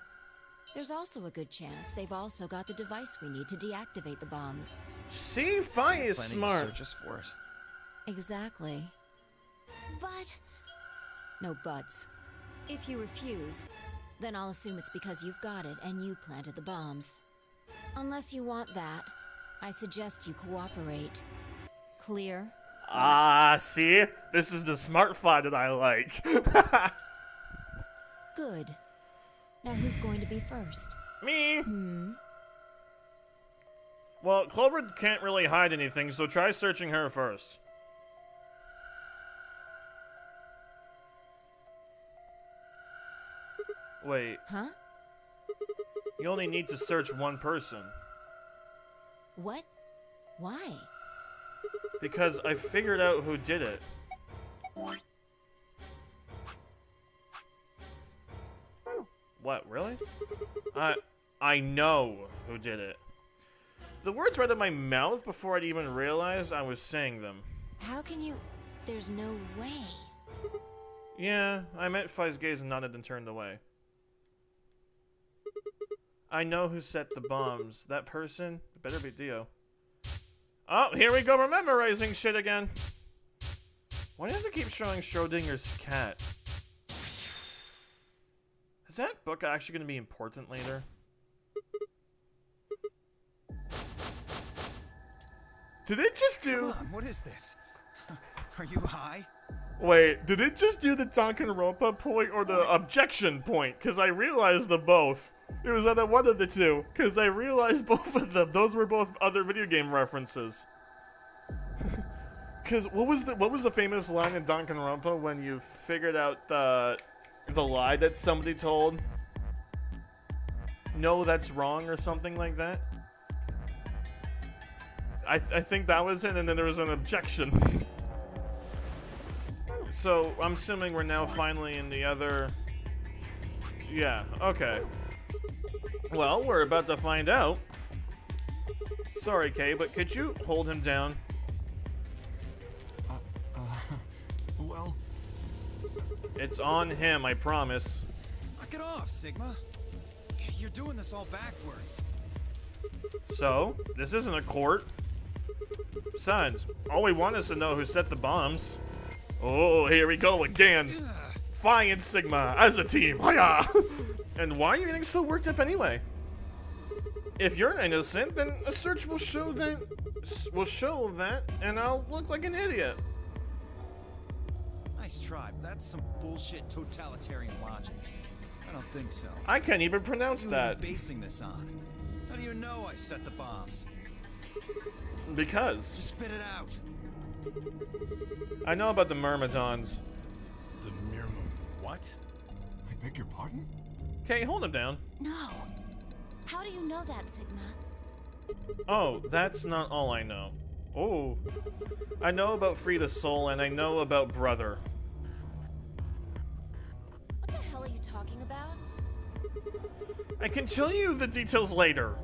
There's also a good chance they've also got the device we need to deactivate the bombs. See, Fi is smart. Search us for it. Exactly. But... No buts. If you refuse, then I'll assume it's because you've got it and you planted the bombs. Unless you want that, I suggest you cooperate. Clear? Ah, see? This is the smart Fi that I like. Good. Now who's going to be first? Me! Hmm? Well, Clover can't really hide anything, so try searching her first. Wait. Huh? You only need to search one person. What? Why? Because I figured out who did it. What, really? I know who did it. The words right out of my mouth before I'd even realized I was saying them. How can you... There's no way. Yeah, I met Fi's gaze and nodded and turned away. I know who set the bombs. That person, it better be Dio. Oh, here we go, memorizing shit again. Why does it keep showing Schrodinger's cat? Is that book actually going to be important later? Did it just do... Come on, what is this? Are you high? Wait, did it just do the Danganronpa point or the objection point? Because I realized the both. It was either one of the two. Because I realized both of them. Those were both other video game references. Because what was the famous line in Danganronpa when you figured out the lie that somebody told? No, that's wrong or something like that. I think that was it, and then there was an objection. So, I'm assuming we're now finally in the other... Yeah, okay. Well, we're about to find out. Sorry, Kay, but could you hold him down? Well... It's on him, I promise. Knock it off, Sigma. You're doing this all backwards. So, this isn't a court. Besides, all we want is to know who set the bombs. Oh, here we go again. Fi and Sigma as a team. Hiya! And why are you getting so worked up anyway? If you're innocent, then a search will show that, and I'll look like an idiot. Nice try, but that's some bullshit totalitarian logic. I don't think so. I can't even pronounce What are you that. basing this on? How do you know I set the bombs? Because Just spit it out. I know about the Myrmidons. The what? I beg your pardon? Okay, hold him down. No. How do you know that, Sigma? Oh, that's not all I know. Oh. I know about Frida Soul, and I know about Brother. What the hell are you talking about? I can tell you the details later.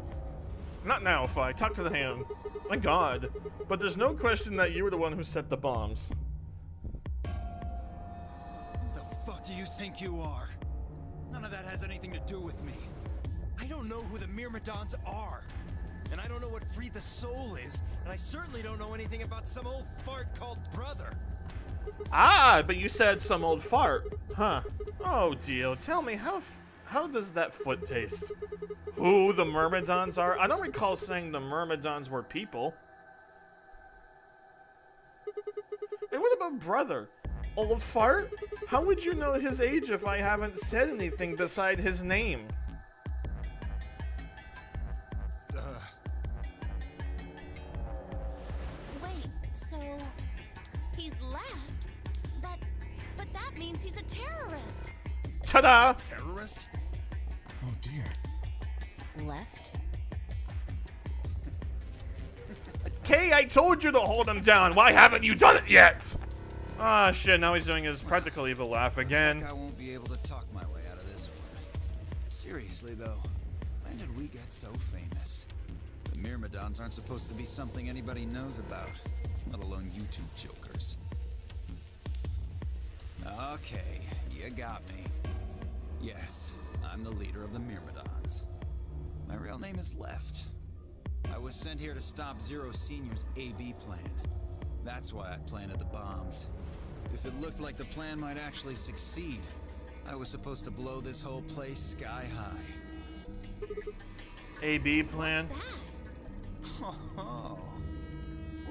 Not now, Fi. Talk to the hand. My god. But there's no question that you were the one who set the bombs. Who the fuck do you think you are? None of that has anything to do with me. I don't know who the Myrmidons are. And I don't know what Free the Soul is. And I certainly don't know anything about some old fart called Brother. Ah, but you said some old fart. Huh. Oh, Dio, tell me, how does that foot taste? Who the Myrmidons are? I don't recall saying the Myrmidons were people. And what about Brother? Old fart? How would you know his age if I haven't said anything beside his name? Wait, so he's left? But that means he's a terrorist. Ta-da! Terrorist? Oh dear. Left? Kay, I told you to hold him down. Why haven't you done it yet? Ah, shit, now he's doing his practical evil laugh again. Looks like I won't be able to talk my way out of this one. Seriously, though, when did we get so famous? The Myrmidons aren't supposed to be something anybody knows about, let alone you two jokers. Okay, you got me. Yes, I'm the leader of the Myrmidons. My real name is Left. I was sent here to stop Zero Senior's AB plan. That's why I planted the bombs. If it looked like the plan might actually succeed, I was supposed to blow this whole place sky high. AB plan. Oh,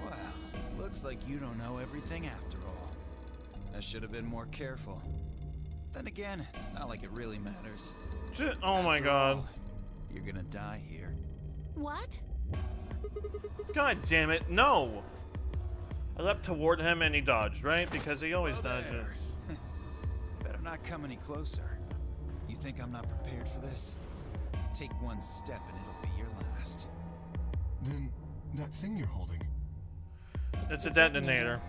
well, looks like you don't know everything after all. I should have been more careful. Then again, it's not like it really matters. Oh my god. All, you're gonna die here. What? God damn it, no! I leapt toward him and he dodged, right? Because he always dodges. Better not come any closer. You think I'm not prepared for this? Take one step and it'll be your last. Then, that thing you're holding. It's a detonator.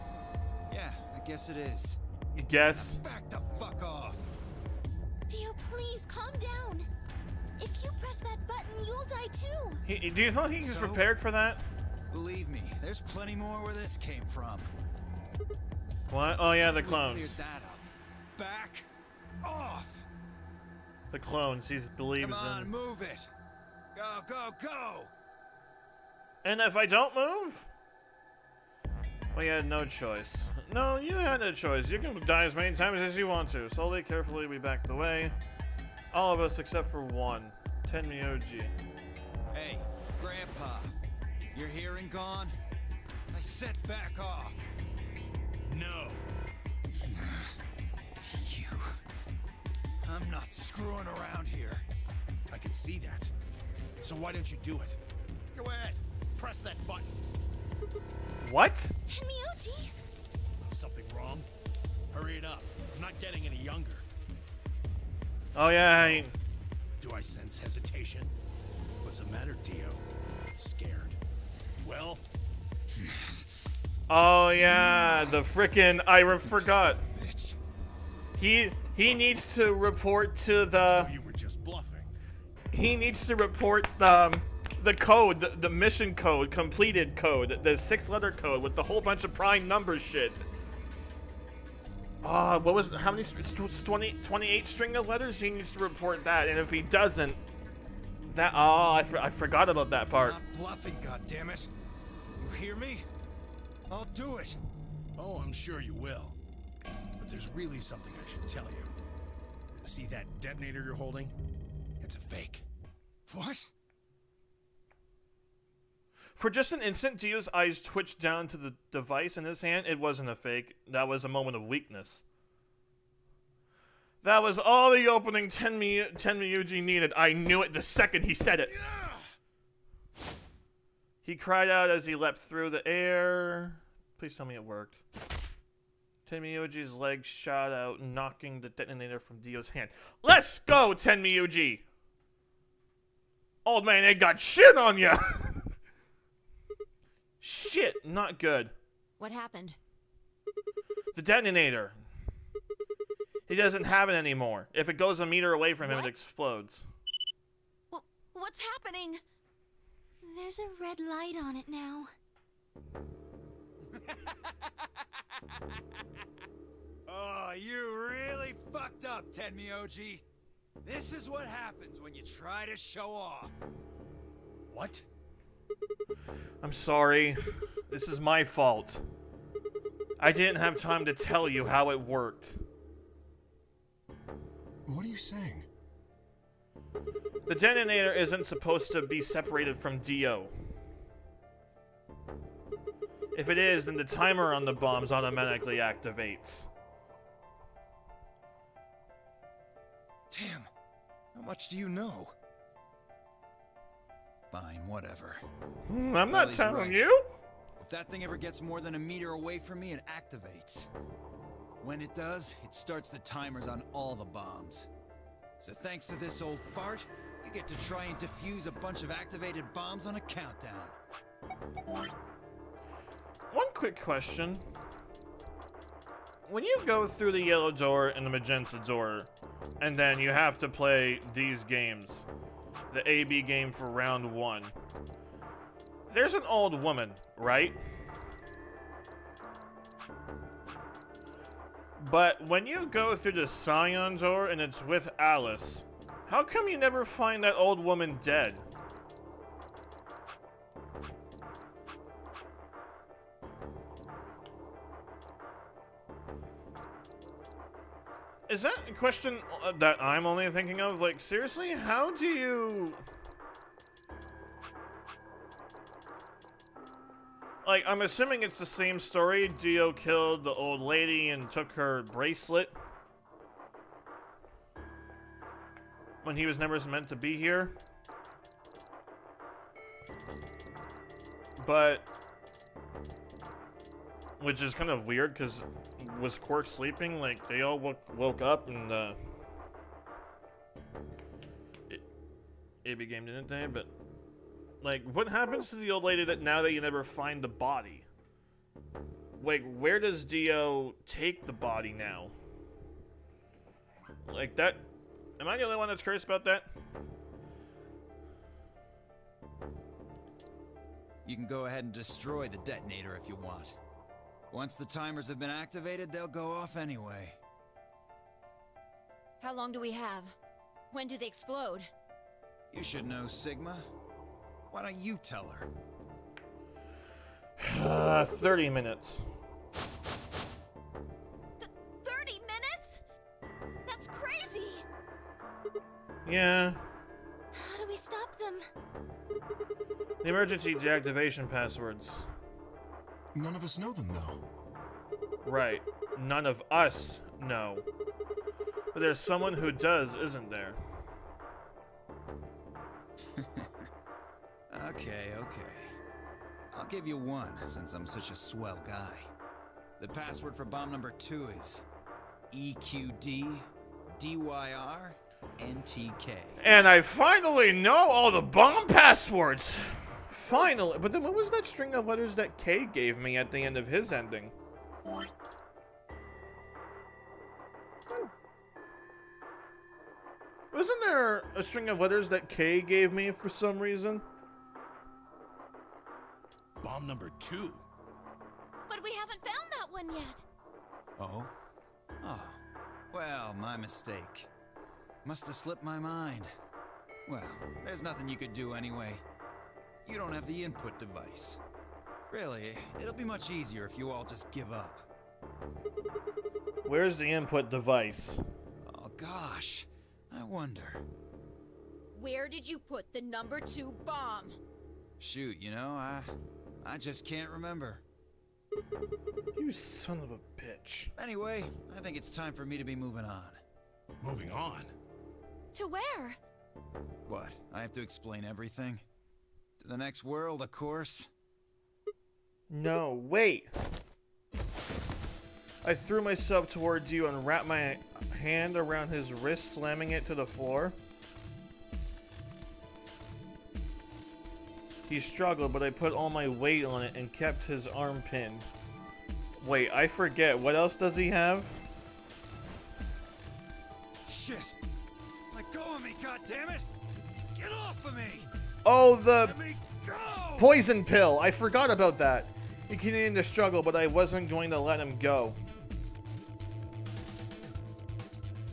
Yeah, I guess it is. You guess? Now back the fuck off! Dio, please, calm down. If you press that button, you'll die too. Do you think he's prepared for that? Believe me, there's plenty more where this came from. What? Oh yeah, the We clones. cleared that up. Back off! The clones he believes Come on, in. move it! Go, go, go! And if I don't move? Well, you had no choice. No, you had a choice. You can die as many times as you want to. Slowly, carefully, we backed away. All of us except for one. Tenmyoji. Hey, Grandpa. You're here and gone? I said back off. No. You. I'm not screwing around here. I can see that. So why don't you do it? Go ahead. Press that button. What? Tenmyoji! Something wrong? Hurry it up. I'm not getting any younger. Oh yeah, Do I sense hesitation? What's the matter, Dio? Scared? Well? Oh yeah, the frickin' I forgot. Bitch. He needs to report to the. So you were just bluffing. He needs to report the code, the mission code, completed code, the 6-letter code with the whole bunch of prime number shit. What was, how many, 28 string of letters? He needs to report that, and if he doesn't, that, I forgot about that part. Not bluffing, goddammit. You hear me? I'll do it. Oh, I'm sure you will. But there's really something I should tell you. See that detonator you're holding? It's a fake. What? For just an instant, Dio's eyes twitched down to the device in his hand. It wasn't a fake. That was a moment of weakness. That was all the opening Tenmyuji needed. I knew it the second he said it. He cried out as he leapt through the air. Please tell me it worked. Tenmyuji's legs shot out, knocking the detonator from Dio's hand. Let's go, Tenmyuji! Old man ain't got shit on ya! Shit, not good. What happened? The detonator. He doesn't have it anymore. If it goes a meter away from him, it explodes. What's happening? There's a red light on it now. Oh, you really fucked up, Tenmyoji. This is what happens when you try to show off. What? I'm sorry. This is my fault. I didn't have time to tell you how it worked. What are you saying? The detonator isn't supposed to be separated from Dio. If it is, then the timer on the bombs automatically activates. Damn. How much do you know? Fine, whatever. I'm Well, not he's telling right. you. If that thing ever gets more than a meter away from me, it activates. When it does, it starts the timers on all the bombs. So thanks to this old fart, you get to try and defuse a bunch of activated bombs on a countdown. One quick question. When you go through the yellow door and the magenta door, and then you have to play these games, the AB game for round 1, there's an old woman, right? But when you go through the Scion door and it's with Alice, how come you never find that old woman dead? Is that a question that I'm only thinking of? Like, seriously, how do you... Like, I'm assuming it's the same story. Dio killed the old lady and took her bracelet when he was never meant to be here. But... which is kind of weird, because was Quark sleeping? Like, they all woke up and, AB game, didn't they? But, like, what happens to the old lady that now that you never find the body? Like, where does Dio take the body now? Like, that... Am I the only one that's curious about that? You can go ahead and destroy the detonator if you want. Once the timers have been activated, they'll go off anyway. How long do we have? When do they explode? You should know, Sigma. Why don't you tell her? 30 minutes. 30 minutes? That's crazy! Yeah. How do we stop them? The emergency deactivation passwords. None of us know them, though. Right. None of us know. But there's someone who does, isn't there? Okay. I'll give you one, since I'm such a swell guy. The password for bomb number 2 is EQD-DYR-NTK. And I finally know all the bomb passwords! Finally! But then what was that string of letters that K gave me at the end of his ending? Wasn't there a string of letters that K gave me for some reason? Bomb number 2. But we haven't found that one yet. Oh? Oh. Well, my mistake. Must have slipped my mind. Well, there's nothing you could do anyway. You don't have the input device. Really, it'll be much easier if you all just give up. Where's the input device? Oh gosh, I wonder. Where did you put the number 2 bomb? Shoot, you know, I just can't remember. You son of a bitch. Anyway, I think it's time for me to be moving on. Moving on. To where? What, I have to explain everything? To the next world, of course. No, wait. I threw myself towards you and wrapped my hand around his wrist, slamming it to the floor. He struggled, but I put all my weight on it and kept his arm pinned. Wait, I forget. What else does he have? Shit! Let go of me, goddammit! Get off of me! Oh, the Let me go! poison pill. I forgot about that. He continued to struggle, but I wasn't going to let him go.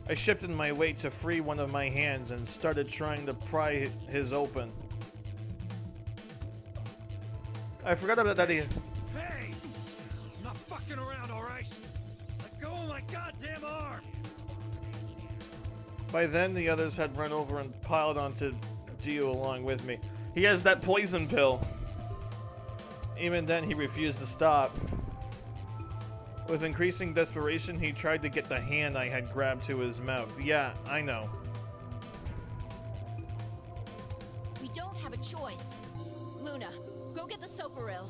I shifted my weight to free one of my hands and started trying to pry his open. I forgot about that. Hey! I'm not fucking around, alright? Let go of my goddamn arm! By then, the others had run over and piled onto Dio along with me. He has that poison pill. Even then, he refused to stop. With increasing desperation, he tried to get the hand I had grabbed to his mouth. Yeah, I know. We don't have a choice. Luna, go get the Soparil.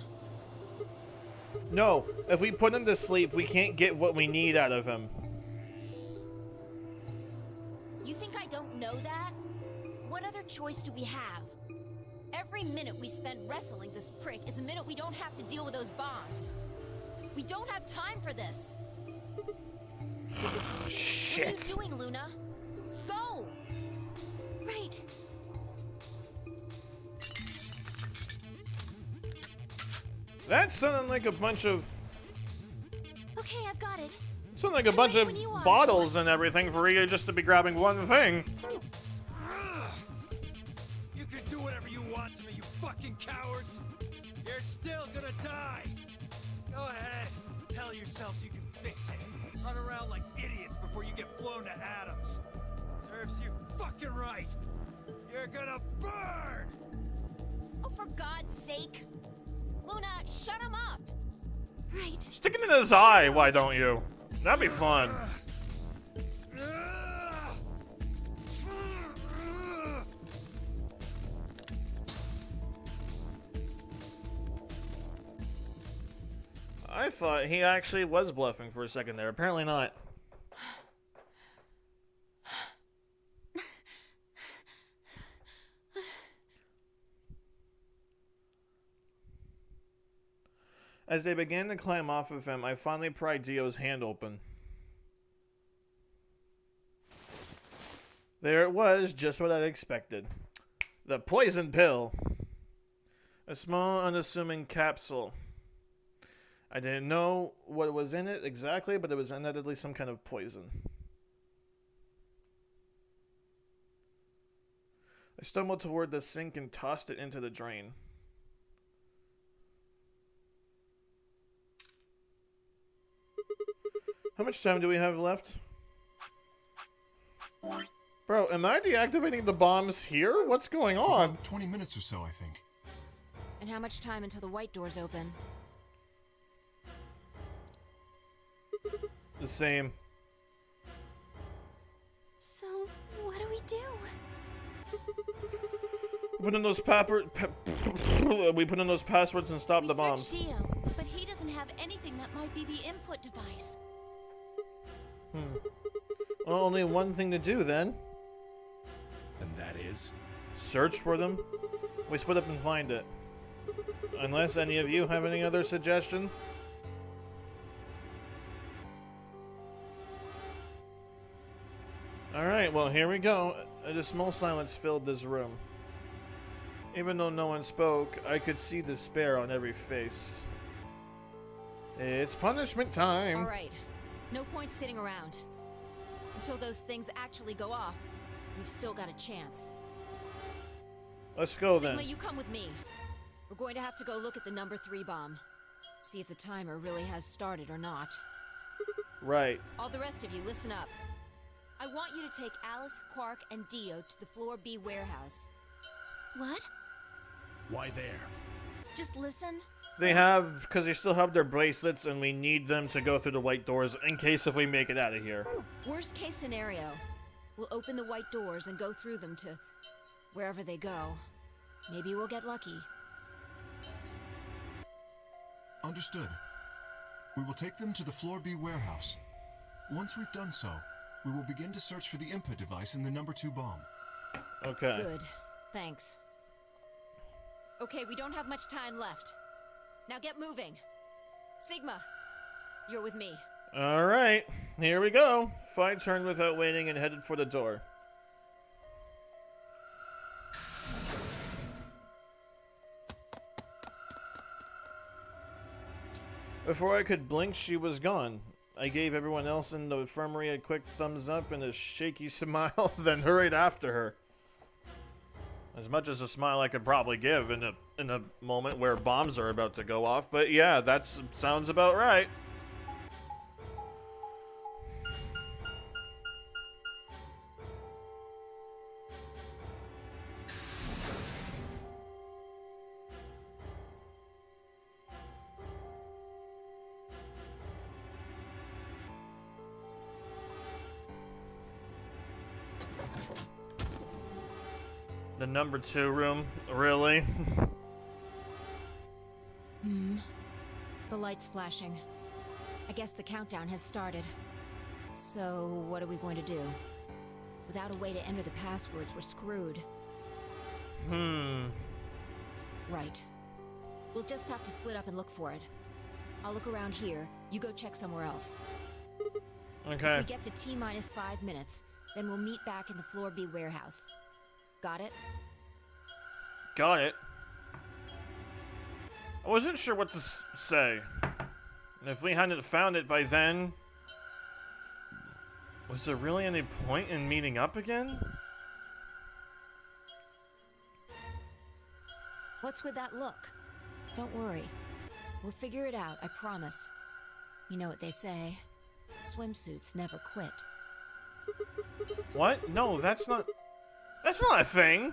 No, if we put him to sleep, we can't get what we need out of him. You think I don't know that? What other choice do we have? Every minute we spend wrestling this prick is a minute we don't have to deal with those bombs. We don't have time for this. Shit. What are you doing, Luna? Go! Right. That sounded like a bunch of... Okay, I've got it. sounded like a bunch of bottles and everything for you just to be grabbing one thing. You can do whatever you want to me, you fucking cowards! You're still gonna die! Go ahead, tell yourselves you can fix it. Run around like idiots before you get blown to atoms. Serves you fucking right! You're gonna burn! Oh, for God's sake. Luna, shut him up. Right. Stick it in his eye, why don't you? That'd be fun. I thought he actually was bluffing for a second there. Apparently not. As they began to climb off of him, I finally pried Dio's hand open. There it was, just what I'd expected. The poison pill. A small, unassuming capsule. I didn't know what was in it exactly, but it was undoubtedly some kind of poison. I stumbled toward the sink and tossed it into the drain. How much time do we have left? Bro, am I deactivating the bombs here? What's going on? 20 minutes or so, I think. And how much time until the white doors open? The same. So, what do we do? We put in those we put in those passwords and stop the bombs. Searched Dio, but he doesn't have anything that might be the input device. Well, only one thing to do then. And that is? Search for them. We split up and find it. Unless any of you have any other suggestion. Alright, well here we go. A small silence filled this room. Even though no one spoke, I could see despair on every face. It's punishment time. All right. No point sitting around. Until those things actually go off, we've still got a chance. Let's go Sigma, then. you come with me. We're going to have to go look at the number 3 bomb. See if the timer really has started or not. Right. All the rest of you, listen up. I want you to take Alice, Quark, and Dio to the Floor B warehouse. What? Why there? Just listen. They have, because they still have their bracelets, and we need them to go through the white doors in case if we make it out of here. Worst case scenario, we'll open the white doors and go through them to wherever they go. Maybe we'll get lucky. Understood. We will take them to the Floor B warehouse. Once we've done so, we will begin to search for the input device in the number 2 bomb. Okay. Good. Thanks. Okay, we don't have much time left. Now get moving. Sigma, you're with me. Alright, here we go. Fi turned without waiting and headed for the door. Before I could blink, she was gone. I gave everyone else in the infirmary a quick thumbs up and a shaky smile, then hurried after her. As much as a smile I could probably give in a moment where bombs are about to go off, but yeah, that sounds about right. The number 2 room, really? The light's flashing. I guess the countdown has started. So, what are we going to do? Without a way to enter the passwords, we're screwed. Right. We'll just have to split up and look for it. I'll look around here, you go check somewhere else. Okay. If we get to T-minus 5 minutes, then we'll meet back in the Floor B warehouse. Got it? Got it. I wasn't sure what to say. And if we hadn't found it by then, was there really any point in meeting up again? What's with that look? Don't worry. We'll figure it out, I promise. You know what they say. Swimsuits never quit. What? No, that's not a thing!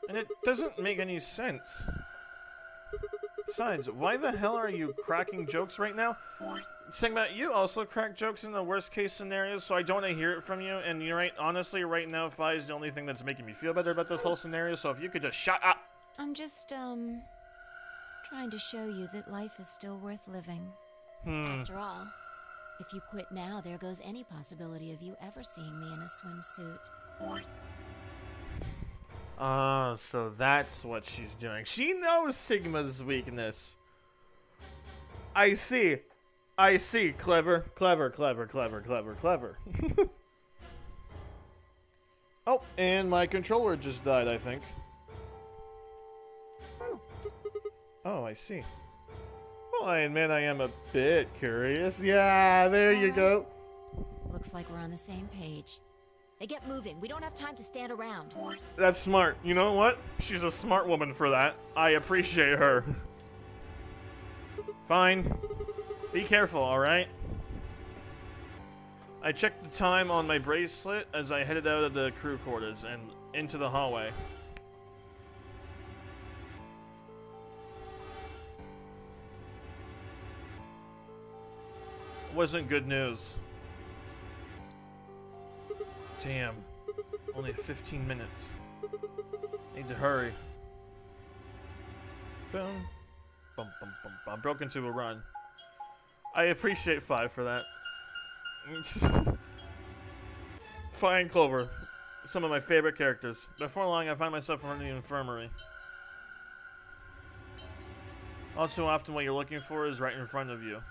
And it doesn't make any sense. Besides, why the hell are you cracking jokes right now? Sigma, you also crack jokes in the worst case scenarios, so I don't want to hear it from you, and you're right, honestly, right now, Fi is the only thing that's making me feel better about this whole scenario, so if you could just shut up! I'm just, trying to show you that life is still worth living. After all, if you quit now, there goes any possibility of you ever seeing me in a swimsuit. Ah, so that's what she's doing. She knows Sigma's weakness. I see. I see. Clever, clever, clever, clever, clever, clever. Oh, and my controller just died, I think. Oh, I see. Well, I admit I am a bit curious. Yeah, there you go. Looks like we're on the same page. Hey, get moving. We don't have time to stand around. That's smart. You know what? She's a smart woman for that. I appreciate her. Fine. Be careful, alright? I checked the time on my bracelet as I headed out of the crew quarters and into the hallway. Wasn't good news. Damn. Only 15 minutes. Need to hurry. Boom. Bum, bum, bum, bum. Broke into a run. I appreciate Fi for that. Fi and Clover. Some of my favorite characters. Before long, I find myself in the infirmary. All too often, what you're looking for is right in front of you.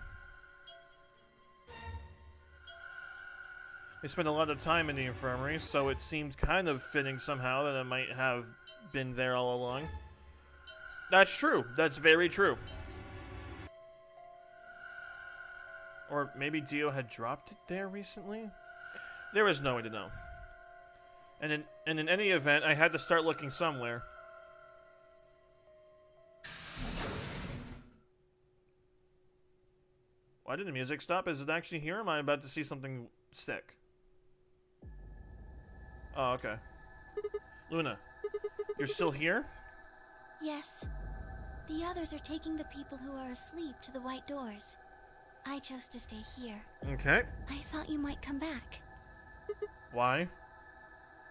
I spent a lot of time in the infirmary, so it seemed kind of fitting somehow that I might have been there all along. That's true. That's very true. Or maybe Dio had dropped it there recently? There was no way to know. And in any event, I had to start looking somewhere. Why did the music stop? Is it actually here? Am I about to see something sick? Oh, okay. Luna, you're still here? Yes. The others are taking the people who are asleep to the white doors. I chose to stay here. Okay. I thought you might come back. Why?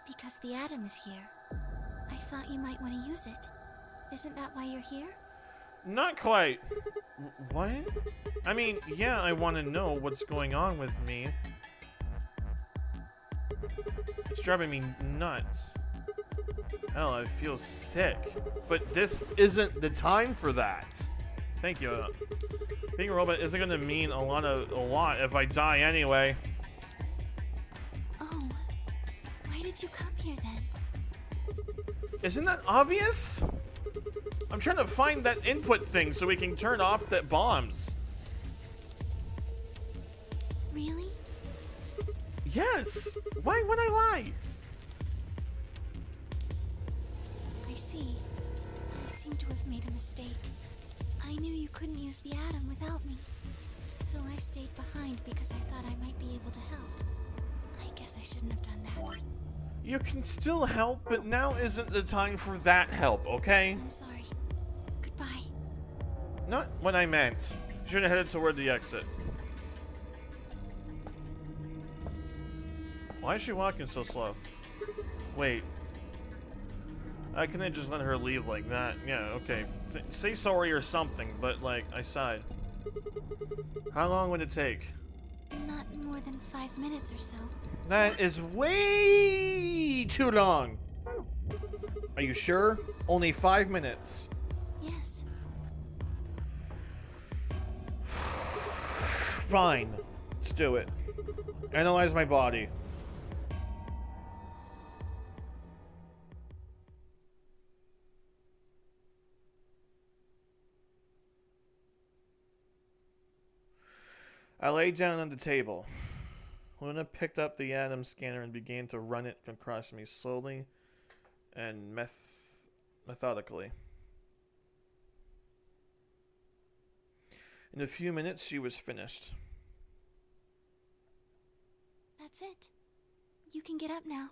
Because the atom is here. I thought you might want to use it. Isn't that why you're here? Not quite. What? I mean, yeah, I want to know what's going on with me. It's driving me nuts. Hell, I feel sick. But this isn't the time for that. Thank you. Being a robot isn't going to mean a lot if I die anyway. Oh. Why did you come here then? Isn't that obvious? I'm trying to find that input thing so we can turn off the bombs. Really? Yes! Why would I lie? I see. I seem to have made a mistake. I knew you couldn't use the atom without me. So I stayed behind because I thought I might be able to help. I guess I shouldn't have done that. You can still help, but now isn't the time for that help, okay? I'm sorry. Goodbye. Not what I meant. You should have headed toward the exit. Why is she walking so slow? Wait. I couldn't just let her leave like that. Yeah, okay. Say sorry or something, but like, I sighed. How long would it take? Not more than 5 minutes or so. That is way too long. Are you sure? Only 5 minutes. Yes. Fine. Let's do it. Analyze my body. I lay down on the table. Luna picked up the atom scanner and began to run it across me slowly and methodically. In a few minutes, she was finished. That's it. You can get up now.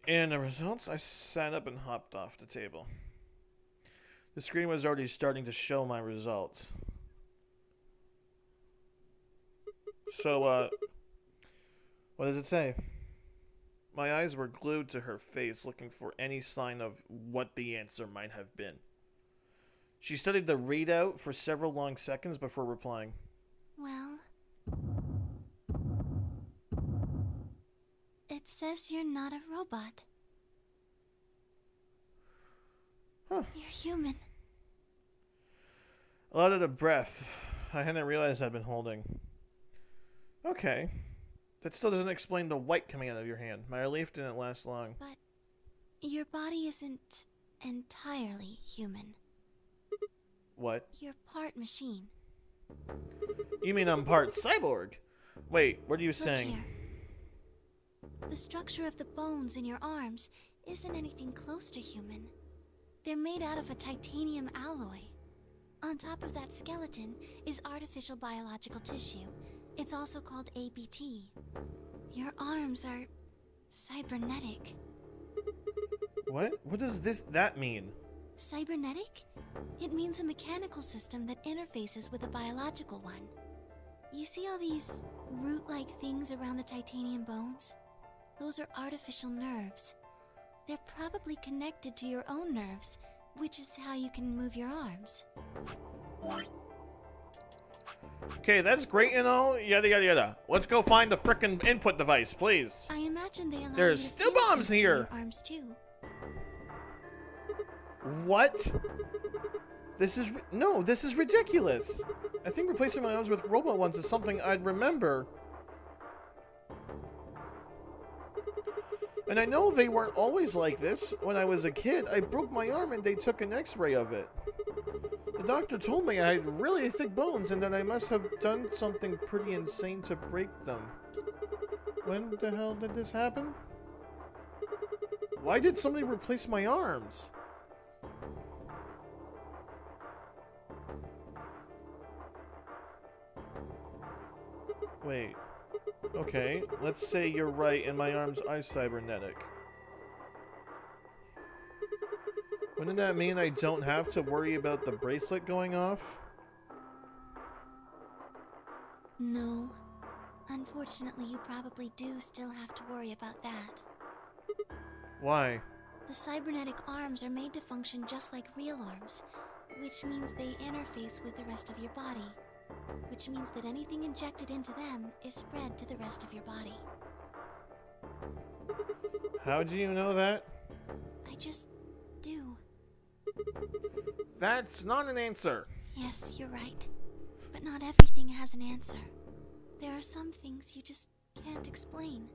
And the results, I sat up and hopped off the table. The screen was already starting to show my results. So, what does it say? My eyes were glued to her face, looking for any sign of what the answer might have been. She studied the readout for several long seconds before replying. Well... It says you're not a robot. Huh. You're human. A lot of the breath I hadn't realized I'd been holding. Okay. That still doesn't explain the white coming out of your hand. My relief didn't last long. But your body isn't entirely human. What? You're part machine. You mean I'm part cyborg? Wait, what are you Look saying? here. The structure of the bones in your arms isn't anything close to human. They're made out of a titanium alloy. On top of that skeleton is artificial biological tissue. It's also called ABT. Your arms are cybernetic. What? What does that mean? Cybernetic? It means a mechanical system that interfaces with a biological one. You see all these root-like things around the titanium bones? Those are artificial nerves. They're probably connected to your own nerves, which is how you can move your arms. Okay, that's great and all, yada yada yada. Let's go find the frickin' input device, please. I imagine they allow There's you to still feel bombs things through here. your arms too. What? This is ridiculous. I think replacing my arms with robot ones is something I'd remember. And I know they weren't always like this. When I was a kid, I broke my arm and they took an x-ray of it. The doctor told me I had really thick bones and that I must have done something pretty insane to break them. When the hell did this happen? Why did somebody replace my arms? Wait. Okay, let's say you're right and my arms are cybernetic. Wouldn't that mean I don't have to worry about the bracelet going off? No. Unfortunately, you probably do still have to worry about that. Why? The cybernetic arms are made to function just like real arms, which means they interface with the rest of your body. Which means that anything injected into them is spread to the rest of your body. How do you know that? I just do. That's not an answer. Yes, you're right. But not everything has an answer. There are some things you just can't explain.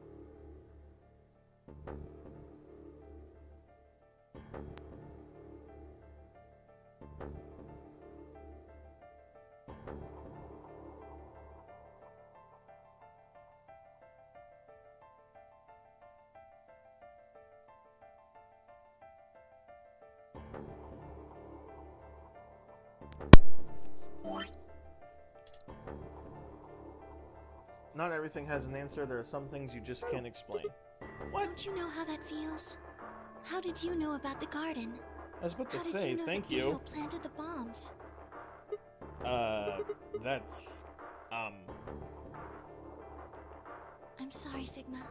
Not everything has an answer. There are some things you just can't explain. What? Don't you know how that feels? How did you know about the garden? I was about to How did say, you know thank that you. Theo planted the bombs? That's, I'm sorry, Sigma.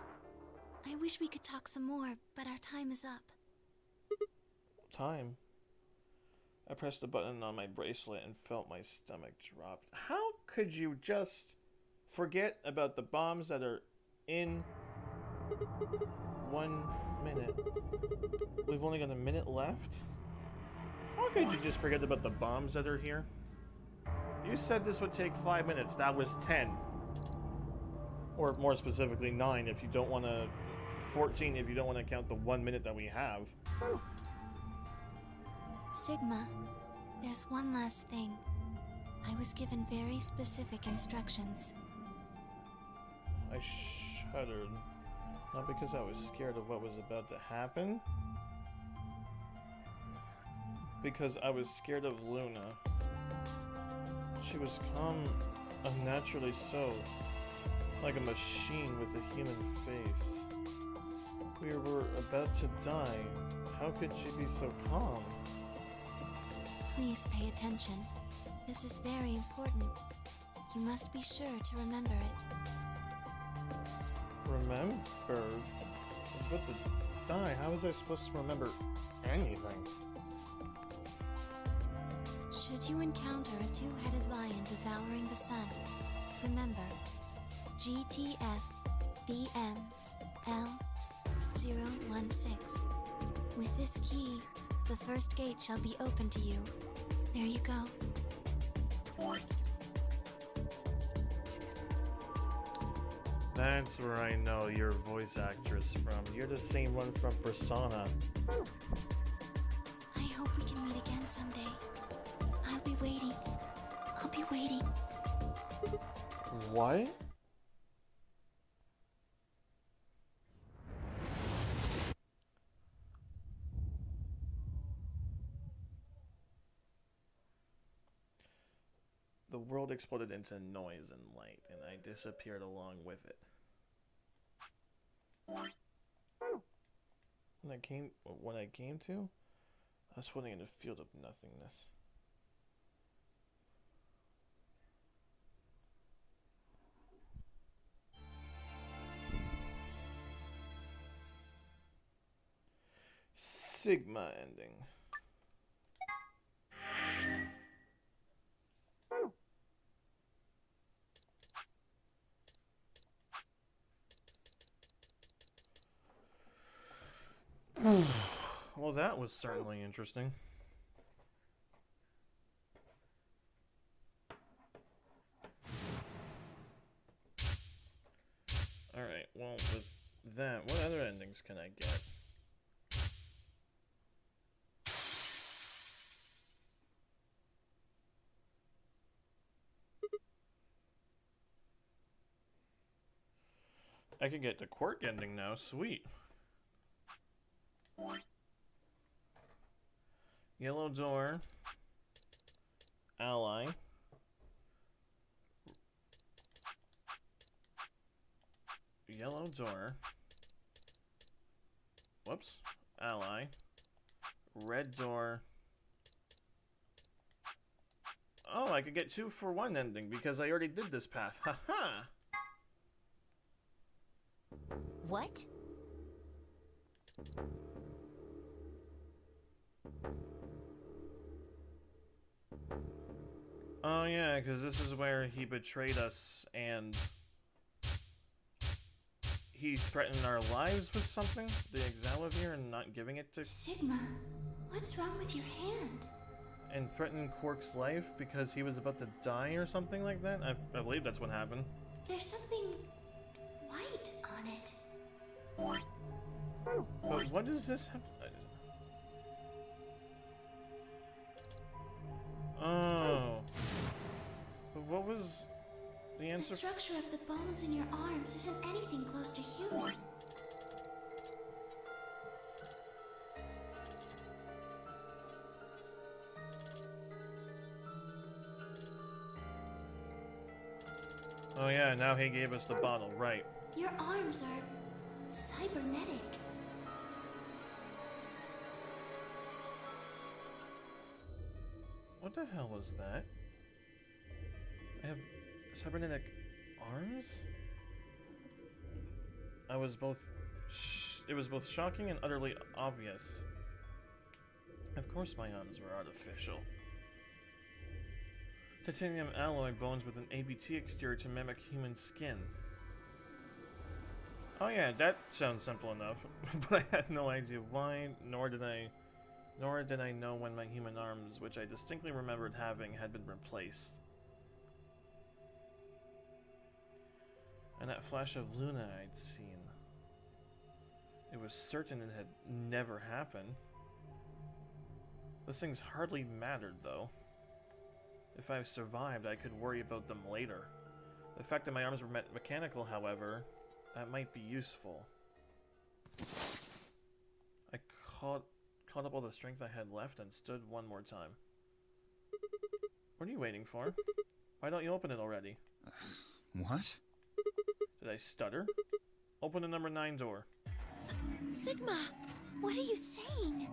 I wish we could talk some more, but our time is up. time. I pressed the button on my bracelet and felt my stomach drop. How could you just forget about the bombs that are in 1 minute? We've only got a minute left? How could you just forget about the bombs that are here? You said this would take 5 minutes. That was 10. Or more specifically, 9 if you don't want to... 14 if you don't want to count the 1 minute that we have. Sigma, there's one last thing. I was given very specific instructions. I shuddered. Not because I was scared of what was about to happen. Because I was scared of Luna. She was calm, unnaturally so. Like a machine with a human face. We were about to die. How could she be so calm? Please pay attention. This is very important. You must be sure to remember it. Remember? I was about to die. How was I supposed to remember anything? Should you encounter a two-headed lion devouring the sun, remember GTF DM L016. With this key, the first gate shall be open to you. There you go. That's where I know your voice actress from. You're the same one from Persona. I hope we can meet again someday. I'll be waiting. I'll be waiting. What? The world exploded into noise and light, and I disappeared along with it. When I came to, I was floating in a field of nothingness. Sigma ending. Well, that was certainly interesting. Alright, well, with that, what other endings can I get? I can get the Quirk ending now, sweet. Yellow door. Ally. Yellow door. Whoops. Ally. Red door. Oh, I could get 2 for 1 ending because I already did this path. Haha! What? Oh yeah, because this is where he betrayed us and he threatened our lives with something, the Exalavir, and not giving it to... Sigma, what's wrong with your hand? And threatened Quark's life because he was about to die or something like that? I believe that's what happened. There's something white on it. But what does this have... Oh. But what was the answer? The structure of the bones in your arms isn't anything close to human. Oh yeah, now he gave us the bottle, right. Your arms are cybernetic. What the hell was that? I have cybernetic arms? It was both shocking and utterly obvious. Of course my arms were artificial. Titanium alloy bones with an ABT exterior to mimic human skin. Oh yeah, that sounds simple enough, but I had no idea why, nor did I know when my human arms, which I distinctly remembered having, had been replaced. And that flash of Luna I'd seen. It was certain it had never happened. Those things hardly mattered, though. If I survived, I could worry about them later. The fact that my arms were mechanical, however, that might be useful. I caught up all the strength I had left and stood one more time. What are you waiting for? Why don't you open it already? What? Did I stutter? Open the number 9 door. Sigma, what are you saying?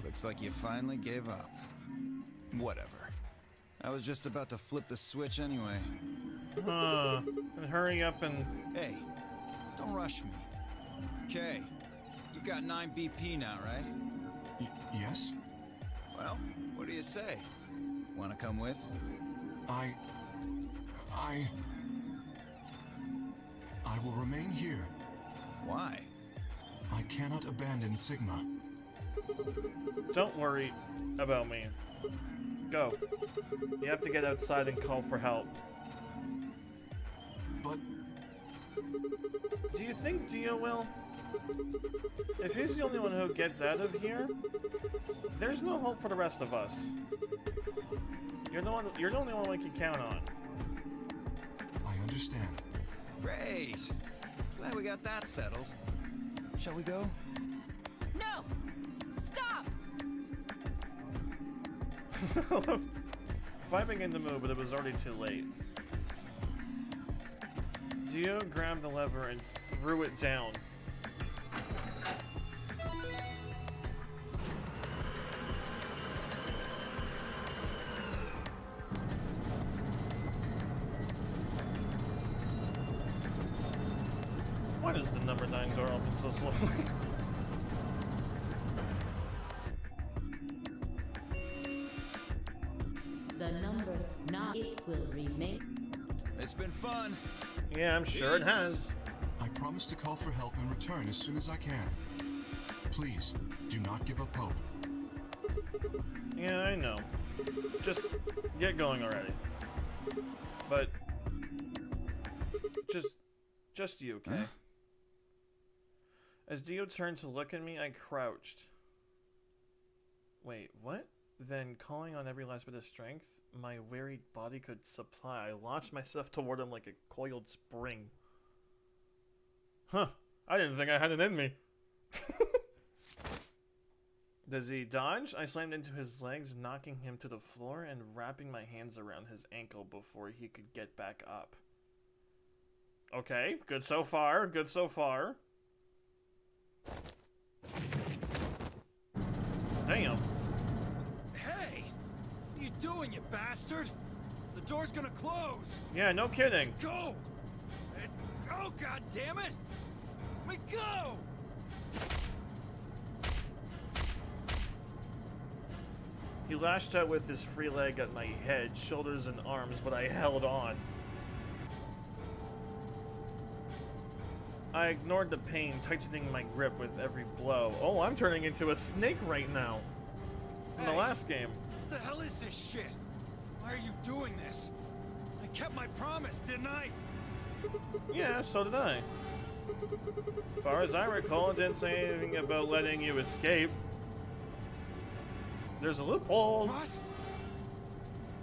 Looks like you finally gave up. Whatever. I was just about to flip the switch anyway. Huh. Then hurry up and... Hey, don't rush me. Okay, you've got 9 BP now, right? Yes? Well, what do you say? Want to come with? I will remain here. Why? I cannot abandon Sigma. Don't worry about me. Go. You have to get outside and call for help. But Do you think Dio will? If he's the only one who gets out of here, there's no hope for the rest of us. You're the only one we can count on. I understand. Great. Glad we got that settled. Shall we go? No! Stop! If I began to move, but it was already too late. Dio grabbed the lever and threw it down. Why does the number 9 door open so slowly? The number 9, it will remain. It's been fun. Yeah, I'm sure it Peace. has. I promise to call for help and return as soon as I can. Please, do not give up hope. Yeah, I know. Just get going already. But just you, okay? Huh? As Dio turned to look at me, I crouched. Wait, what? Then, calling on every last bit of strength my wearied body could supply, I launched myself toward him like a coiled spring. Huh. I didn't think I had it in me. Does he dodge? I slammed into his legs, knocking him to the floor and wrapping my hands around his ankle before he could get back up. Okay, good so far, good so far. Damn. Hey! What are you doing, you bastard? The door's gonna close! Yeah, no kidding. Go! Go, goddammit! Let me go! He lashed out with his free leg at my head, shoulders, and arms, but I held on. I ignored the pain, tightening my grip with every blow. Oh, I'm turning into a snake right now. From the Hey. last game. What the hell is this shit? Why are you doing this? I kept my promise, didn't I? Yeah, so did I. As far as I recall, it didn't say anything about letting you escape. There's a loophole. Ross?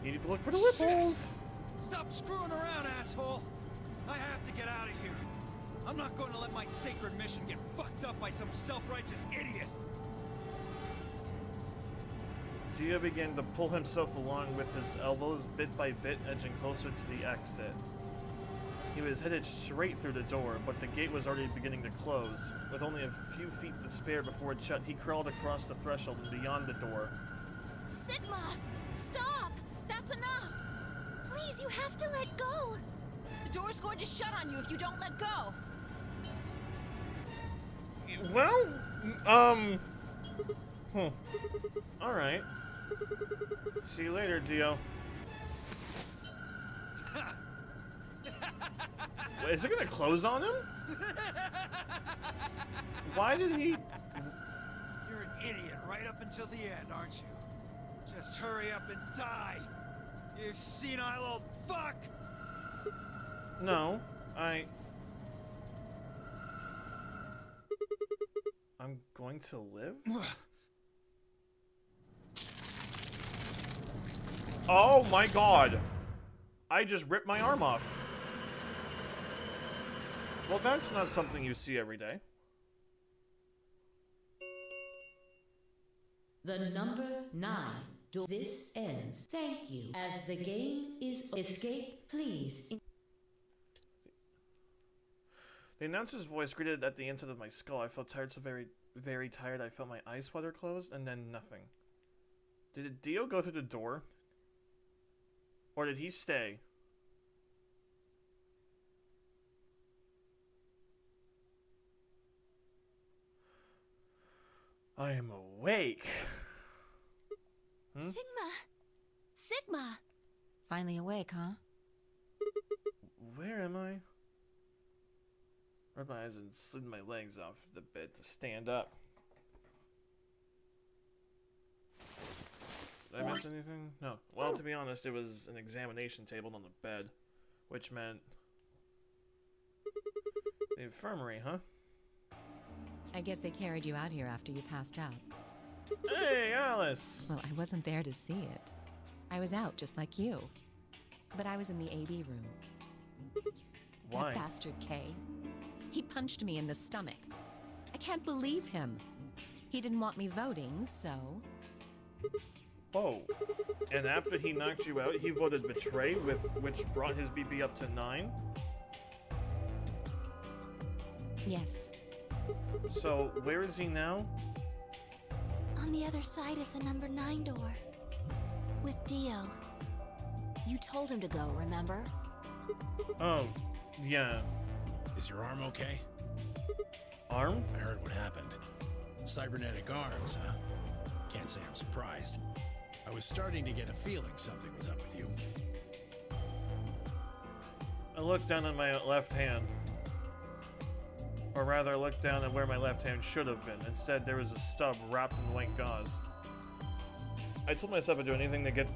You need to look for the Shit. loopholes. Stop screwing around, asshole! I have to get out of here. I'm not going to let my sacred mission get fucked up by some self-righteous idiot. Dio began to pull himself along with his elbows bit by bit, edging closer to the exit. He was headed straight through the door, but the gate was already beginning to close. With only a few feet to spare before it shut, he crawled across the threshold and beyond the door. Sigma! Stop! That's enough! Please, you have to let go! The door's going to shut on you if you don't let go. Well, Alright. See you later, Dio. Wait, is it gonna close on him? Why did he... You're an idiot right up until the end, aren't you? Just hurry up and die! You senile old fuck! No, I'm going to live? Oh my god! I just ripped my arm off. Well, that's not something you see every day. The number 9 door. This ends. Thank you. As the game is escape, please. The announcer's voice greeted at the inside of my skull. I felt tired, so very, very tired. I felt my eyes flutter closed, and then nothing. Did Dio go through the door? Or did he stay? I am awake. Sigma! Finally awake, huh? Where am I? Rubbed my eyes and slid my legs off the bed to stand up. Did I miss anything? No. Well, to be honest, it was an examination table on the bed, which meant the infirmary, huh? I guess they carried you out here after you passed out. Hey, Alice! Well, I wasn't there to see it. I was out just like you. But I was in the AB room. Why? That bastard Kay. He punched me in the stomach. I can't believe him. He didn't want me voting, so... Whoa. And after he knocked you out, he voted betray, which brought his BP up to 9? Yes. So, where is he now? On the other side of the number 9 door. With Dio. You told him to go, remember? Oh, yeah. Is your arm okay? Arm? I heard what happened. Cybernetic arms, huh? Can't say I'm surprised. I was starting to get a feeling something was up with you. I looked down at my left hand. Or rather, I looked down at where my left hand should have been. Instead, there was a stub wrapped in white gauze. I told myself I'd do anything to get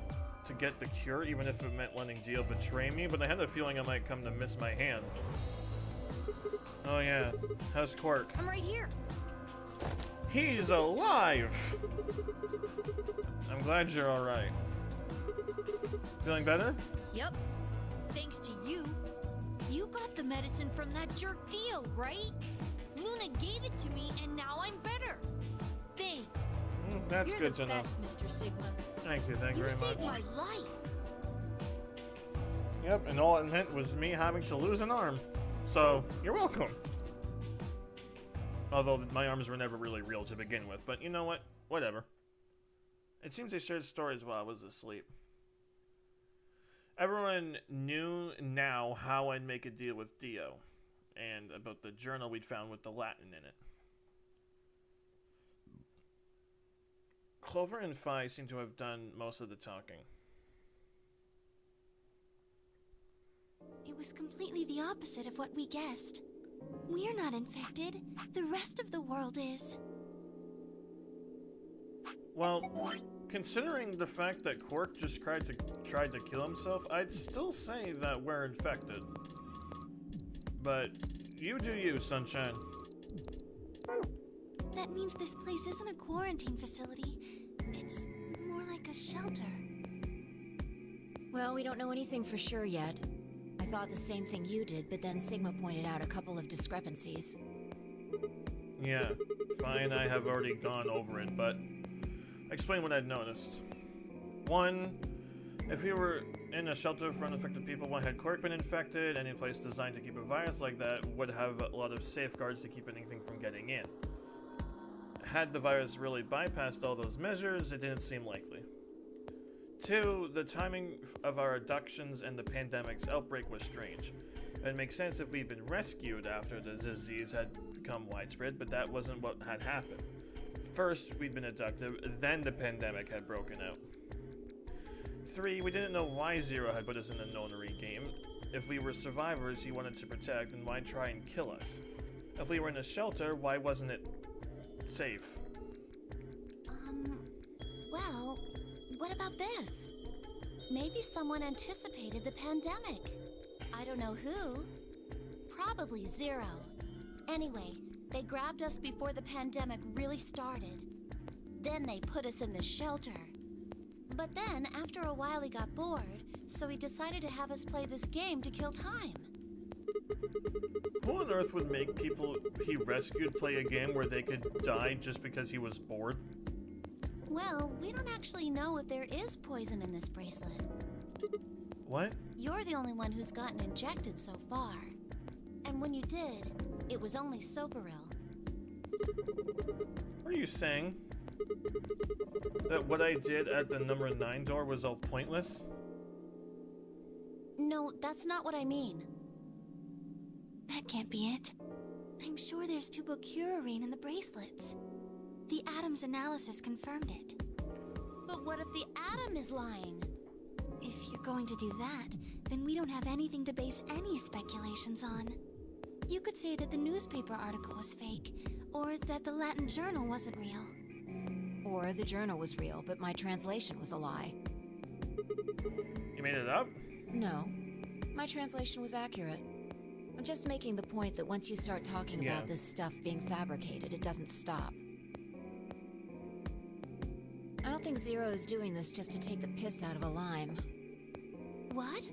the cure, even if it meant letting Dio betray me, but I had a feeling I might come to miss my hand. Oh yeah, how's Quark? I'm right here. He's alive! I'm glad you're alright. Feeling better? Yep. Thanks to you. You got the medicine from that jerk Dio, right? Luna gave it to me, and now I'm better. Thanks. That's You're good the to know. best, Mr. Sigma. Thank you very You much. saved my life. Yep, and all it meant was me having to lose an arm. So, you're welcome. Although my arms were never really real to begin with, but you know what? Whatever. It seems they shared stories while I was asleep. Everyone knew now how I'd make a deal with Dio, and about the journal we'd found with the Latin in it. Clover and Phi seem to have done most of the talking. It was completely the opposite of what we guessed. We're not infected. The rest of the world is. Well, considering the fact that Quark just tried to kill himself, I'd still say that we're infected. But you do you, Sunshine. That means this place isn't a quarantine facility. It's more like a shelter. Well, we don't know anything for sure yet. I thought the same thing you did, but then Sigma pointed out a couple of discrepancies. Yeah, fine, I have already gone over it, but Explain what I'd noticed. 1. If we were in a shelter for unaffected people, why had Cork been infected? Any place designed to keep a virus like that would have a lot of safeguards to keep anything from getting in. Had the virus really bypassed all those measures, it didn't seem likely. 2. The timing of our abductions and the pandemic's outbreak was strange. It makes sense if we'd been rescued after the disease had become widespread, but that wasn't what had happened. First, we'd been abducted, then the pandemic had broken out. 3. We didn't know why Zero had put us in a nonary game. If we were survivors he wanted to protect, then why try and kill us? If we were in a shelter, why wasn't it safe? Well, what about this? Maybe someone anticipated the pandemic. I don't know who. Probably Zero. Anyway, they grabbed us before the pandemic really started. Then they put us in the shelter. But then, after a while, he got bored, so he decided to have us play this game to kill time. Who on earth would make people he rescued play a game where they could die just because he was bored? Well, we don't actually know if there is poison in this bracelet. What? You're the only one who's gotten injected so far. And when you did, it was only Soparil. Are you saying that what I did at the number 9 door was all pointless? No, that's not what I mean. That can't be it. I'm sure there's tubocurarine in the bracelets. The Adam's analysis confirmed it. But what if the Atom is lying? If you're going to do that, then we don't have anything to base any speculations on. You could say that the newspaper article was fake, or that the Latin journal wasn't real. Or the journal was real, but my translation was a lie. You made it up? No, my translation was accurate. I'm just making the point that once you start talking about this stuff being fabricated, it doesn't stop. I don't think Zero is doing this just to take the piss out of a lime. What?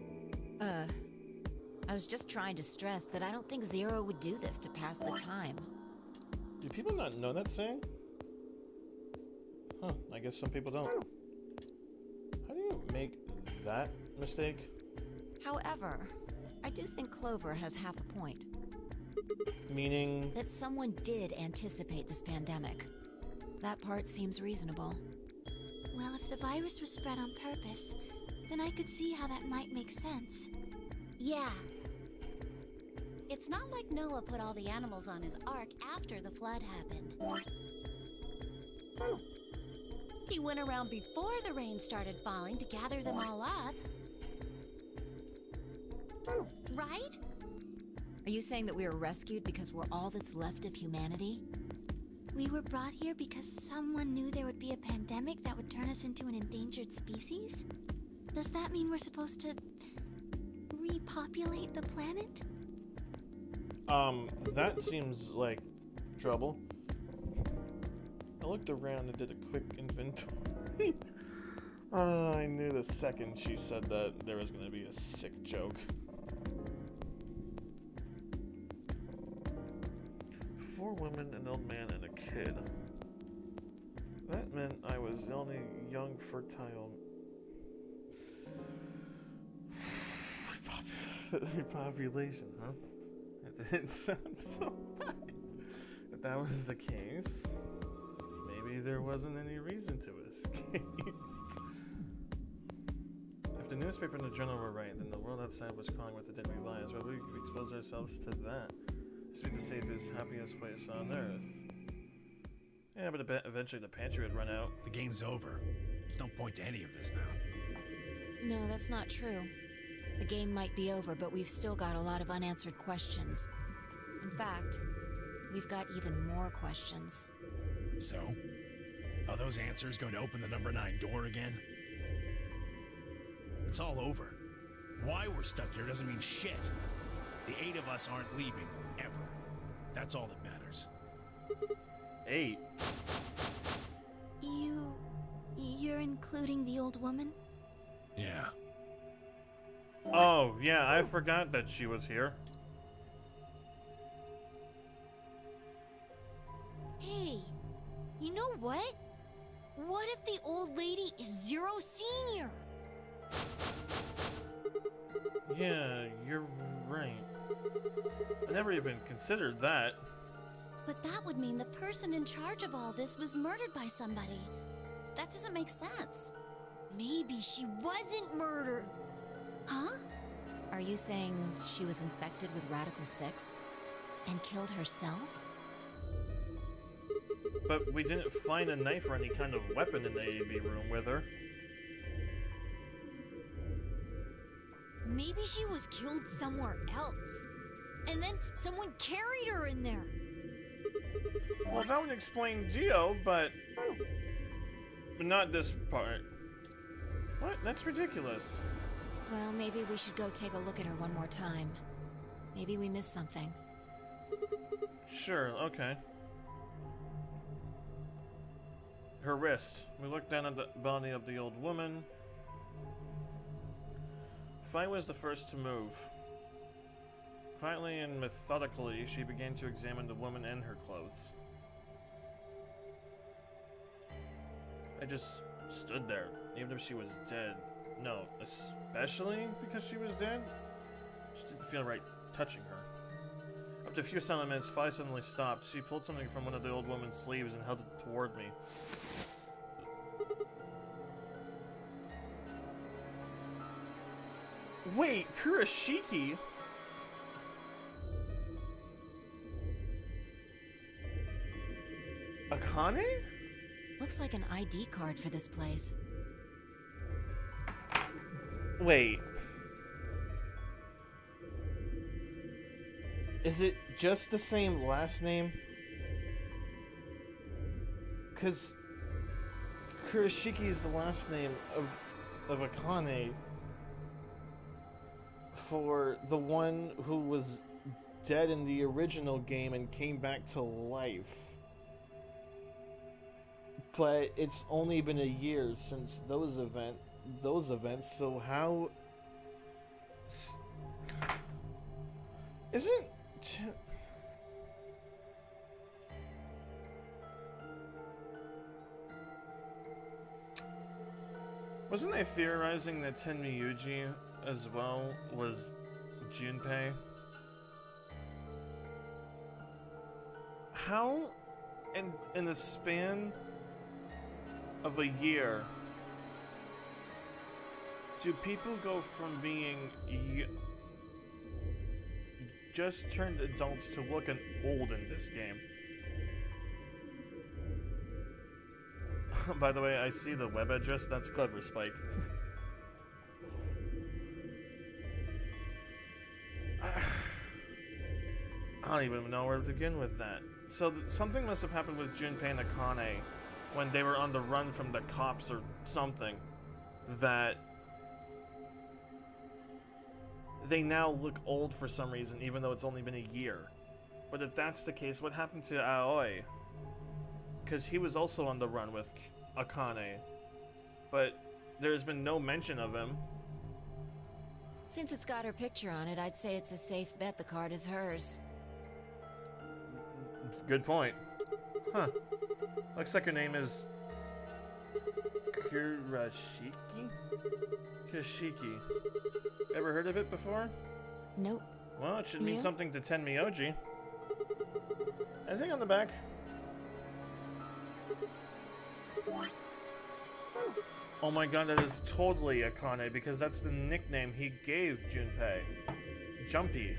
I was just trying to stress that I don't think Zero would do this to pass the time. Do people not know that saying? Huh, I guess some people don't. How do you make that mistake? However, I do think Clover has half a point. Meaning? That someone did anticipate this pandemic. That part seems reasonable. Well, if the virus was spread on purpose, then I could see how that might make sense. Yeah. It's not like Noah put all the animals on his ark after the flood happened. He went around before the rain started falling to gather them all up. Right? Are you saying that we were rescued because we're all that's left of humanity? We were brought here because someone knew there would be a pandemic that would turn us into an endangered species? Does that mean we're supposed to repopulate the planet? That seems like trouble. I looked around and did a quick inventory. I knew the second she said that there was gonna be a sick joke. 4 women, an old man, and a kid. That meant I was the only young, fertile repopulation, huh? It didn't sound so bad. If that was the case, maybe there wasn't any reason to escape. If the newspaper and the journal were right, then the world outside was crawling with the dead we lies. Why would we expose ourselves to that? This would be the safest, happiest place on earth. Yeah, but eventually the pantry would run out. The game's over. There's no point to any of this now. No, that's not true. The game might be over, but we've still got a lot of unanswered questions. In fact, we've got even more questions. So? Are those answers going to open the number 9 door again? It's all over. Why we're stuck here doesn't mean shit. The 8 of us aren't leaving, ever. That's all that matters. 8? You're including the old woman? Yeah. Oh, yeah, I forgot that she was here. Hey, you know what? What if the old lady is Zero Senior? Yeah, you're right. I never even considered that. But that would mean the person in charge of all this was murdered by somebody. That doesn't make sense. Maybe she wasn't murdered. Huh? Are you saying she was infected with Radical 6 and killed herself? But we didn't find a knife or any kind of weapon in the AB room with her. Maybe she was killed somewhere else. And then someone carried her in there. Well, that would explain Dio, but not this part. What? That's ridiculous. Well, maybe we should go take a look at her one more time. Maybe we missed something. Sure, okay. Her wrist. We looked down at the body of the old woman. Fi was the first to move. Quietly and methodically, she began to examine the woman and her clothes. I just stood there, even if she was dead. No, especially because she was dead? Just didn't feel right touching her. After a few silent minutes, Fi suddenly stopped. She pulled something from one of the old woman's sleeves and held it toward me. Wait, Kurashiki? Akane? Looks like an ID card for this place. Wait. Is it just the same last name? Because Kurashiki is the last name of Akane for the one who was dead in the original game and came back to life. But it's only been a year since those events, so how isn't wasn't I theorizing that Tenmyuji as well was Junpei? How in the span of a year do people go from being just turned adults to looking old in this game? By the way, I see the web address. That's clever, Spike. I don't even know where to begin with that. So something must have happened with Junpei and Akane when they were on the run from the cops or something, that they now look old for some reason, even though it's only been a year. But if that's the case, what happened to Aoi? Because he was also on the run with Akane, but there's been no mention of him. Since it's got her picture on it, I'd say it's a safe bet the card is hers. Good point. Huh. Looks like her name is Kurashiki? Kashiki. Ever heard of it before? Nope. Well, it should mean You? something to Tenmyoji. Anything on the back? Oh my god, that is totally Akane, because that's the nickname he gave Junpei. Jumpy.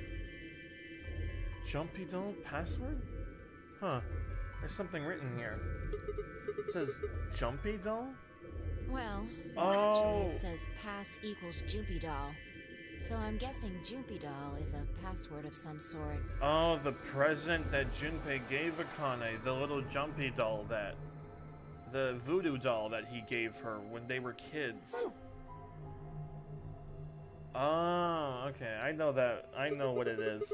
Jumpy doll password? Huh. There's something written here. It says Jumpy doll? Well, Oh. actually it says pass equals Jumpy doll. So I'm guessing Jumpy doll is a password of some sort. Oh, the present that Junpei gave Akane, the little Jumpy doll the voodoo doll that he gave her when they were kids. Oh, okay, I know that. I know what it is.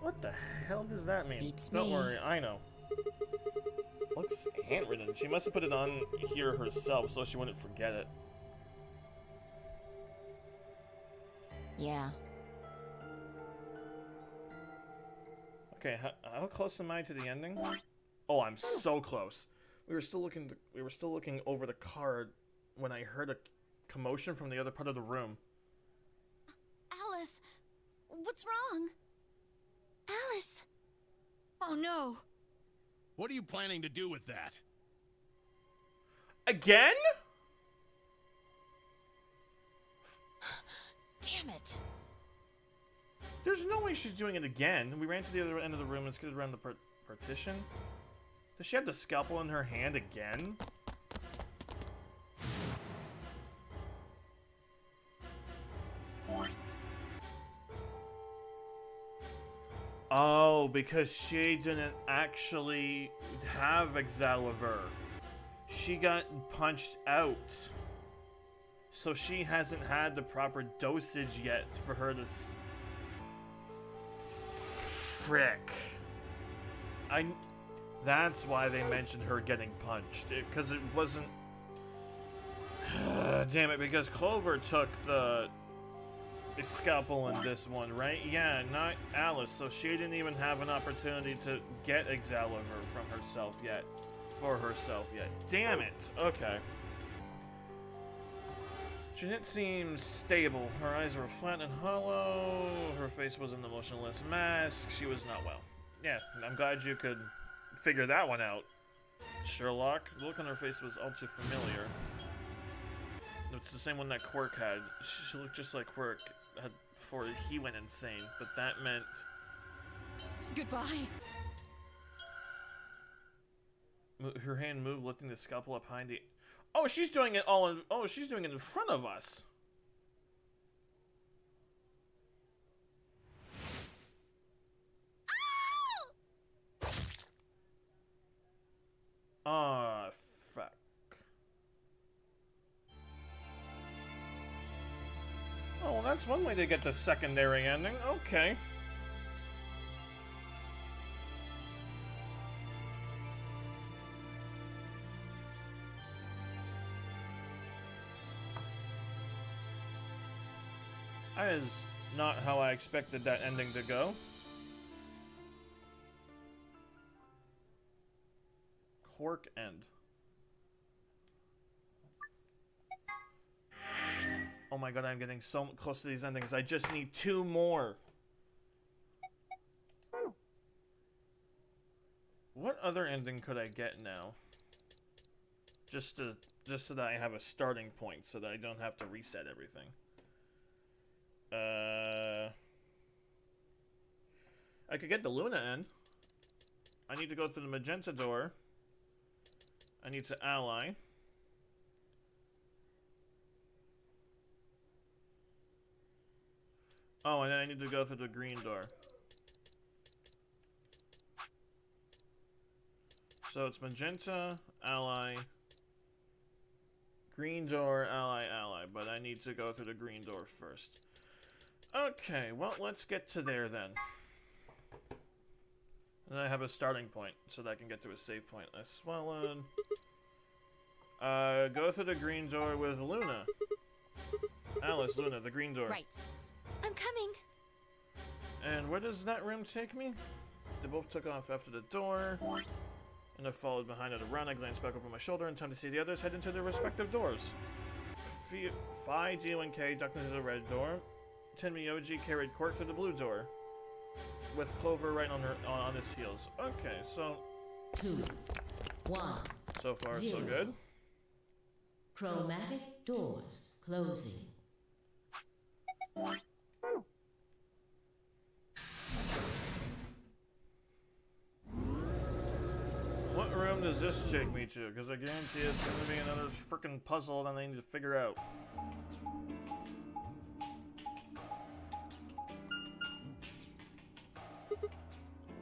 What the hell does that mean? Beats Don't me. worry, I know. Looks handwritten. She must have put it on here herself so she wouldn't forget it. Yeah. Okay, how close am I to the ending? Oh, I'm so close. We were still looking over the card when I heard a commotion from the other part of the room. Alice, what's wrong? Alice! Oh no! What are you planning to do with that? Again? Damn it. There's no way she's doing it again. We ran to the other end of the room and skidded around the partition. Does she have the scalpel in her hand again? Oh, because she didn't actually have Excalibur. She got punched out. So she hasn't had the proper dosage yet for her to frick. That's why they mentioned her getting punched. Because it wasn't... Damn it, because Clover took the scalpel in this one, right? Yeah, not Alice, so she didn't even have an opportunity to get Excalibur from herself yet. For herself yet. Damn it! Okay. She didn't seem stable. Her eyes were flat and hollow. Her face was an emotionless mask. She was not well. Yeah, I'm glad you could figure that one out, Sherlock. The look on her face was all too familiar. It's the same one that Quirk had. She looked just like Quirk before he went insane, but that meant... Goodbye. Her hand moved, lifting the scalpel up behind the... Oh, she's doing it all in... Oh, she's doing it in front of us. Ah, fuck. Oh, well, that's one way to get the secondary ending. Okay. That is not how I expected that ending to go. Quirk end. Oh my god, I'm getting so close to these endings. I just need 2 more. What other ending could I get now? Just so that I have a starting point, so that I don't have to reset everything. I could get the Luna end. I need to go through the magenta door. I need to ally. Oh, and then I need to go through the green door. So it's magenta, ally, green door, ally, ally. But I need to go through the green door first. Okay, well, let's get to there then. And I have a starting point, so that I can get to a save point. Swellen. Go through the green door with Luna. Alice, Luna, the green door. Right. I'm coming. And where does that room take me? They both took off after the door. And I followed behind at a run. I glanced back over my shoulder in time to see the others head into their respective doors. Phi, Dio, and K ducked into the red door. Tenmyoji carried Quirk through the blue door. With Clover right on his heels. Okay, so 2, 1. So far, 0. so good. Chromatic doors closing. What room does this take me to? Because I guarantee it's going to be another freaking puzzle that I need to figure out.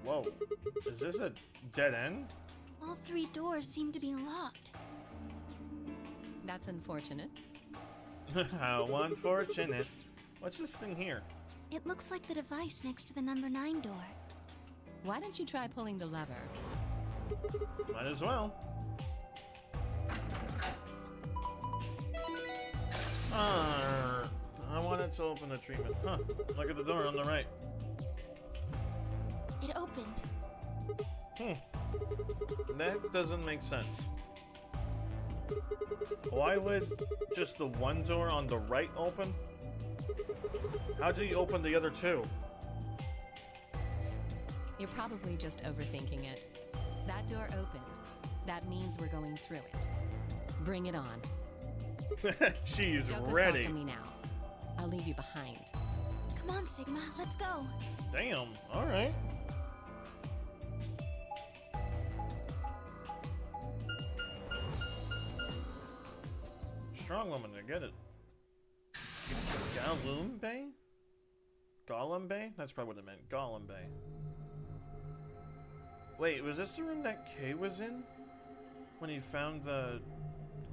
Whoa. Is this a dead end? All 3 doors seem to be locked. That's unfortunate. How unfortunate. What's this thing here? It looks like the device next to the number 9 door. Why don't you try pulling the lever? Might as well. I wanted to open the treatment. Huh. Look at the door on the right. It opened. That doesn't make sense. Why would just the one door on the right open? How did he open the other two? You're probably just overthinking it. That door opened. That means we're going through it. Bring it on. She's Don't go ready. soft on me now. I'll leave you behind. Come on, Sigma, let's go. Damn, alright. Strong woman, I get it. Gollum Bay? Gollum Bay? That's probably what it meant. Gollum Bay. Wait, was this the room that Kay was in? When he found the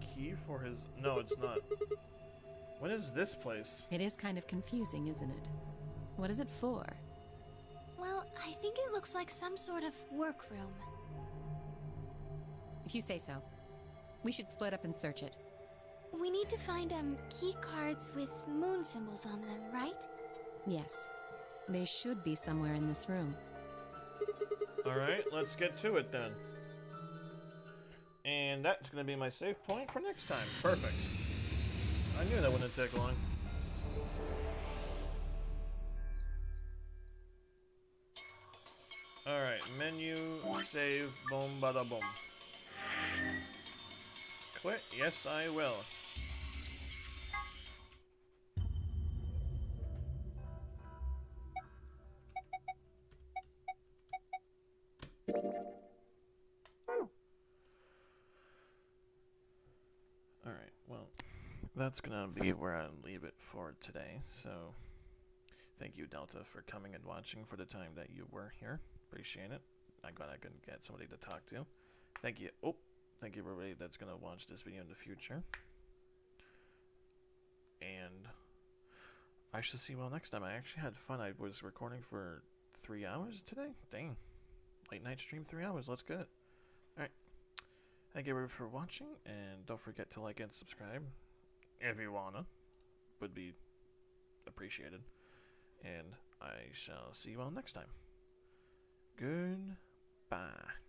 key for his... No, it's not. What is this place? It is kind of confusing, isn't it? What is it for? Well, I think it looks like some sort of workroom. If you say so. We should split up and search it. We need to find, key cards with moon symbols on them, right? Yes. They should be somewhere in this room. Alright, let's get to it then. And that's going to be my save point for next time. Perfect. I knew that wouldn't take long. Alright, menu, save, boom, bada boom. Quit? Yes, I will. Alright, well, that's gonna be where I leave it for today, so thank you, Delta, for coming and watching for the time that you were here. Appreciate it. I'm glad I could get somebody to talk to. Thank you. Oh, thank you everybody that's gonna watch this video in the future. And I shall see you all next time. I actually had fun. I was recording for 3 hours today. Dang. Late night stream, 3 hours. Let's get it. Alright. Thank you everybody for watching, and don't forget to like and subscribe if you wanna. Would be appreciated. And I shall see you all next time. Goodbye.